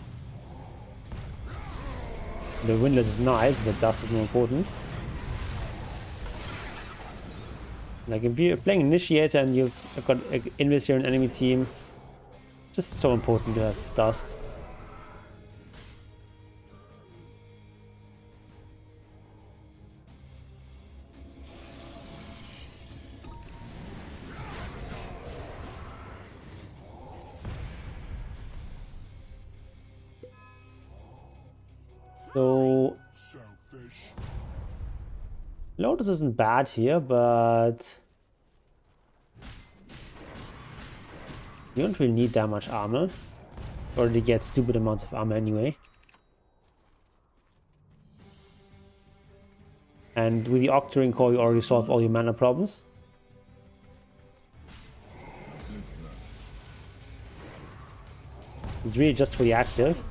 The Windless is nice, but Dust is more important. Like if you're playing Initiator and you've got Invis here in enemy team, just so important to have Dust. So Lotus isn't bad here, but you don't really need that much armor. You already get stupid amounts of armor anyway. And with the Octarine Core, you already solve all your mana problems. It's really just for the active.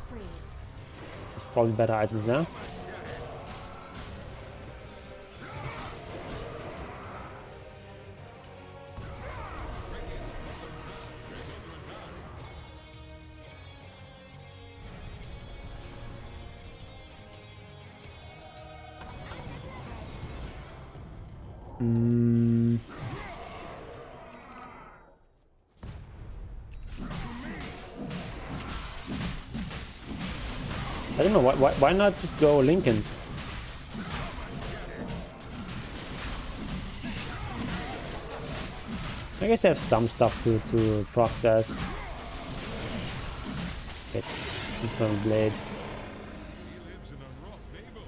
There's probably better items now. I don't know, why not just go Lincolns? I guess they have some stuff to proc that. Yes, Infernal Blade. He lives in a rough neighborhood.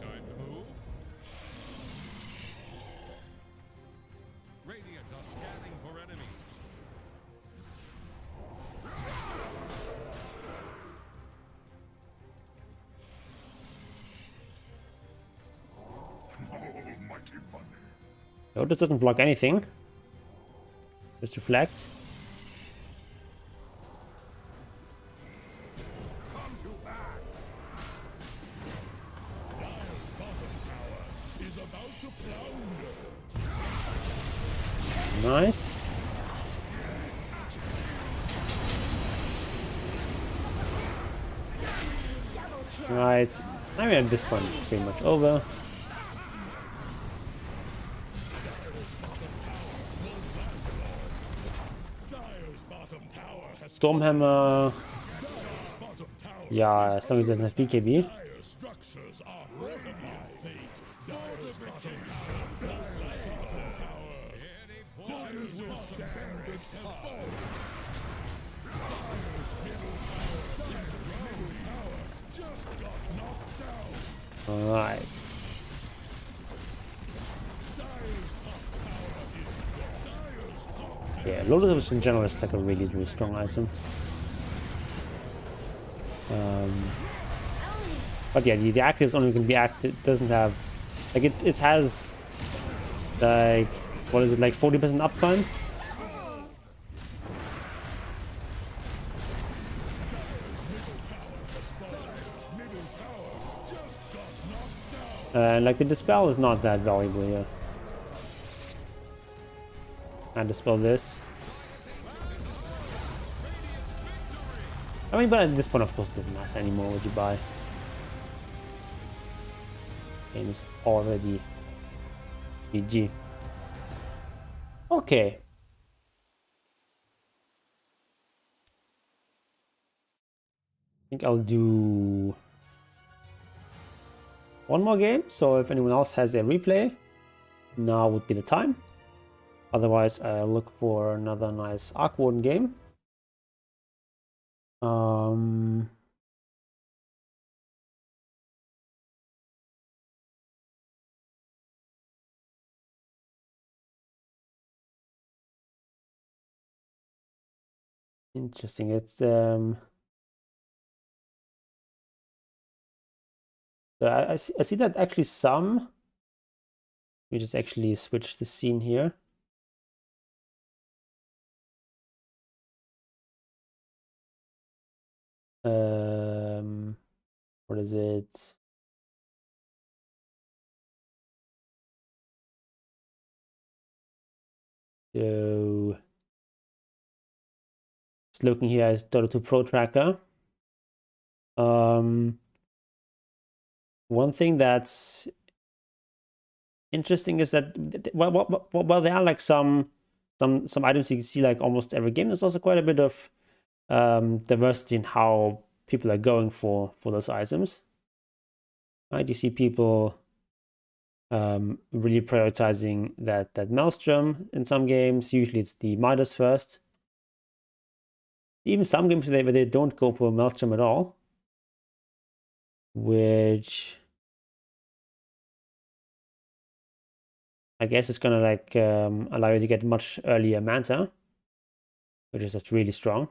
Time to move. Radiant are scanning for enemies. Almighty money. Lotus doesn't block anything. Just reflects. Is about to flounder. Nice. Right. I mean, at this point, it's pretty much over. Dire's bottom tower has Stormhammer. bottom tower. Yeah, as long as there's enough BKB. Dire structures are fortified. Dire's bottom tower. Dire's bottom tower. Dire's will stand its fall. Dire's middle tower just got knocked down. Alright. Dire's top tower is gone. Dire's top Yeah, Lotus in general is like a really, really strong item. But yeah, the active is only going to be active. Doesn't have like it has like what is it, like 40% uptime? Like the dispel is not that valuable here. And dispel this. I mean, but at this point, of course, it doesn't matter anymore what you buy. Game is already GG. Okay. I think I'll do one more game. So if anyone else has a replay, now would be the time. Otherwise, I'll look for another nice Arc Warden game. Interesting. It's So I see that actually some. We just actually switch the scene here. What is it? So just looking here at Dota 2 Pro Tracker. One thing that's interesting is that well there are like some items you can see like almost every game. There's also quite a bit of diversity in how people are going for those items. Right, you see people really prioritizing that Maelstrom in some games. Usually it's the Midas first. Even some games where they don't go for Maelstrom at all, which I guess is gonna like allow you to get much earlier Manta, which is just really strong.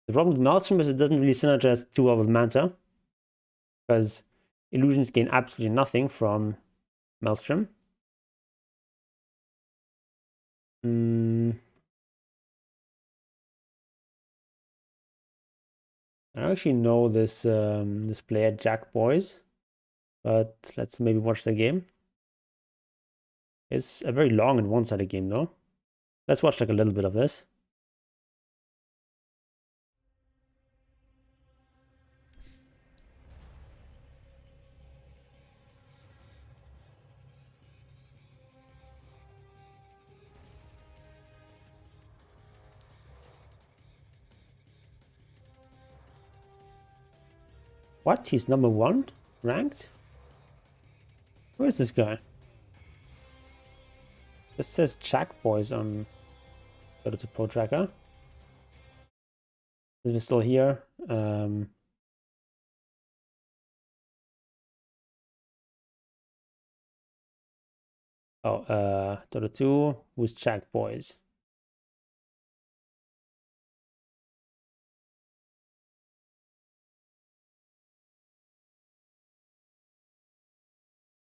The problem with Maelstrom is it doesn't really synergize too well with Manta, because illusions gain absolutely nothing from Maelstrom. I don't actually know this this player Jack Boys, but let's maybe watch the game. It's a very long and one-sided game though. Let's watch like a little bit of this. What? He's number 1 ranked? Who is this guy? This says Jack Boys on Dota Pro Tracker. Is he still here? Dota 2, who's Jack Boys?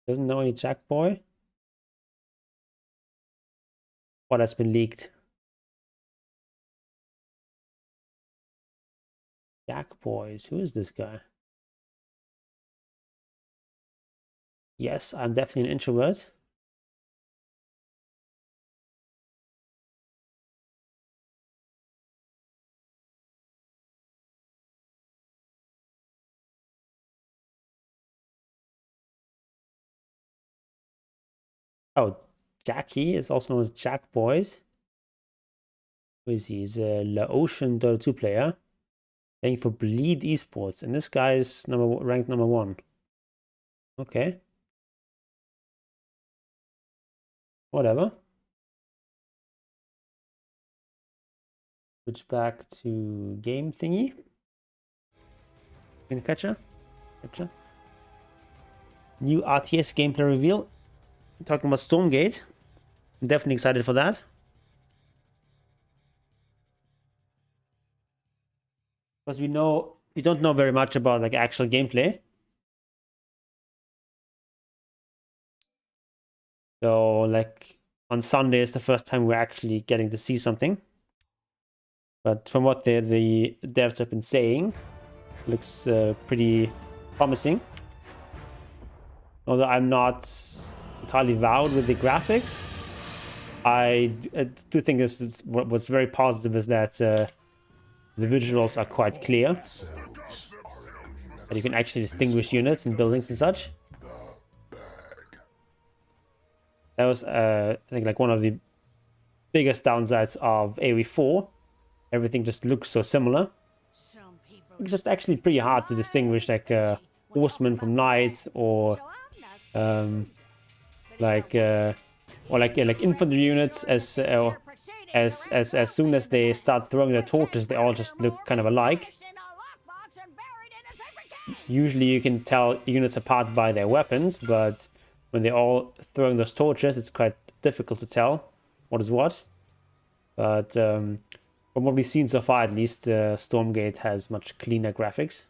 Doesn't know any Jack Boy? What has been leaked? Jack Boys, who is this guy? Yes, I'm definitely an introvert. Oh, Jackie is also known as Jack Boys. Who is he? He's a Laotian Dota 2 player playing for Bleed Esports, and this guy is ranked number 1. Okay. Whatever. Switch back to game thingy. Catcher. New RTS gameplay reveal. Talking about Stormgate. I'm definitely excited for that. Because we don't know very much about like actual gameplay. So like on Sunday is the first time we're actually getting to see something. But from what the devs have been saying, looks pretty promising. Although I'm not entirely wowed with the graphics, I do think what's very positive is that the visuals are quite clear. And you can actually distinguish units and buildings and such. That was, I think, like one of the biggest downsides of AoE4. Everything just looks so similar. It's just actually pretty hard to distinguish like horsemen from knights, or like infantry units. As soon as they start throwing their torches, they all just look kind of alike. Usually you can tell units apart by their weapons, but when they're all throwing those torches, it's quite difficult to tell what is what. But from what we've seen so far, at least, Stormgate has much cleaner graphics.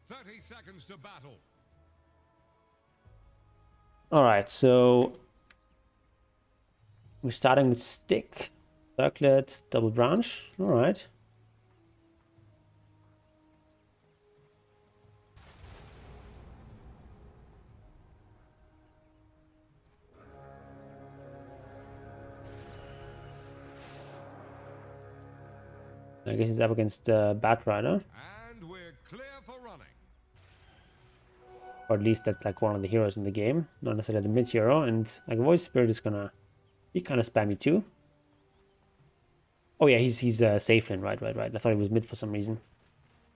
30 seconds to battle. Alright, so we're starting with stick, circlet, double branch. Alright. I guess he's up against Bat Rider. And we're clear for running. Or at least that's like one of the heroes in the game. Not necessarily the mid hero. And like Voice Spirit is gonna be kind of spammy too. Oh yeah, he's safe lane, right. I thought he was mid for some reason.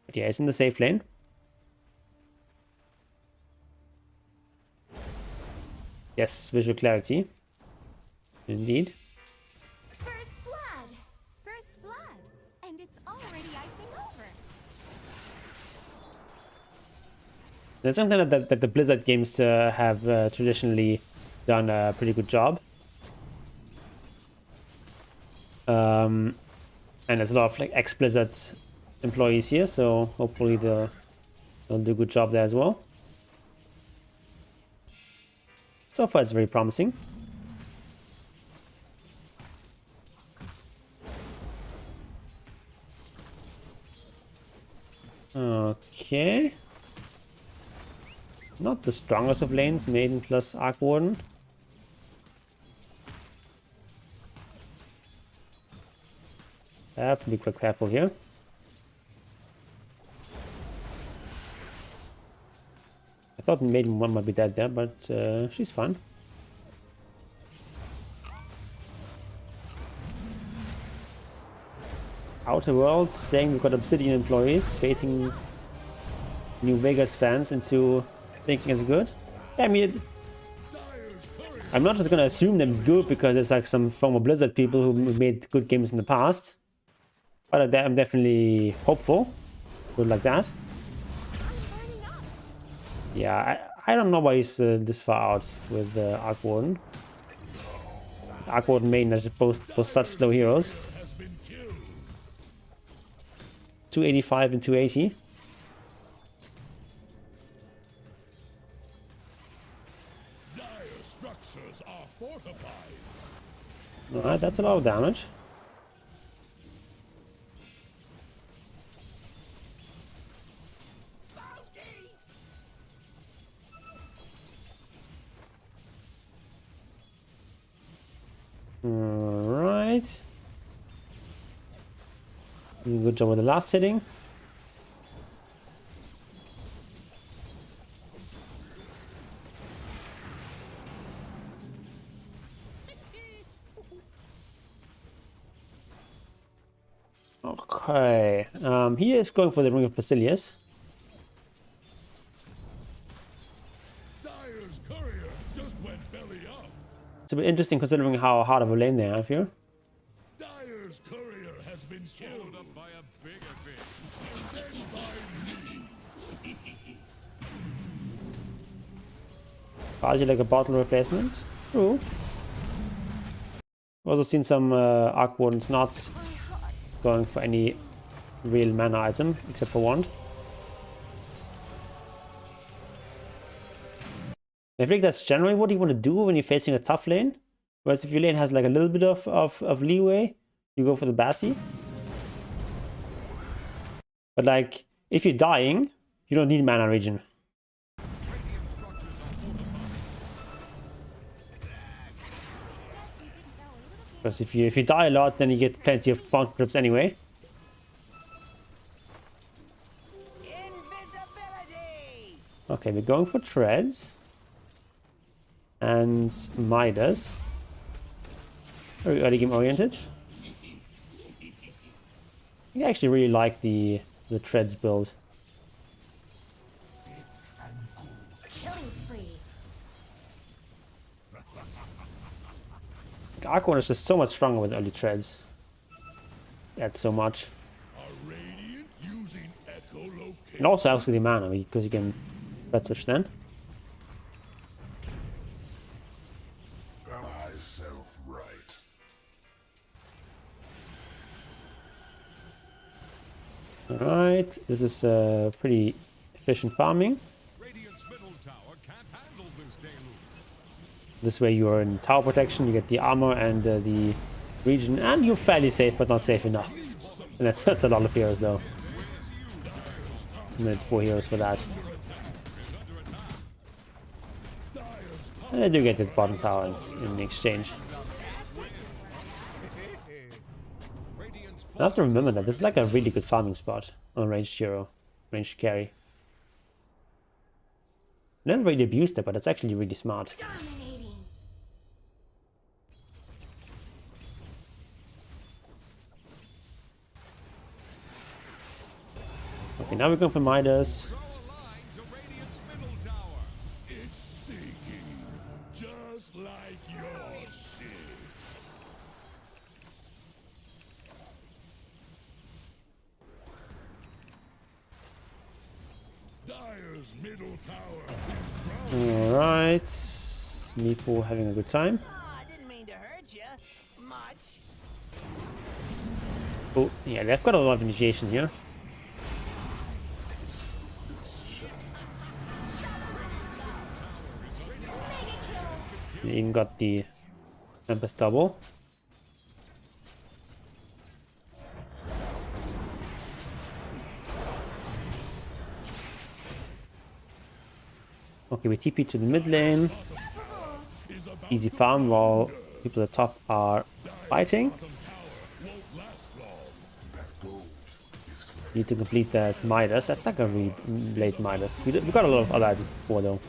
But yeah, he's in the safe lane. Yes, visual clarity. Indeed. First blood. First blood. And it's already icing over. That's something that the Blizzard games have traditionally done a pretty good job. And there's a lot of like ex-Blizzard employees here, so hopefully they'll do a good job there as well. So far it's very promising. Okay. Not the strongest of lanes, Maiden plus Arc Warden. I have to be quite careful here. I thought Maiden 1 might be dead there, but she's fine. Outer Worlds saying we've got Obsidian employees, baiting New Vegas fans into thinking it's good. Yeah, I mean, I'm not just gonna assume that it's good because it's like some former Blizzard people who made good games in the past. But I'm definitely hopeful. Good like that. Yeah, I don't know why he's this far out with Arc Warden. Arc Warden main as both such slow heroes. 285 and 280. Dire structures are fortified. Alright, that's a lot of damage. Alright. Good job with the last hitting. Okay. He is going for the Ring of Basilius. Dire's courier just went belly up. It's a bit interesting considering how hard of a lane they have here. Dire's courier has been killed. Swallowed up by a bigger fish. Dead by me. Quasi like a bottle replacement. True. I've also seen some Arc Wardens not going for any real mana item except for wand. I think that's generally what you want to do when you're facing a tough lane. Whereas if your lane has like a little bit of leeway, you go for the Bassi. But like, if you're dying, you don't need mana regen. Radiant structures are fortified. Because if you die a lot, then you get plenty of bounty trips anyway. Invisibility! Okay, we're going for treads. And Midas. Very early game oriented. I actually really like the treads build. Killing spree. Arc Warden is just so much stronger with early treads. That's so much. Are Radiant using echolocation? And also helps with the mana because you can red switch then. Myself right. Alright, this is pretty efficient farming. Radiant's middle tower can't handle this deluge. This way you are in tower protection, you get the armor and the region, and you're fairly safe, but not safe enough. And that's a lot of heroes though. You need 4 heroes for that. And I do get the bottom tower in exchange. I have to remember that this is like a really good farming spot on a ranged hero, ranged carry. I never really abused it, but it's actually really smart. Dominating. Okay, now we're going for Midas. Draw a line to Radiant's middle tower. It's sinking, just like your ship. Dire's middle tower is drowning. Alright. Meepo having a good time. I didn't mean to hurt you much. Oh, yeah, they've got a lot of initiation here. They even got the Tempest double. Okay, we TP to the mid lane. Easy farm while people at the top are fighting. Need to complete that Midas. That's like a really late Midas. We got a lot of other items before though.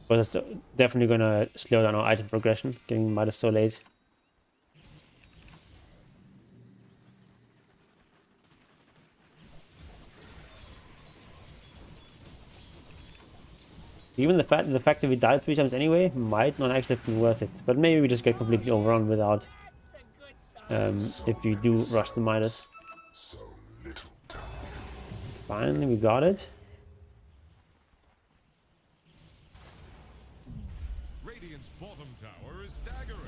But it's definitely gonna slow down our item progression, getting Midas so late. Even the fact that we died 3 times anyway might not actually have been worth it. But maybe we just get completely overrun without if you do rush the Midas. Finally we got it. Radiant's bottom tower is staggering.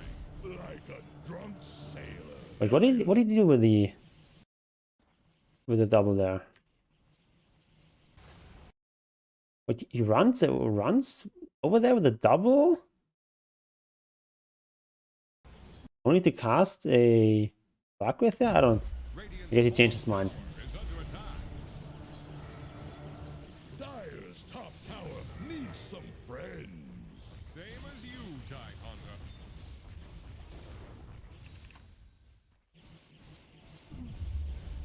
Like a drunk sailor. Wait, what did he do with the double there? Wait, he runs over there with a double? Only to cast a back with there? I don't. I guess he changed his mind. Is under attack. Dire's top tower needs some friends. Same as you, Tide Hunter.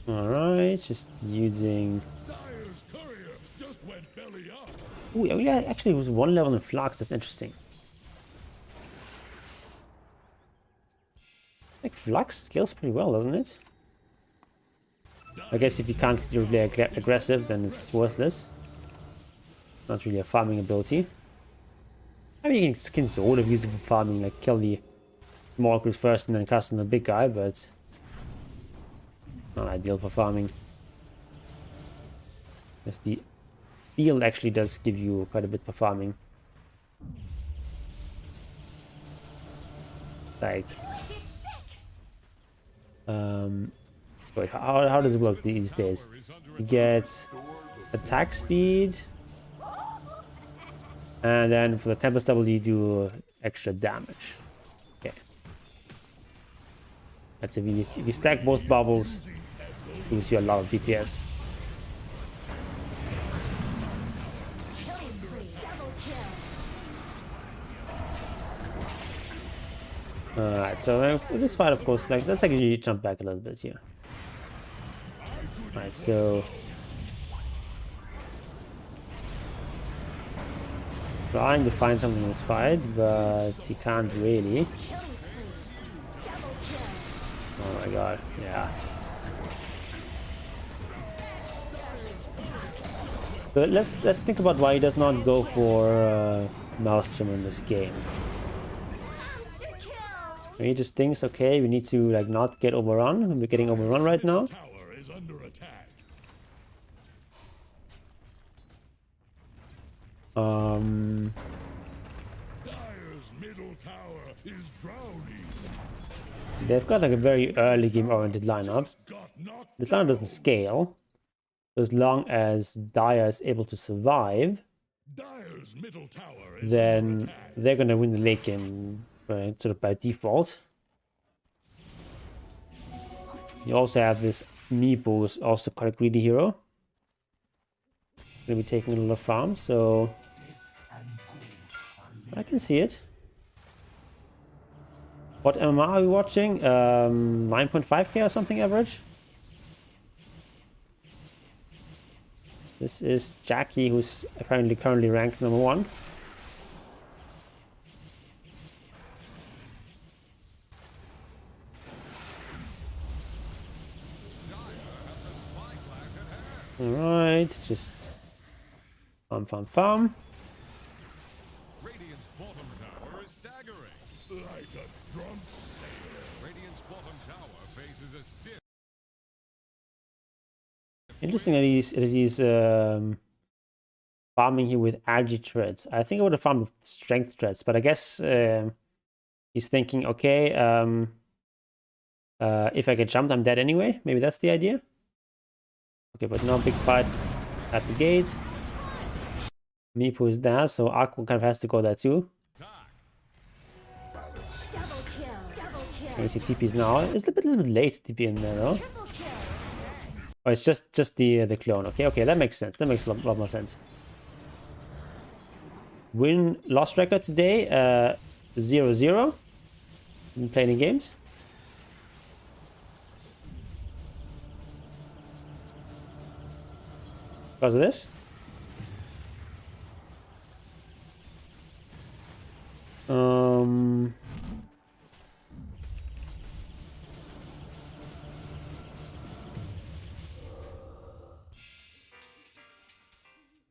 Alright, just using. Dire's courier just went belly up. Oh, yeah, actually, it was 1 level in Flux. That's interesting. Like, Flux scales pretty well, doesn't it? I guess if you can't you're really aggressive, then it's worthless. Not really a farming ability. I mean, you can sort of use it for farming, like kill the small crews first and then cast on the big guy, but not ideal for farming. Yes, the field actually does give you quite a bit for farming. Like, wait, how does it work these days? You get attack speed, and then for the Tempest double you do extra damage. Okay, that's if you stack both bubbles, you see a lot of DPS. Killing spree. Double kill. Alright, so for this fight, of course, like let's actually jump back a little bit here. Alright, so trying to find something in this fight, but he can't really. Killing spree. Double kill. Oh my god, yeah. So let's think about why he does not go for Maelstrom in this game. Monster kill. He just thinks, okay, we need to like not get overrun. We're getting overrun right now. Tower is under attack. Um, Dire's middle tower is drowning. They've got like a very early game-oriented lineup. Got knocked This lineup doesn't scale. As long as Dire is able to survive, Dire's middle tower is under then attack. they're gonna win the late game sort of by default. You also have this Meepo, who's also quite a greedy hero. Gonna be taking a lot of farms, so I can see it. What MMR are we watching? 9.5k or something average? This is Jackie, who's apparently currently ranked number 1. Alright, just farm. Radiant's bottom tower is staggering. Like a drunk sailor. Radiant's bottom tower faces a stiff. Interesting that he's farming here with agi treads. I think I would have farmed with strength treads, but I guess he's thinking, okay, if I get jumped, I'm dead anyway. Maybe that's the idea. Okay, but no big fight at the gate. Meepo is there, so Arc kind of has to go there too. You see TP's now. It's a little bit late to TP in there though. Oh, it's just the clone. Okay, that makes sense. That makes a lot more sense. Win-loss record today, 0-0. Been playing any games. Because of this.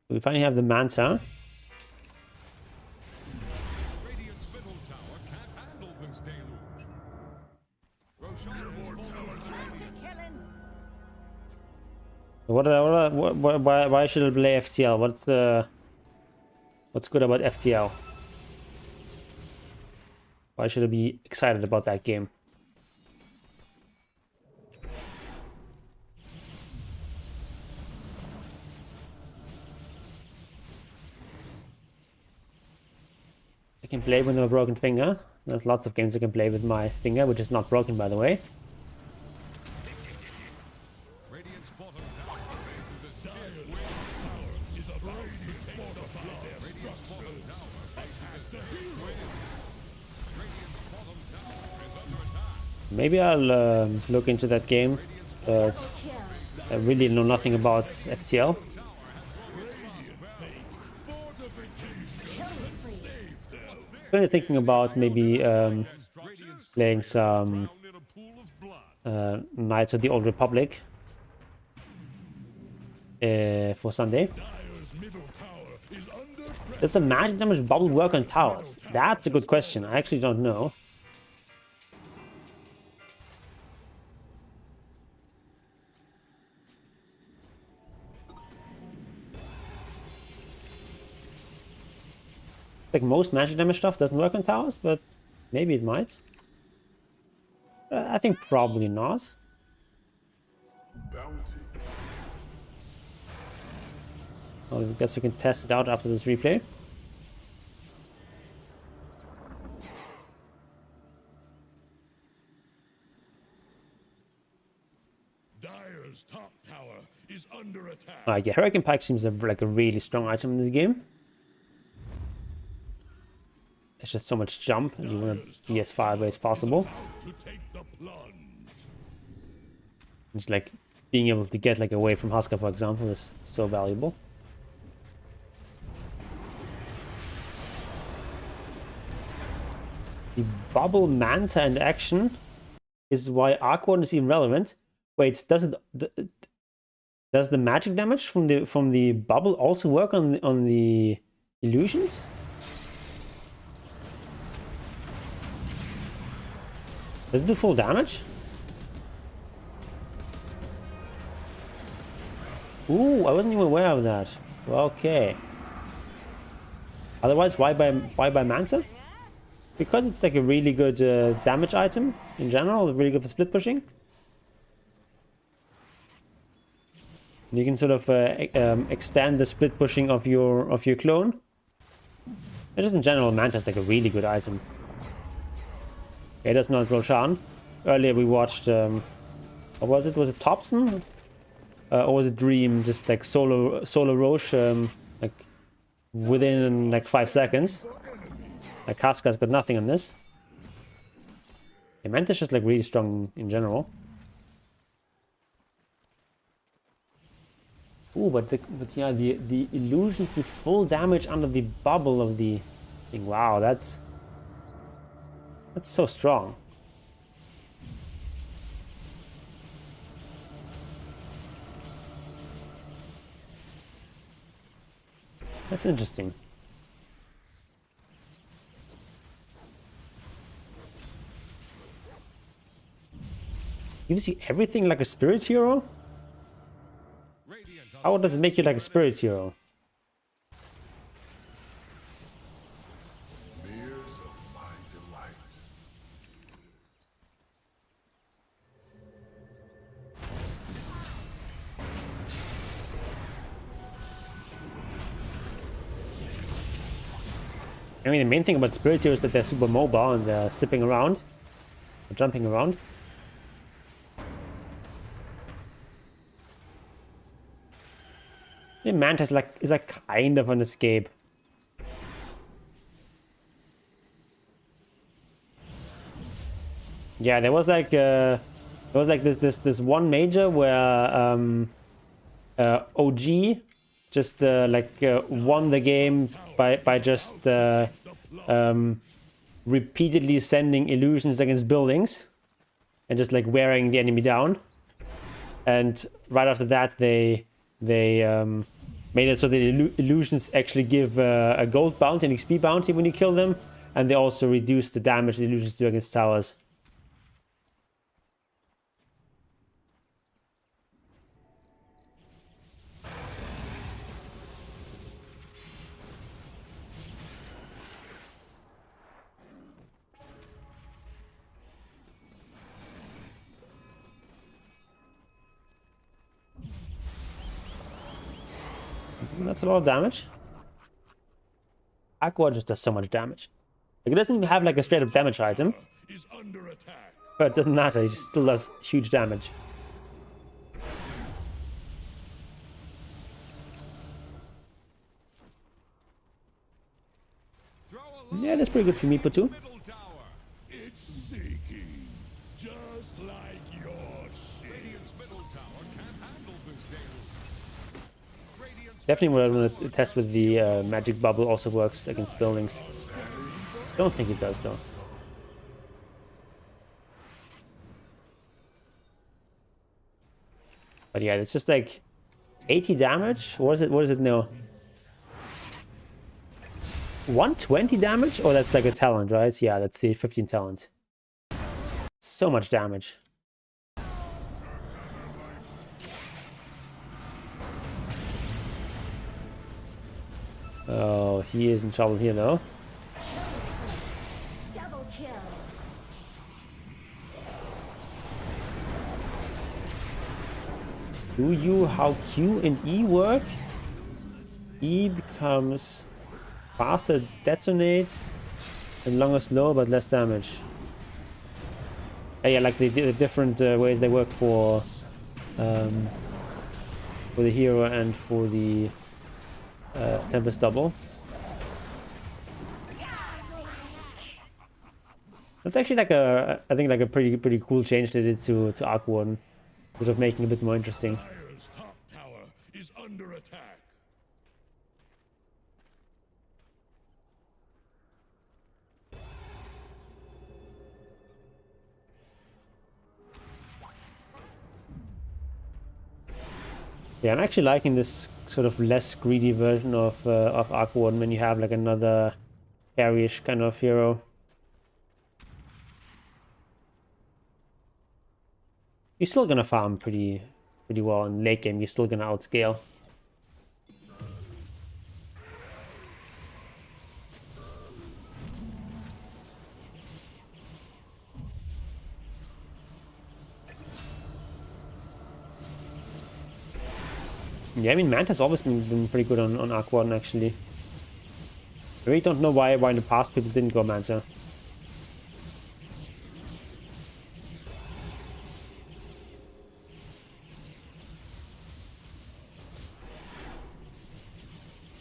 We finally have the Manta. Radiant's middle tower can't handle this deluge. Roshan is Why should I play FTL? What's good about FTL? Why should I be excited about that game? I can play with a broken finger. There's lots of games I can play with my finger, which is not broken, by the way. Radiant's bottom tower faces a stiff wind. Is about to fortify their Radiant's bottom tower faces a stiff wind. Radiant's bottom tower is under attack. Maybe I'll look into that game, but I really know nothing about FTL. Kind of thinking about maybe playing some Knights of the Old Republic for Sunday. Does the magic damage bubble work on towers? That's a good question. I actually don't know. Like most magic damage stuff doesn't work on towers, but maybe it might. I think probably not. Well, I guess we can test it out after this replay. Dire's top tower is under attack. Yeah, Hurricane Pike seems like a really strong item in the game. It's just so much jump, and you want to be as far away as possible. To take the plunge. It's like being able to get like away from Husker, for example, is so valuable. The bubble Manta in action is why Arc Warden is even relevant. Wait, does the magic damage from the bubble also work on the illusions? Does it do full damage? Ooh, I wasn't even aware of that. Okay. Otherwise, why buy Manta? because it's like a really good damage item in general, really good for split pushing. You can sort of extend the split pushing of your clone. And just in general, Manta's like a really good item. Okay, that's not Roshan. Earlier we watched, what was it? Was it Thompson? Or was it Dream? Just like solo Roche, like within like 5 seconds. Like Casca's got nothing on this. Yeah, Manta's just like really strong in general. Ooh, but yeah, the illusions to full damage under the bubble of the thing. Wow, that's so strong. That's interesting. Gives you everything like a spirit hero? How does it make you like a spirit hero? Mirrors of my delight. I mean, the main thing about spirit heroes is that they're super mobile and they're zipping around, or jumping around. The Manta is like kind of an escape. Yeah, there was like this one major where OG just won the game by just repeatedly sending illusions against buildings and just like wearing the enemy down. And right after that, they made it so the illusions actually give a gold bounty, an XP bounty when you kill them, and they also reduce the damage the illusions do against towers. That's a lot of damage. Arc Warden just does so much damage. Like, it doesn't even have like a straight up damage item. Is under attack. But it doesn't matter, he just still does huge damage. Yeah, that's pretty good for Meepo too. It's seeking, just like your shit. Definitely what I want to test with the magic bubble also works against buildings. Don't think it does though. But yeah, it's just like 80 damage. What is it? What is it now? 120 damage? Oh, that's like a talent, right? Yeah, that's the 15 talent. So much damage. Oh, he is in trouble here though. Double kill. Do you how Q and E work? E becomes faster detonate and longer slow but less damage. Yeah, like the different ways they work for the hero and for the Tempest double. That's actually like I think like a pretty cool change they did to Arc Warden, sort of making it a bit more interesting. Dire's top tower is under attack. Yeah, I'm actually liking this sort of less greedy version of Arc Warden when you have like another carry-ish kind of hero. You're still gonna farm pretty well in late game. You're still gonna outscale. Yeah, I mean, Manta's always been pretty good on Arc Warden, actually. I really don't know why in the past people didn't go Manta.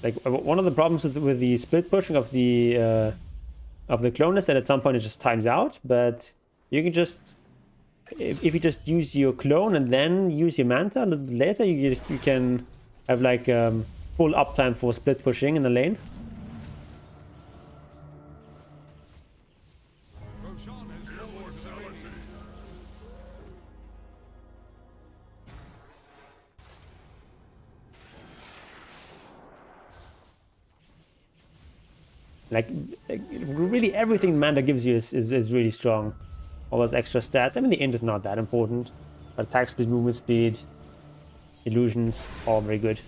Like, one of the problems with the split pushing of the clone is that at some point it just times out, but you can just, if you just use your clone and then use your Manta a little bit later, you can have like full uptime for split pushing in the lane. Like really everything Manta gives you is really strong. All those extra stats. I mean, the int is not that important, but attack speed, movement speed, illusions, all very good.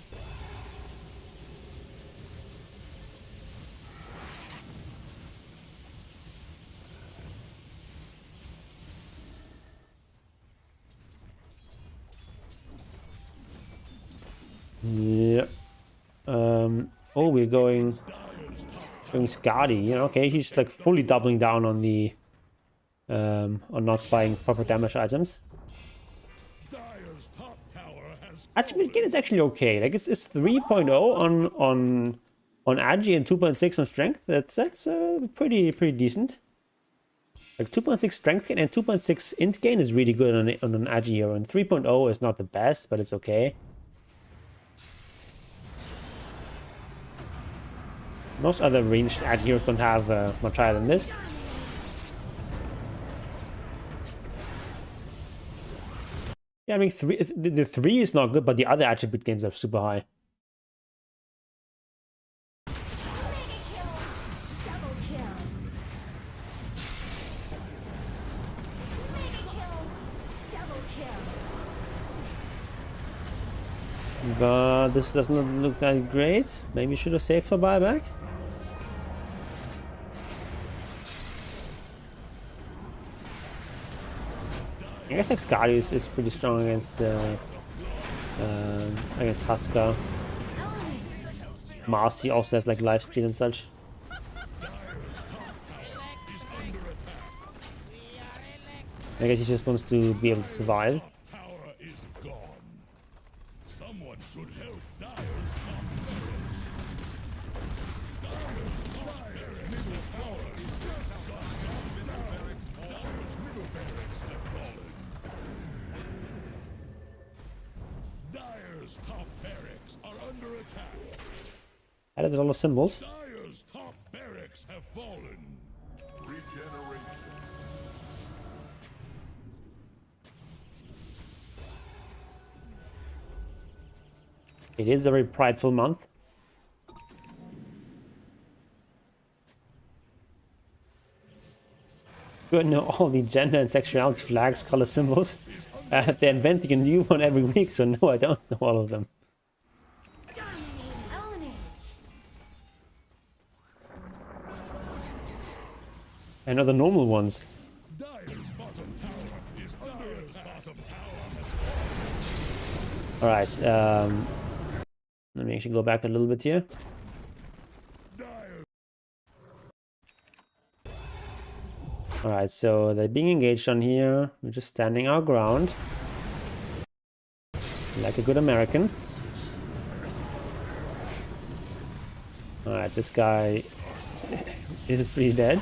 Yeah. Oh, we're going Skadi. You know, okay, he's like fully doubling down on the on not buying proper damage items. Actually, again, it's actually okay. Like it's 3.0 on agi and 2.6 on strength. That's pretty decent. Like 2.6 strength gain and 2.6 int gain is really good on an agi hero, and 3.0 is not the best, but it's okay. Most other ranged agi heroes don't have much higher than this. Yeah, I mean, the 3 is not good, but the other attribute gains are super high. But this doesn't look that great. Maybe should have saved for buyback. I guess like Skadi is pretty strong against Husker. Marcy also has like lifesteal and such. I guess he just wants to be able to survive. Added a lot of symbols. Dire's top barracks have fallen. Regeneration. It is a very prideful month. Good, know all the gender and sexuality flags, color symbols. They're inventing a new one every week, so no, I don't know all of them. I know the normal ones. Alright, let me actually go back a little bit here. Alright, so they're being engaged on here. We're just standing our ground. Like a good American. Alright, this guy is pretty dead.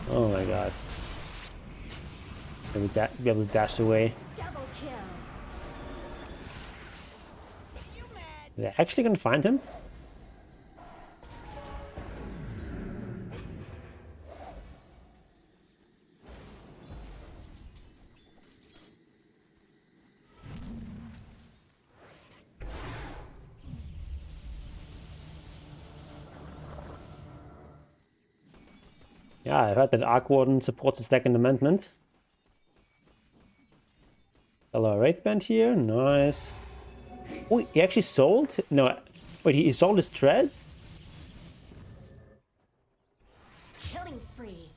Oh my god. Be able to dash away. Are they actually gonna find him? Yeah, I heard that Arc Warden supports the Second Amendment. Hello, Wraithband here. Nice. Oh, he actually sold? No, but he sold his treads? Killing spree.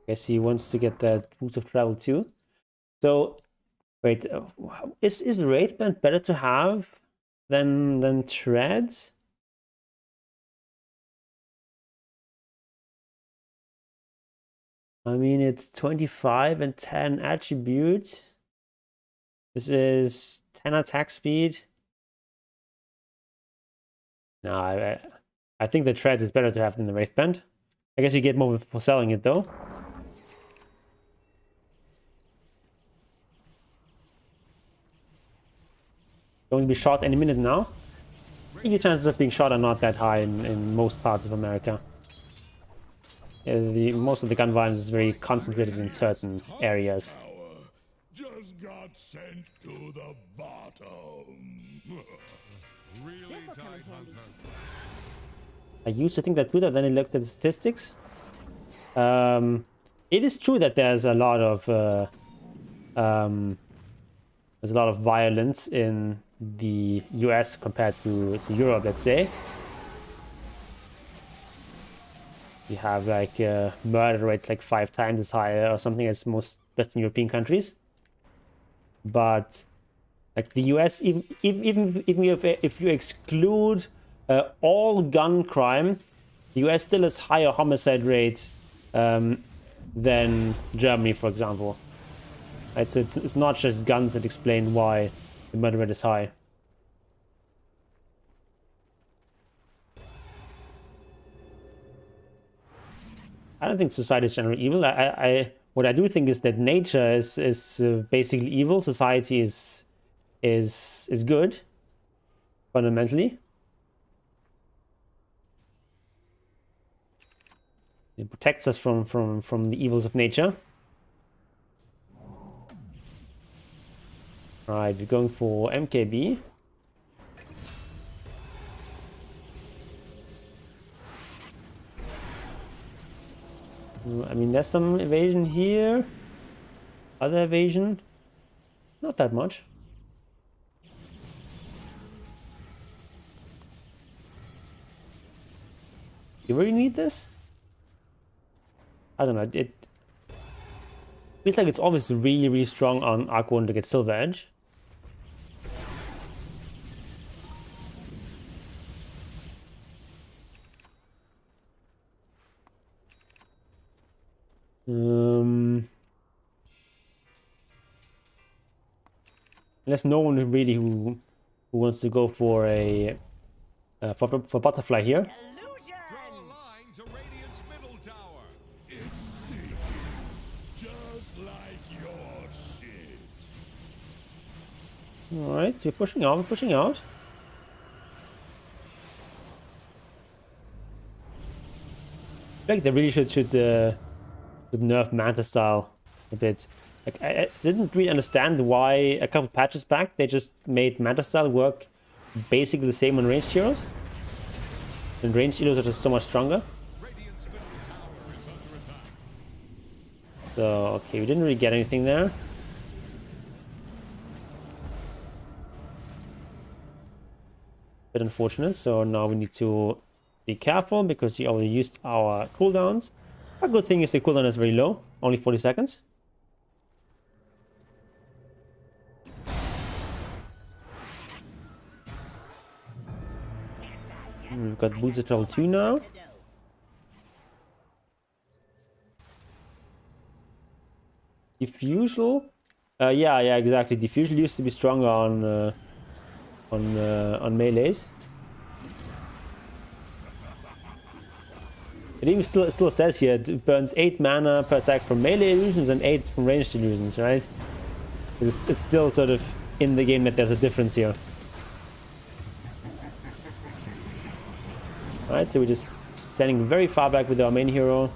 Guess he wants to get that boost of travel too. So Wait, is Wraithband better to have than Treads? I mean, it's 25 and 10 attribute. This is 10 attack speed. No, I think the Treads is better to have than the Wraithband. I guess you get more for selling it though. Going to be shot any minute now. I think the chances of being shot are not that high in most parts of America. Most of the gun violence is very concentrated in certain areas. Just got sent to the bottom. Really This'll come in tight, handy. Hunter. I used to think that Twitter, then I looked at the statistics. It is true that there's a lot of violence in the US compared to Europe, let's say. You have like murder rates like 5 times as high or something as most Western European countries. But like the US, even if you exclude all gun crime, the US still has higher homicide rate than Germany, for example. It's not just guns that explain why the murder rate is high. I don't think society is generally evil. What I do think is that nature is basically evil. Society is good, fundamentally. It protects us from the evils of nature. Right, we're going for MKB. I mean, there's some evasion here. Other evasion. Not that much. You really need this? I don't know. It feels like it's always really, really strong on Arc Warden to get Silver Edge. There's no one really who wants to go for a for butterfly here. Illusion! Draw a line to Radiant's middle tower. It's sinking, just like your ships. All right, we're pushing out. We're pushing out. I feel like they really should nerf Manta style a bit. Like I didn't really understand why a couple patches back they just made Manta style work basically the same on ranged heroes. And ranged heroes are just so much stronger. Radiant's middle tower is under attack. So okay, we didn't really get anything there. Bit unfortunate. So now we need to be careful because we already used our cooldowns. A good thing is the cooldown is very low, only 40 seconds. We've got boots of travel 2 now. Diffusal? Yeah, exactly. Diffusal used to be stronger on melees. It even still says here it burns 8 mana per attack from melee illusions and 8 from ranged illusions, right? It's still sort of in the game that there's a difference here. Alright, so we're just standing very far back with our main hero.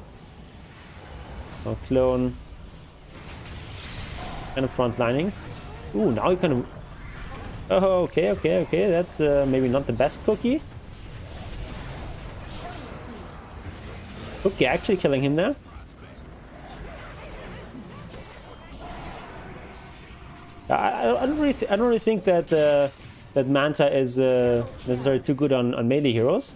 Our clone. Kind of frontlining. Ooh, now we kind of... Oh, okay. That's maybe not the best cookie. Okay, actually killing him there. I don't really think that that Manta is necessarily too good on melee heroes.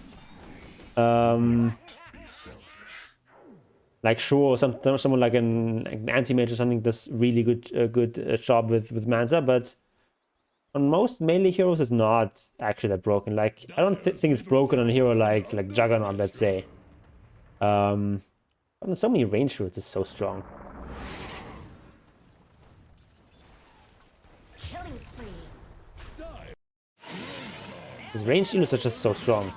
Like sure, someone like an anti-mage or something does really good job with Manza, but on most melee heroes it's not actually that broken. Like I don't think it's broken on a hero like Juggernaut, let's say. But on so many range heroes it's so strong. Killing spree. His range heroes are just so strong.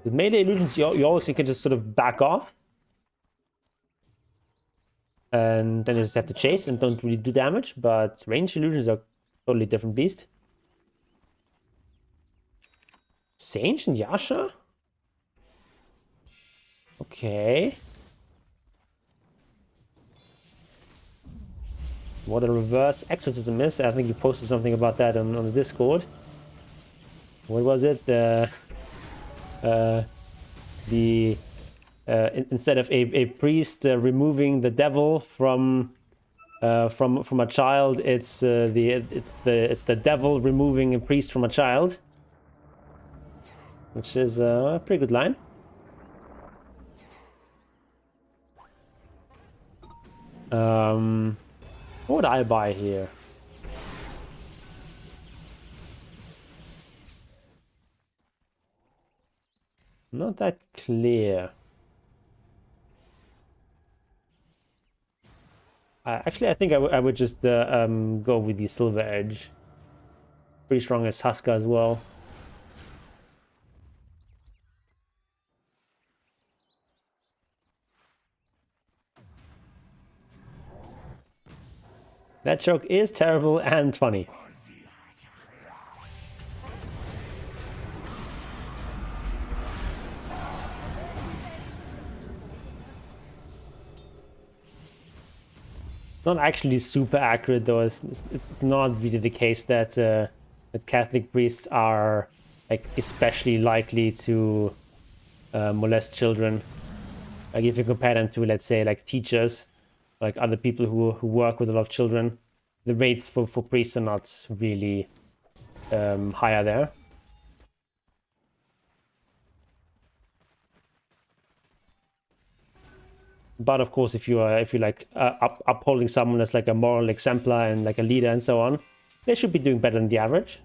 With melee illusions, you always can just sort of back off. And then you just have to chase and don't really do damage. But range illusions are totally different beast. Sage and Yasha? Okay. What a reverse exorcism is. I think you posted something about that on the Discord. What was it? Instead of a priest removing the devil from a child, it's the devil removing a priest from a child, which is a pretty good line. What would I buy here? Not that clear. Actually, I think I would just go with the Silver Edge. Pretty strong as Huska as well. That joke is terrible and funny. Not actually super accurate though. It's not really the case that that Catholic priests are like especially likely to molest children. Like if you compare them to, let's say, like teachers, like other people who work with a lot of children, the rates for priests are not really higher there. But of course, if you're like upholding someone as like a moral exemplar and like a leader and so on, they should be doing better than the average.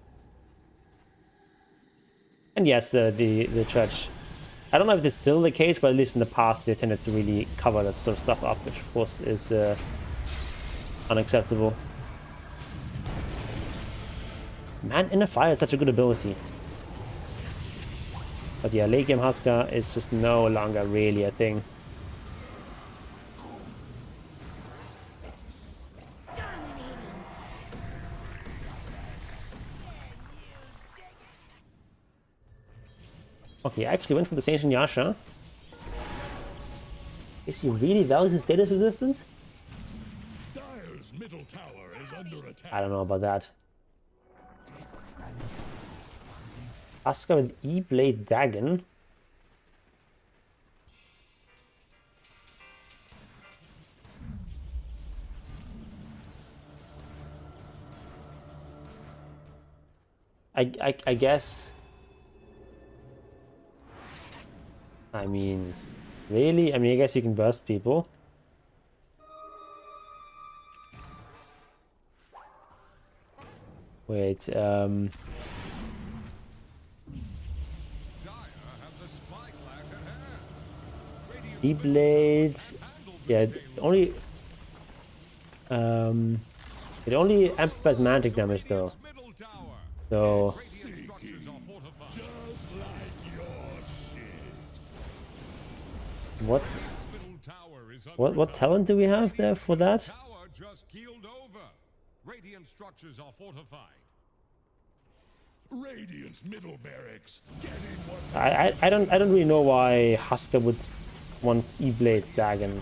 And yes, the church, I don't know if it's still the case, but at least in the past they tended to really cover that sort of stuff up, which of course is unacceptable. Man in a Fire is such a good ability. But yeah, late game Huska is just no longer really a thing. Okay, I actually went for the Sage and Yasha. Is he really values his status resistance? Dire's middle tower is under attack. I don't know about that. Asuka with E-Blade Dagon. I guess. I mean, really? I mean, I guess you can burst people. Wait, E-Blade, yeah, only, it only amplifies magic damage though. So, what talent do we have there for that? Radiant structures are fortified. Radiant's middle barracks. I don't really know why Huska would want E-Blade Dagon.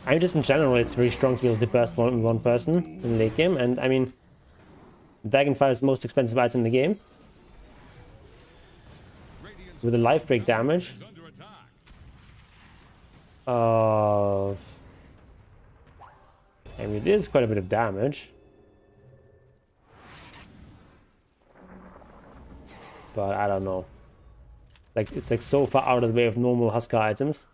I mean, just in general, it's very strong to be able to burst one person in late game, and I mean, Dagonfire is the most expensive item in the game. With the life break damage of... I mean, it is quite a bit of damage. But I don't know. Like, it's like so far out of the way of normal Husker items.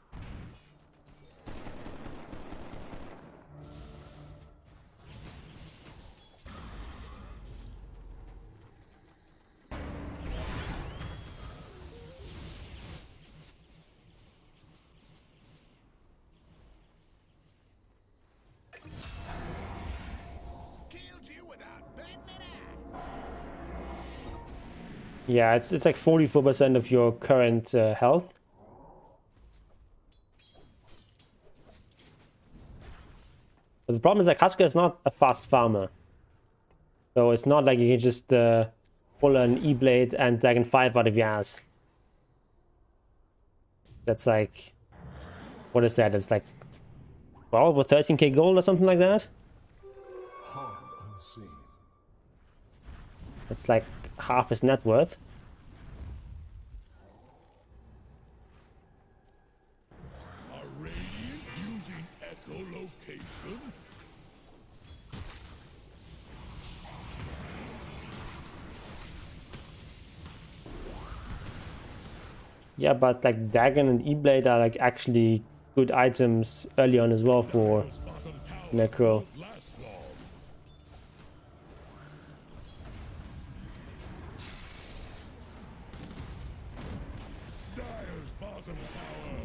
Yeah, it's like 44% of your current health. But the problem is like Husker is not a fast farmer. So it's not like you can just pull an E-Blade and Dragon 5 out of your ass. That's like... What is that? It's like 12 or 13k gold or something like that? Harm unseen. It's like half his net worth. Are Radiant using echolocation? Yeah, but like Dagon and E-Blade are like actually good items early on as well for Bottom tower Necro. won't last long. Dire's bottom tower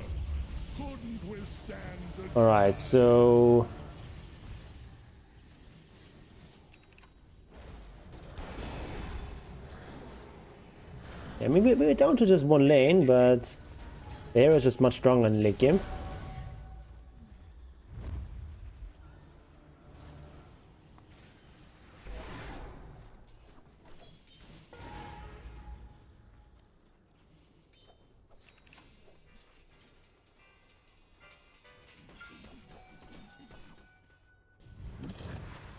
couldn't withstand the Alright, so... Yeah, maybe we're down to just one lane, but the hero is just much stronger in the late game.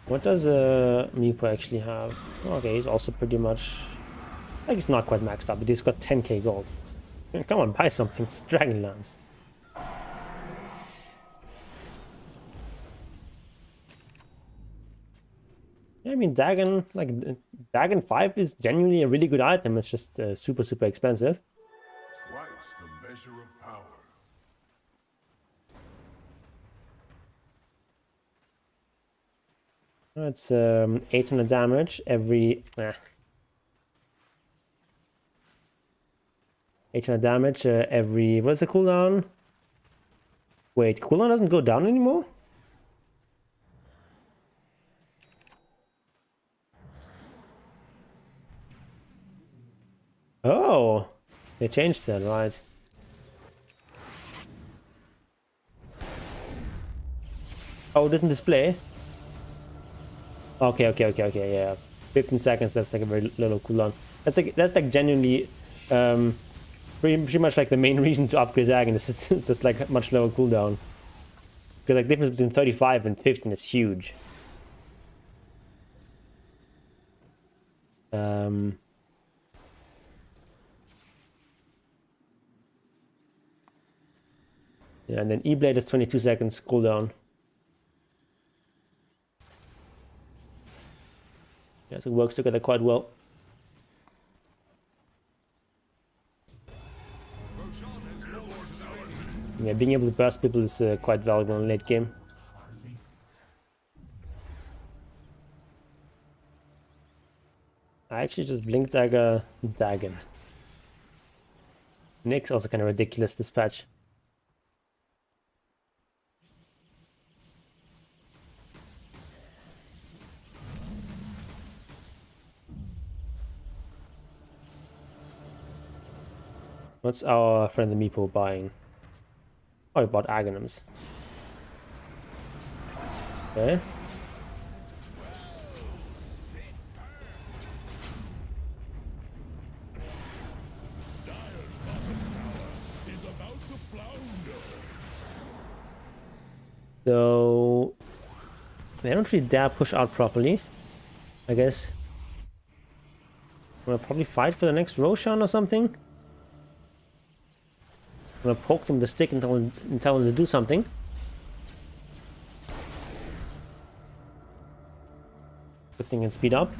What does Meepo actually have? Okay, he's also pretty much... Like, he's not quite maxed out, but he's got 10k gold. Come on, buy something. It's Dragonlance. Yeah, I mean, Dagon, like, Dagon 5 is genuinely a really good item. It's just super, super expensive. twice the measure of power. It's 800 damage every... 800 damage every... What's the cooldown? Wait, cooldown doesn't go down anymore? Oh! They changed that, right. Oh, it doesn't display? Okay, yeah. 15 seconds, that's like a very little cooldown. That's like genuinely pretty much like the main reason to upgrade Dagon. It's just like much lower cooldown. Because like difference between 35 and 15 is huge. Yeah, and then E-Blade is 22 seconds cooldown. Yeah, so it works together quite well. Yeah, being able to burst people is quite valuable in late game. I actually just Blink Dagger Dagon. Nick's also kind of ridiculous this patch. What's our friend the Meepo buying? Oh, he bought Aghanims. Okay. So they don't really dare push out properly, I guess. I'm gonna probably fight for the next Roshan or something. I'm gonna poke them with the stick and tell them to do something. Good thing can speed up.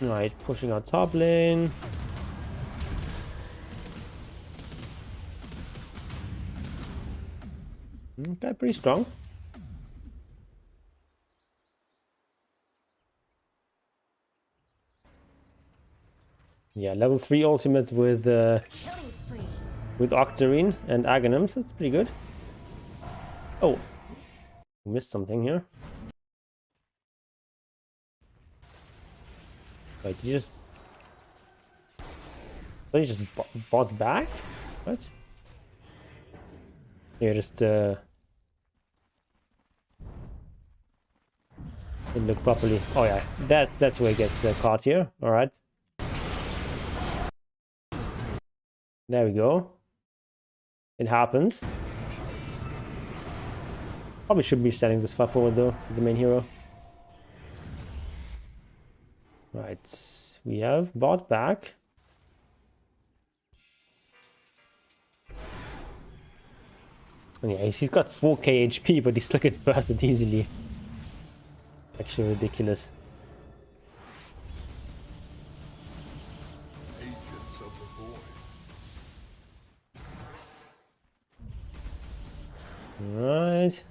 Right, pushing out top lane. Okay, pretty strong. Yeah, level 3 ultimate with Octarine and Aghanims. That's pretty good. Oh, missed something here. Wait, did he just... So he just bought back? What? Yeah, just didn't look properly. Oh yeah, that's where he gets caught here. All right. There we go. It happens. Probably should be sending this far forward though, the main hero. Right, we have bought back. And yeah, he's got 4k HP, but he still gets bursted easily. Actually ridiculous. Agents of the void. Right.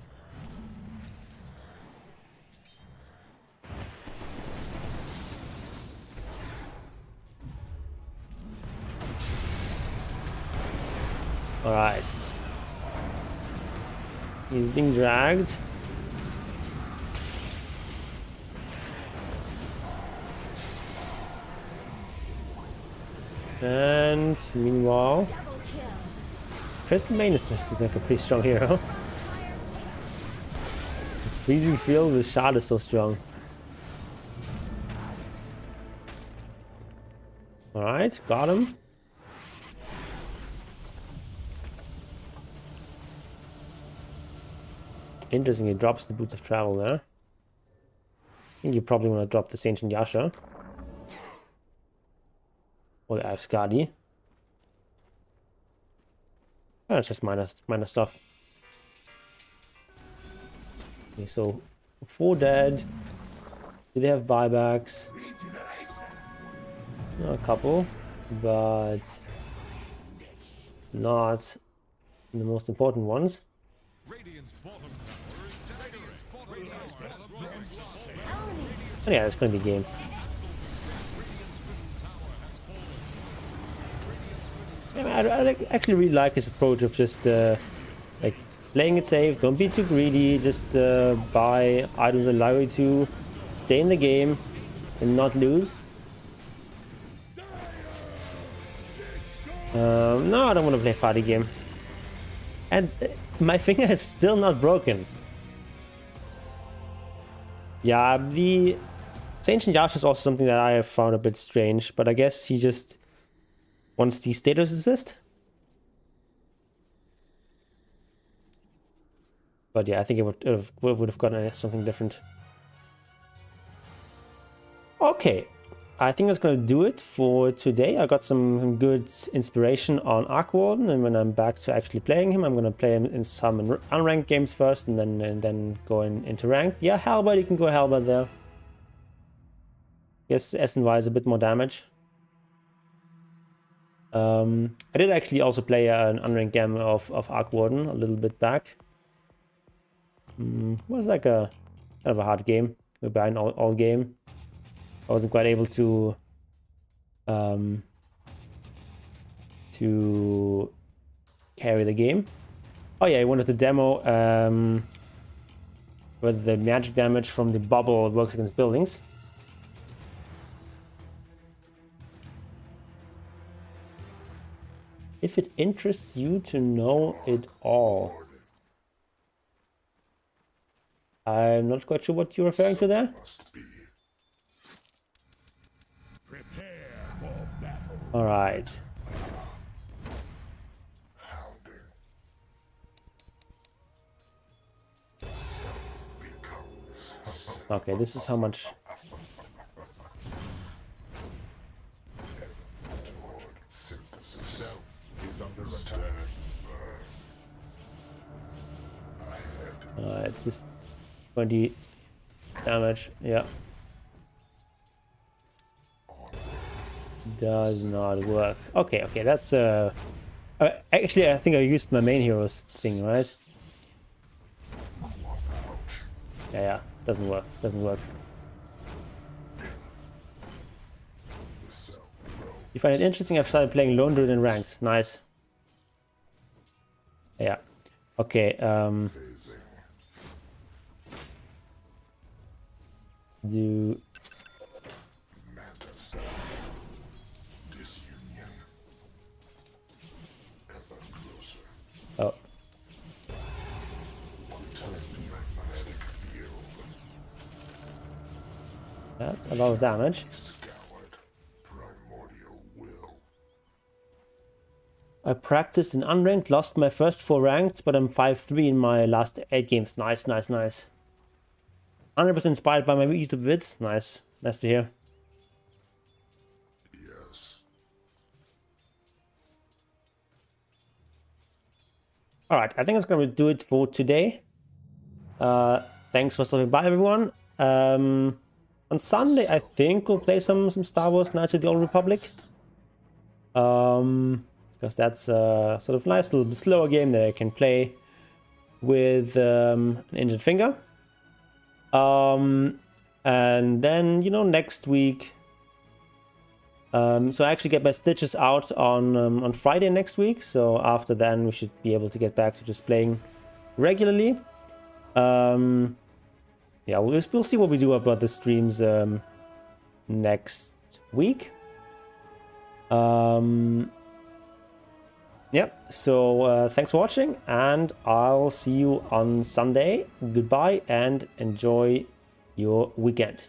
All right. He's being dragged. And meanwhile, Crystal Main is like a pretty strong hero. Freezing Field with Shard is so strong. Alright, got him. Interesting, he drops the Boots of Travel there. I think you probably want to drop this Ancient Yasha. Or the Ascadi. Oh, it's just minor stuff. Okay, so 4 dead. Do they have buybacks? A couple, but not the most important ones. Oh yeah, it's gonna be game. Yeah, I actually really like his approach of just like playing it safe. Don't be too greedy. Just buy items that allow you to stay in the game and not lose. No, I don't want to play fighting game. And my finger is still not broken. Yeah, the Ancient Yash is also something that I have found a bit strange, but I guess he just wants the status assist. But yeah, I think it would have gotten something different. Okay, I think that's going to do it for today. I got some good inspiration on Arc Warden, and when I'm back to actually playing him, I'm going to play him in some unranked games first, and then go into ranked. Yeah, Halberd, you can go Halberd there. Yes, S and Y is a bit more damage. I did actually also play an unranked game of Arc Warden a little bit back. It was like a kind of a hard game. We were behind all game. I wasn't quite able to carry the game. Oh yeah, I wanted to demo whether the magic damage from the bubble works against buildings. If it interests you to know it all. I'm not quite sure what you're referring to there. All right. Okay, this is how much. It's just 20 damage. Yeah. Does not work. Okay, okay, that's actually, I think I used my main heroes thing, right? Yeah, doesn't work, doesn't work. You find it interesting? I've started playing Lone Druid in ranked. Nice. Yeah. Okay, do... Oh. That's a lot of damage. I practiced in unranked, lost my first 4 ranked, but I'm 5-3 in my last 8 games. Nice, nice, nice. 100% inspired by my YouTube vids. Nice. Nice to hear. Yes. Alright, I think that's going to do it for today. Thanks for stopping by, everyone. On Sunday, I think we'll play some Star Wars Knights of the Old Republic. Because that's a sort of nice little slower game that I can play with an injured finger. And then, you know, next week... so I actually get my stitches out on Friday next week. So after then, we should be able to get back to just playing regularly. Yeah, we'll see what we do about the streams next week. Yeah, so thanks for watching, and I'll see you on Sunday. Goodbye, and enjoy your weekend.